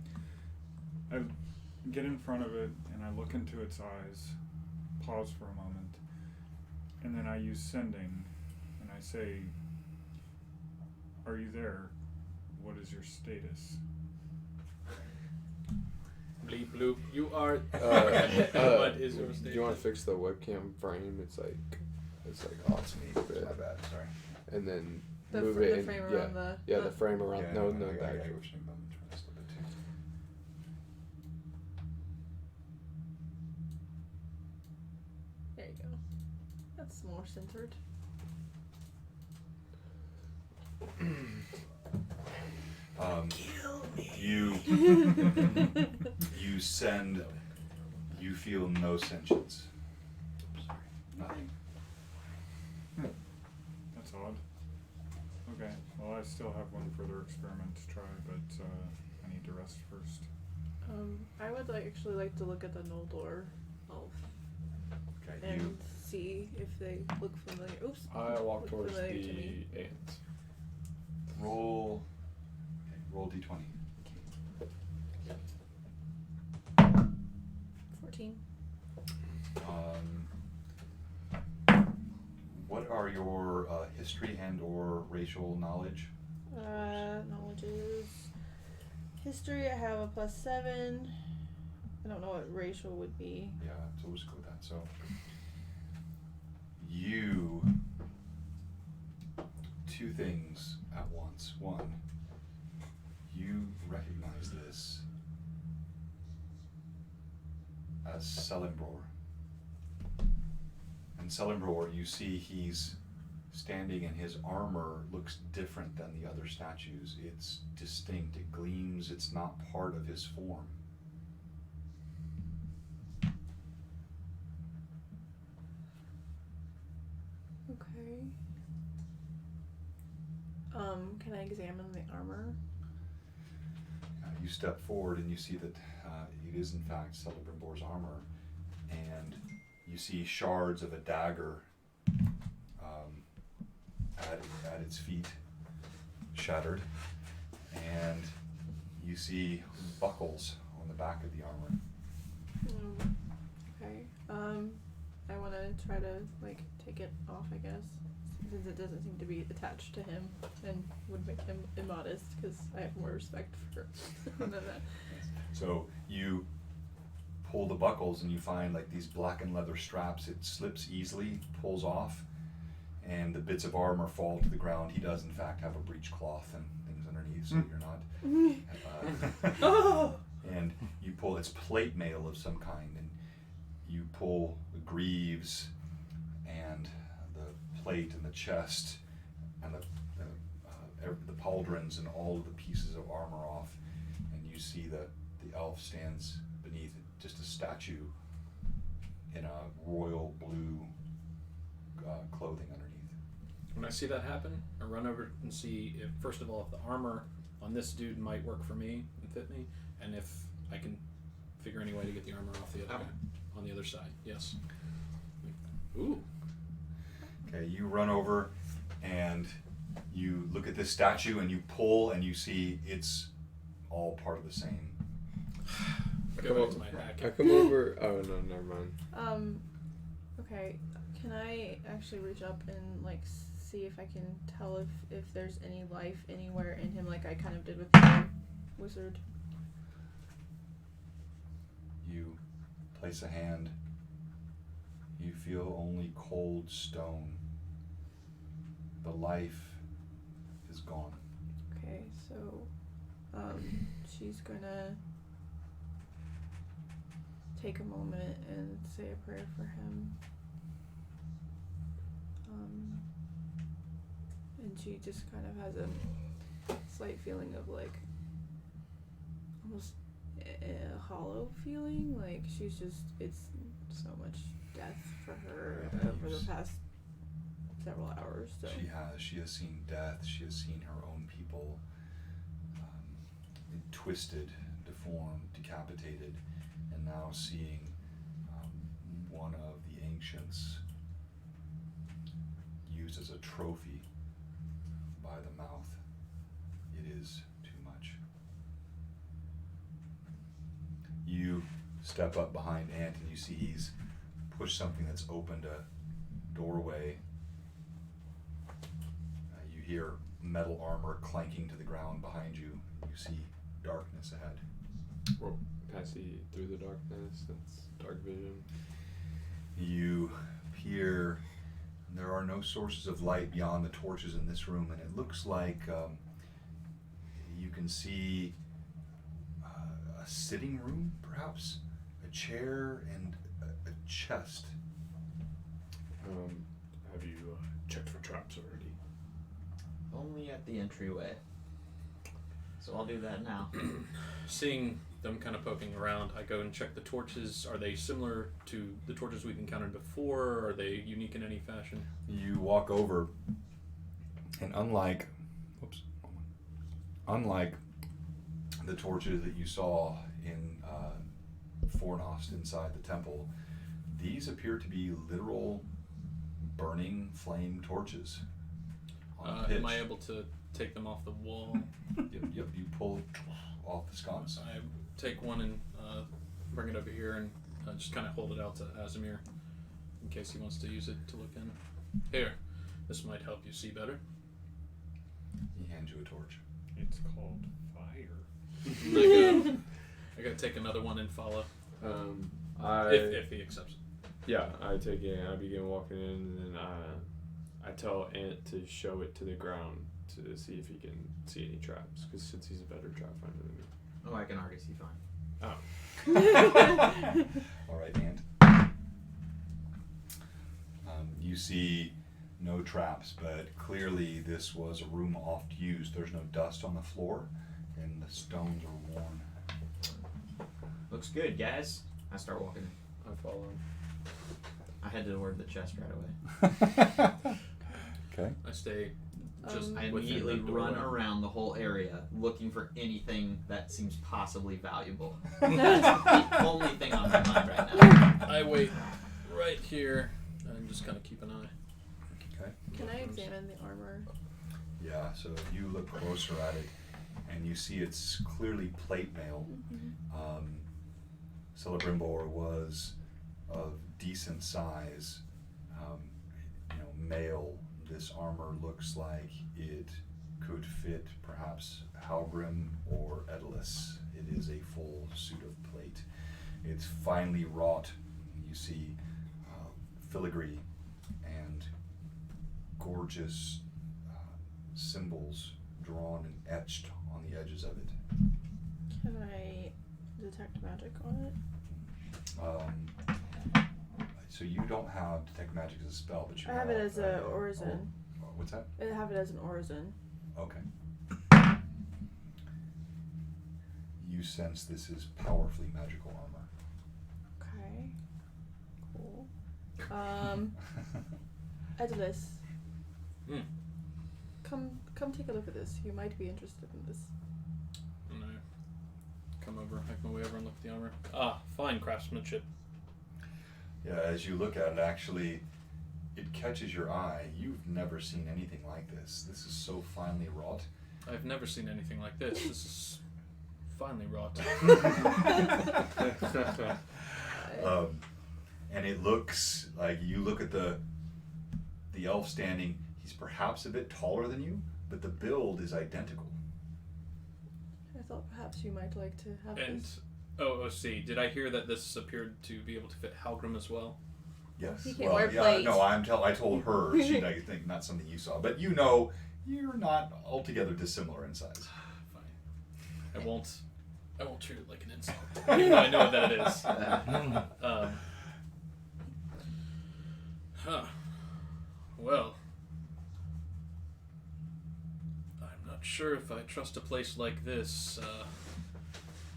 I get in front of it and I look into its eyes, pause for a moment, and then I use sending and I say, "Are you there? What is your status?" Bleep bloop. You are. What is your do you want to fix the webcam frame? It's like off a My bit, bad. Sorry. and then The, move the it. And, frame yeah, around the. yeah, the frame around. Yeah, no, I the got actual. what you're saying, but I'm trying to slip it too. There you go. That's more centered. You send. You feel no sentience. Nothing. That's odd. Okay. Well, I still have one further experiment to try, but I need to rest first. I would actually like to look at the Noldor elf Okay, and you see if they look familiar. Oops. I walk look towards familiar to the me. ants. roll. Okay, roll d20. 14. What are your history and or racial knowledge? Knowledge is history. I have a +7. I don't know what racial would be. Yeah, so we'll just go with that. So you two things at once. One, you recognize this as Celebror. And Celebror, you see he's standing and his armor looks different than the other statues. It's distinct, it gleams, it's not part of his form. Okay. Can I examine the armor? You step forward and you see that it is in fact Celebribor's armor, and you see shards of a dagger at its feet, shattered, and you see buckles on the back of the armor. Okay. I want to try to take it off, I guess, since it doesn't seem to be attached to him and would make him immodest because I have more respect for than that. So you pull the buckles and you find these blackened leather straps. It slips easily, pulls off, and the bits of armor fall to the ground. He does in fact have a breech cloth and things underneath, so you're not Oh! and you pull, it's plate mail of some kind, and you pull the greaves and the plate and the chest and the pauldrons and all of the pieces of armor off, and you see that the elf stands beneath just a statue in a royal blue clothing underneath. When I see that happen, I run over and see if, first of all, if the armor on this dude might work for me and fit me, and if I can figure any way to get the armor off the other guy on the other side. Yes. Ooh. Okay, you run over and you look at this statue and you pull and you see it's all part of the same. Go back to my hack. I come over. Oh no, never mind. Okay. Can I actually reach up and see if I can tell if there's any life anywhere in him, like I kind of did with the wizard? You place a hand. You feel only cold stone. The life is gone. Okay, so she's gonna take a moment and say a prayer for him. And she just kind of has a slight feeling of almost a hollow feeling, she's just, it's so much death for her over the past several hours. So She has seen death. She has seen her own people twisted, deformed, decapitated, and now seeing one of the ancients used as a trophy by the mouth. It is too much. You step up behind Ant and you see he's pushed something that's opened a doorway. You hear metal armor clanking to the ground behind you. You see darkness ahead. Well, passing through the darkness. That's dark vision. You peer. There are no sources of light beyond the torches in this room, and it looks like you can see a sitting room, perhaps, a chair, and a chest. Have you checked for traps already? Only at the entryway. So I'll do that now. Seeing them kind of poking around, I go and check the torches. Are they similar to the torches we've encountered before? Or are they unique in any fashion? You walk over, and unlike the torches that you saw in Fornost inside the temple, these appear to be literal burning flame torches on pitch. Am I able to take them off the wall? Yep, you pull off the sconce. I take one and bring it over here and just kind of hold it out to Azimir in case he wants to use it to look in. Here, this might help you see better. He hands you a torch. It's called fire. I gotta take another one and follow. If he accepts it. Yeah, I take it and I begin walking in, and then I tell Ant to show it to the ground to see if he can see any traps, because since he's a better trap finder than me. Oh, I can already see fine. Oh. All right, Ant. You see no traps, but clearly this was a room oft used. There's no dust on the floor, and the stones are worn. Looks good, guys. I start walking. I follow him. I head toward the chest right away. Okay. I stay just I within immediately the run doorway. around the whole area looking for anything that seems possibly valuable. That's the only thing on my mind right now. I wait right here and just kind of keep an eye. Okay. Can I examine the armor? Yeah, so you look closer at it, and you see it's clearly plate mail. Celebrimbor was of decent size, mail. This armor looks like it could fit perhaps Halgrim or Edalus. It is a full suit of plate. It's finely wrought. You see filigree and gorgeous symbols drawn and etched on the edges of it. Can I detect magic on it? So you don't have detect magic as a spell, but you I have it as a orison. What's that? I have it as an orison. Okay. You sense this is powerfully magical armor. Okay. Cool. Edalus. Come take a look at this. You might be interested in this. And I come over, make my way over and look at the armor. Ah, fine craftsmanship. Yeah, as you look at it, actually, it catches your eye. You've never seen anything like this. This is so finely wrought. I've never seen anything like this. This is finely wrought. And it looks like you look at the elf standing. He's perhaps a bit taller than you, but the build is identical. I thought perhaps you might like to have And this. see, did I hear that this appeared to be able to fit Halgrim as well? Yes. He can't wear plate. No, I told her. I think not something you saw, but you're not altogether dissimilar in size. Fine. I won't treat it like an insult, even though I know that it is. Well, I'm not sure if I trust a place like this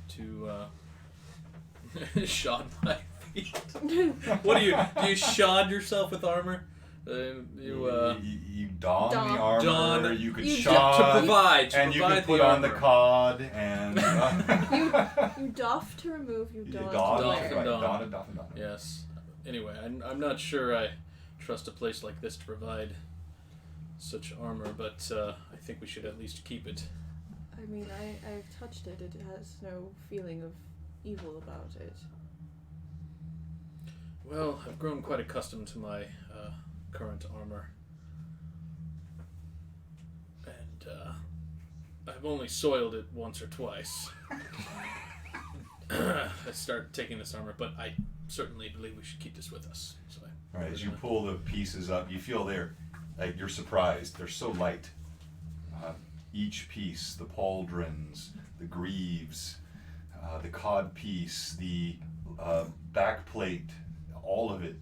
to shod my feet. What do you shod yourself with armor? You don the Don. armor. Don. You could You- shod, to provide and you could the put on the armor. cod, and You doff to remove, you you don don, to Doff wear. and right, don. don and doff and don. Yes. Anyway, I'm not sure I trust a place like this to provide such armor, but I think we should at least keep it. I mean, I've touched it. It has no feeling of evil about it. Well, I've grown quite accustomed to my current armor. And I've only soiled it once or twice. I start taking this armor, but I certainly believe we should keep this with us. So All right, as you pull the pieces up, you feel you're surprised. They're so light. Each piece, the pauldrons, the greaves, the cod piece, the back plate, all of it.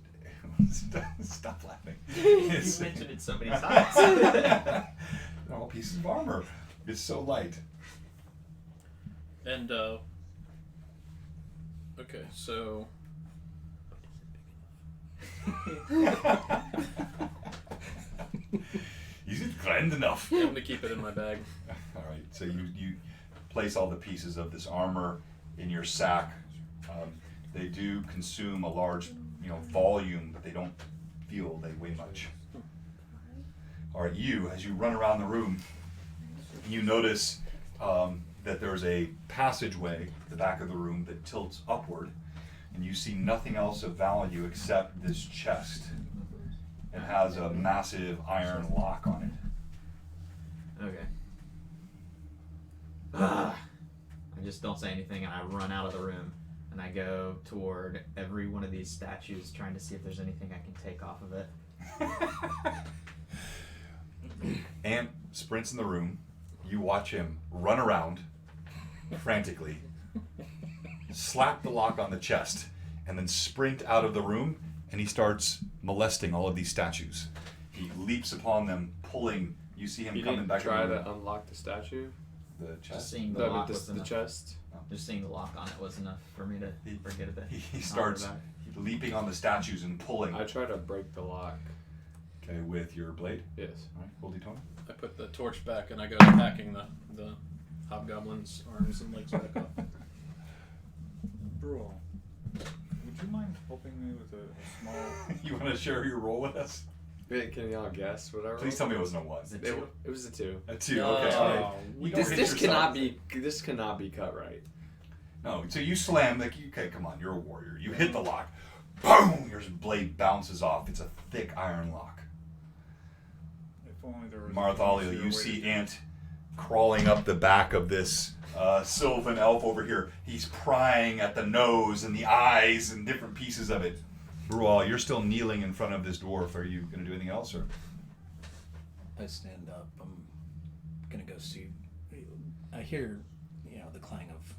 Stop laughing. You mentioned it so many times. They're all pieces of armor. It's so light. And Okay, so Is it grand enough? I'm gonna keep it in my bag. All right. So you place all the pieces of this armor in your sack. They do consume a large, volume, but they don't feel they weigh much. All right. As you run around the room, you notice that there's a passageway at the back of the room that tilts upward, and you see nothing else of value except this chest. It has a massive iron lock on it. Okay. I just don't say anything and I run out of the room and I go toward every one of these statues trying to see if there's anything I can take off of it. Ant sprints in the room. You watch him run around frantically, slap the lock on the chest, and then sprint out of the room, and he starts molesting all of these statues. He leaps upon them, pulling. You see him You coming didn't back try in the to room. unlock the statue? The Just chest. seeing the No, lock but was the enough. chest. Just seeing the lock on it was enough for me to forget about it. He starts leaping on the statues and pulling. I try to break the lock. Okay, with your blade. Yes. All right, roll d20. I put the torch back and I go hacking the hobgoblin's arms and legs back off. Brule, would you mind helping me with a small... You want to share your roll with us? Wait, can y'all guess what I rolled? Please tell me it wasn't a 1. It was a 2. A 2. Okay, all right. You don't hit This yourself. cannot be cut right. No, so you slam, okay, come on, you're a warrior. You hit the lock. Boom! Your blade bounces off. It's a thick iron lock. If only there was... Marthalia, you see Ant crawling up the back of this sylvan elf over here. He's prying at the nose and the eyes and different pieces of it. Brual, you're still kneeling in front of this dwarf. Are you going to do anything else, or? I stand up. I'm gonna go see. I hear, the clang of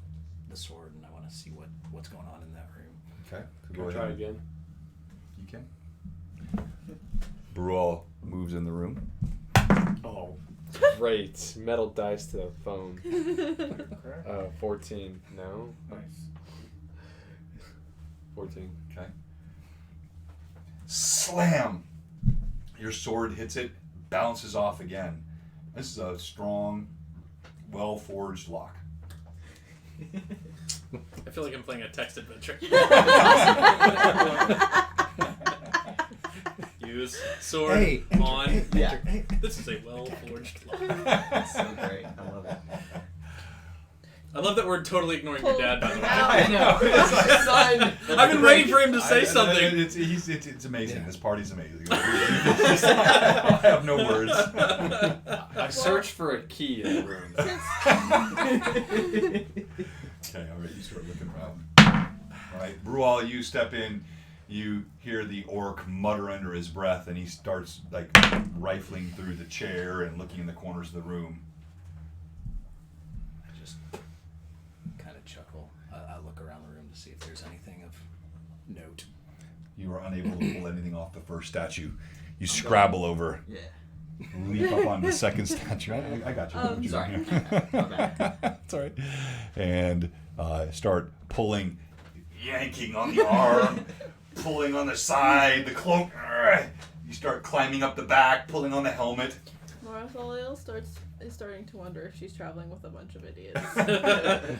the sword, and I want to see what's going on in that room. Okay. Can I try again? You can. Brual moves in the room. Oh, great. Metal dice to the phone. Correct? 14. No? Nice. 14. Okay. Slam! Your sword hits it, bounces off again. This is a strong, well-forged lock. I feel like I'm playing a text adventure. Use sword Hey, on. Yeah. This is a well-forged lock. So great. I love it. I love that we're totally ignoring your dad, by the way. I know. I've been waiting for him to say something. It's amazing. This party's amazing. I have no words. I searched for a key in the room. Okay, all right, you start looking around. All right, Brual, you step in. You hear the orc mutter under his breath, and he starts rifling through the chair and looking in the corners of the room. I just kind of chuckle. I look around the room to see if there's anything of note. You are unable to pull anything off the first statue. You scrabble over, Yeah. leap up on the second statue. I got you. What you Sorry. doing? My bad. It's all right. And start pulling, yanking on the arm, pulling on the side, the cloak. You start climbing up the back, pulling on the helmet. Marthalia is starting to wonder if she's traveling with a bunch of idiots.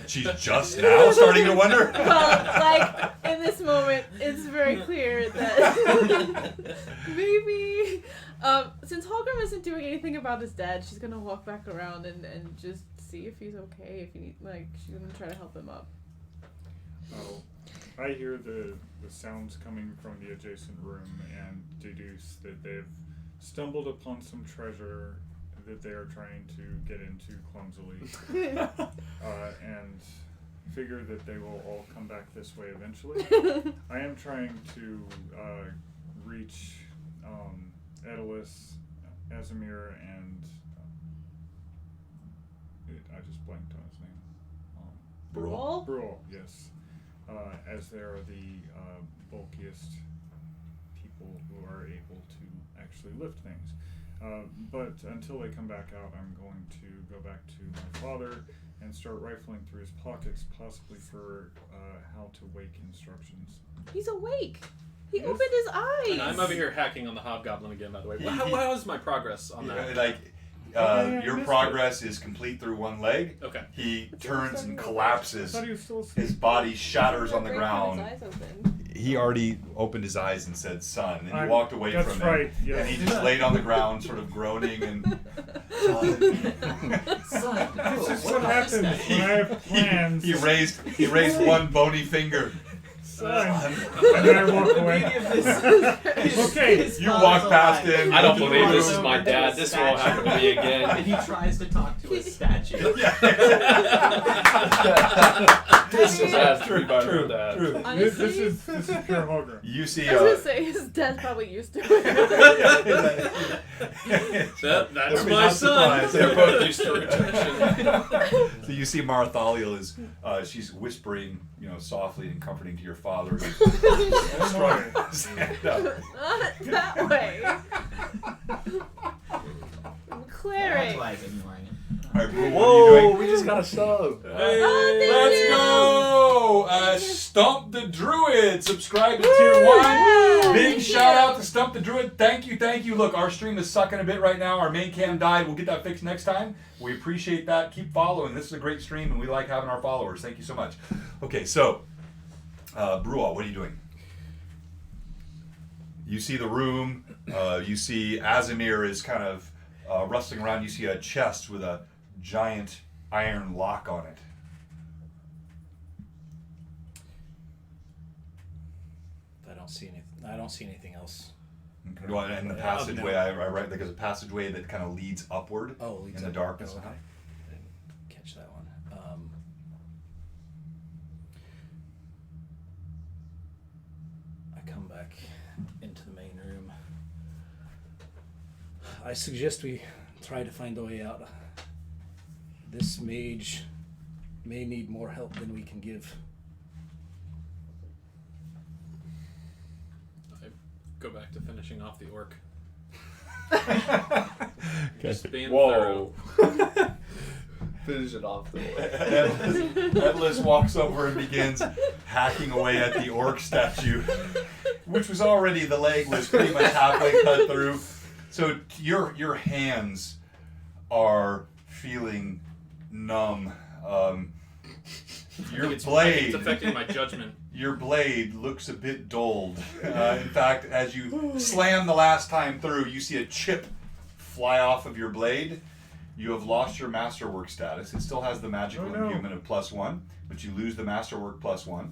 She's just now starting to wonder. Well, in this moment, it's very clear that maybe, since Holgrim isn't doing anything about his dad, she's gonna walk back around and just see if he's okay. If he need, she's gonna try to help him up. Oh, I hear the sounds coming from the adjacent room and deduce that they've stumbled upon some treasure that they are trying to get into clumsily, and figure that they will all come back this way eventually. I am trying to reach Edalus, Azamir, and I just blanked on his name. Brual. Brule, yes. As they are the bulkiest people who are able to actually lift things. But until they come back out, I'm going to go back to my father and start rifling through his pockets, possibly for how to wake instructions. He's awake. He Yes. opened his eyes. And I'm over here hacking on the hobgoblin again, by the way. How is my progress on that? Like, I your missed progress is complete through one leg. Okay. He turns and I collapses. thought he was still asleep. His body shatters on the His ground. eyes open. He already opened his eyes and said, "Son," and he I'm- walked away that's from him. right, yes. And he just laid on the ground, sort of groaning and. Son, This is what happens when I have plans. He raised one bony finger. Son. And then I walk away. Okay. You walk past him. I don't go to the believe this room. is my dad. This won't happen to me And again. he tries to talk to a statue. This is True, true. true. This is pure hologram. You see, I was gonna say his dad's probably used to it. That's We're my not son. surprised. They're both used to rejection. So you see Marthaliel is, she's whispering, softly and comforting to your father. Stand up. Not that way. I'm That's clearing. why I'm ignoring it. All right, Brew, what are you doing? we just got a sub. Hey, let's go! Stump the Druid. Subscribe to Tier 1. Big Thank shout you. out to Stump the Druid. Thank you. Look, our stream is sucking a bit right now. Our main cam died. We'll get that fixed next time. We appreciate that. Keep following. This is a great stream, and we like having our followers. Thank you so much. Okay, so, Brua, what are you doing? You see the room. You see Azimir is kind of rustling around. You see a chest with a giant iron lock on it. I don't see anything else. Okay. Well, and the passageway, I write like there's a passageway that kind of leads upward Leads in the up. darkness. Oh, okay. I didn't catch that one. I come back into the main room. I suggest we try to find a way out. This mage may need more help than we can give. I go back to finishing off the orc. Just being thorough. Finish it off. Edlis walks over and begins hacking away at the orc statue, which was already, the leg was pretty much halfway cut through. So your hands are feeling numb. Your I think it's blade, affecting my judgment. your blade looks a bit dulled. In fact, as you slam the last time through, you see a chip fly off of your blade. You have lost your masterwork status. It still has the magical imbuement of +1, but you lose the masterwork +1.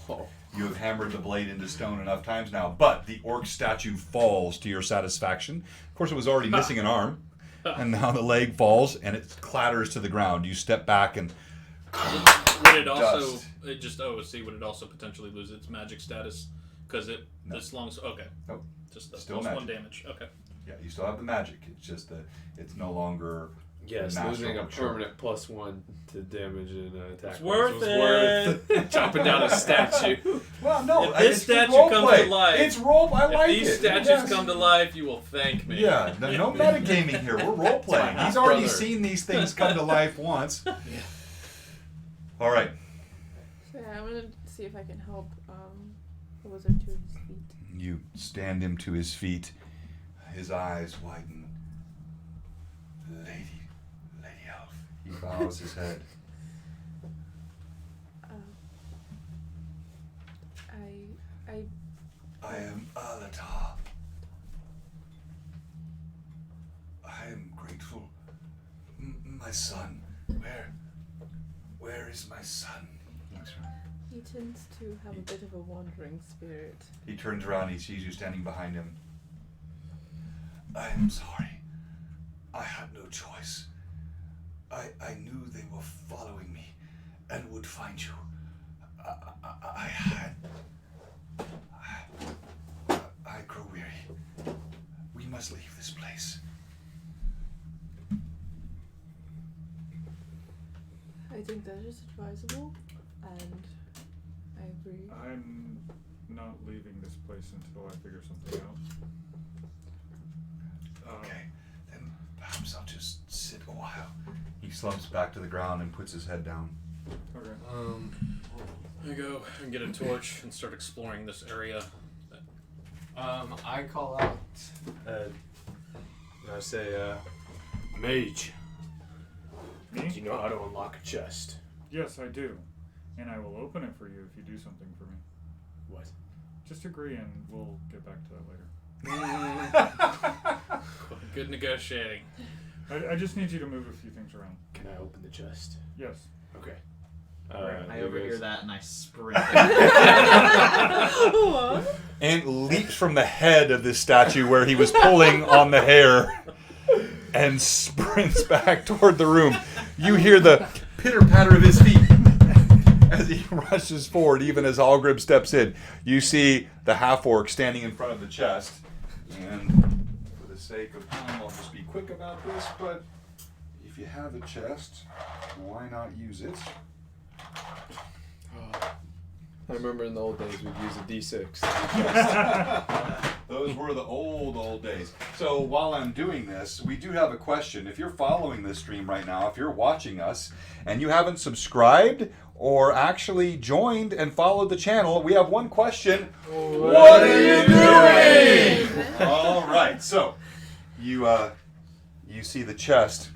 Oh. You have hammered the blade into stone enough times now, but the orc statue falls to your satisfaction. Of course, it was already missing an arm, and now the leg falls and it clatters to the ground. You step back and Would it also Dust. would it also potentially lose its magic status because it No. this long? Okay. Nope. Just the Still +1 magic. damage. Okay. yeah, you still have the magic. It's just that it's no longer Yes, Master losing a Work. permanent +1 to damage and attack. It's rolls worth was it. worth chopping down a statue. Well, no. If this it's good statue role comes play. to life- It's role. I If like these it. statues Yes. come to life, you will thank me. Yeah, no metagaming here. We're role playing. He's already brother. seen these things come to life once. All right. So yeah, I'm gonna see if I can help the wizard to his feet. You stand him to his feet. His eyes widen. Lady Elf. He bows his head. I am Alatar. I am grateful. My son. Where is my son? He tends to have a bit of a wandering spirit. He turns around, he sees you standing behind him. I am sorry. I had no choice. I knew they were following me and would find you. I grow weary. We must leave this place. I think that is advisable, and I agree. I'm not leaving this place until I figure something out. Okay. perhaps I'll just sit a while. He slumps back to the ground and puts his head down. Okay. I go and get a torch and start exploring this area. I call out. I say, Mage, Me? do you know how to unlock a chest? Yes, I do. And I will open it for you if you do something for me. What? Just agree and we'll get back to that later. Good negotiating. I just need you to move a few things around. Can I open the chest? Yes. Okay. I overhear that and I sprint. Ant leaps from the head of this statue where he was pulling on the hair and sprints back toward the room. You hear the pitter-patter of his feet as he rushes forward, even as Algrib steps in. You see the half-orc standing in front of the chest. And for the sake of time, I'll just be quick about this, but if you have a chest, why not use it? I remember in the old days we'd use a D6. Those were the old days. So while I'm doing this, we do have a question. If you're following this stream right now, if you're watching us and you haven't subscribed or actually joined and followed the channel, we have one question. What are you doing? All right. So you see the chest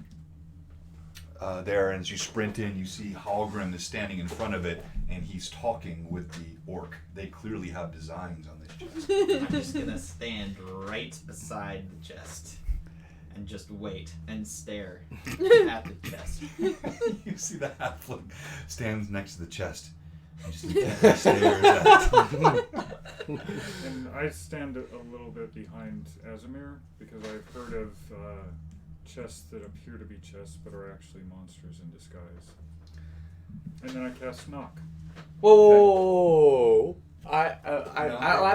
there, and as you sprint in, you see Hallgrim is standing in front of it, and he's talking with the orc. They clearly have designs on this chest. I'm just gonna stand right beside the chest and just wait and stare at the chest. You see the halfling stands next to the chest and just intently stares at it. And I stand a little bit behind Azimir because I've heard of chests that appear to be chests but are actually monsters in disguise. And then I cast Knock. Whoa! I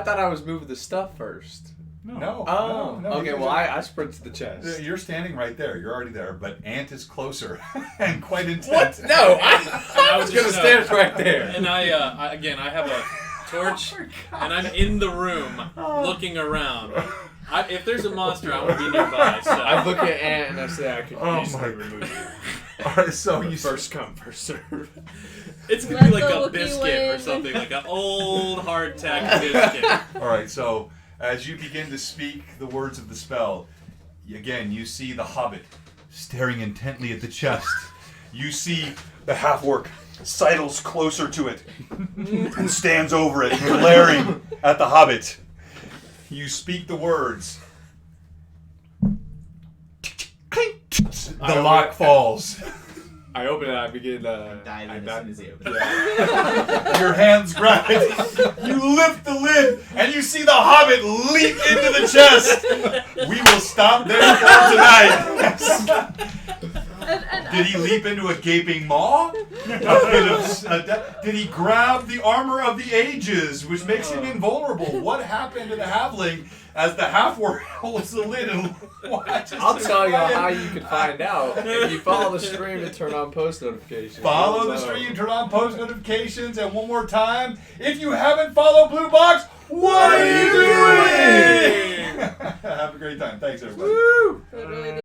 thought I was moving the stuff first. No. Oh, no, okay. Well, I sprint to the chest. You're standing right there. You're already there, but Ant is closer and quite intense. What? No, I was gonna stand right there. And I have a torch, and I'm in the room looking around. If there's a monster, I want to be nearby. So I look at Ant and I say I could Oh easily my- remove it. All right, so you First come, first serve. it's gonna be Let like the a Wookiee biscuit or win. something, like an old hardtack biscuit. All right, so as you begin to speak the words of the spell, again, you see the hobbit staring intently at the chest. You see the half-orc sidles closer to it and stands over it, glaring at the hobbit. You speak the words. The lock falls. I open it. I begin. Dive in as soon as he opens it. Your hands grab it. You lift the lid, and you see the hobbit leap into the chest. We will stop there for tonight. Did he leap into a gaping maw? Did he grab the armor of the ages, which makes him invulnerable? What happened to the halfling as the half-orc holds the lid and watches? I'll tell you Ryan? how you can find out if you follow the stream and turn on post notifications. Follow the stream, turn on post notifications, and one more time, if you haven't followed Blue Box, what are you doing? Have a great time. Thanks, everybody. Totally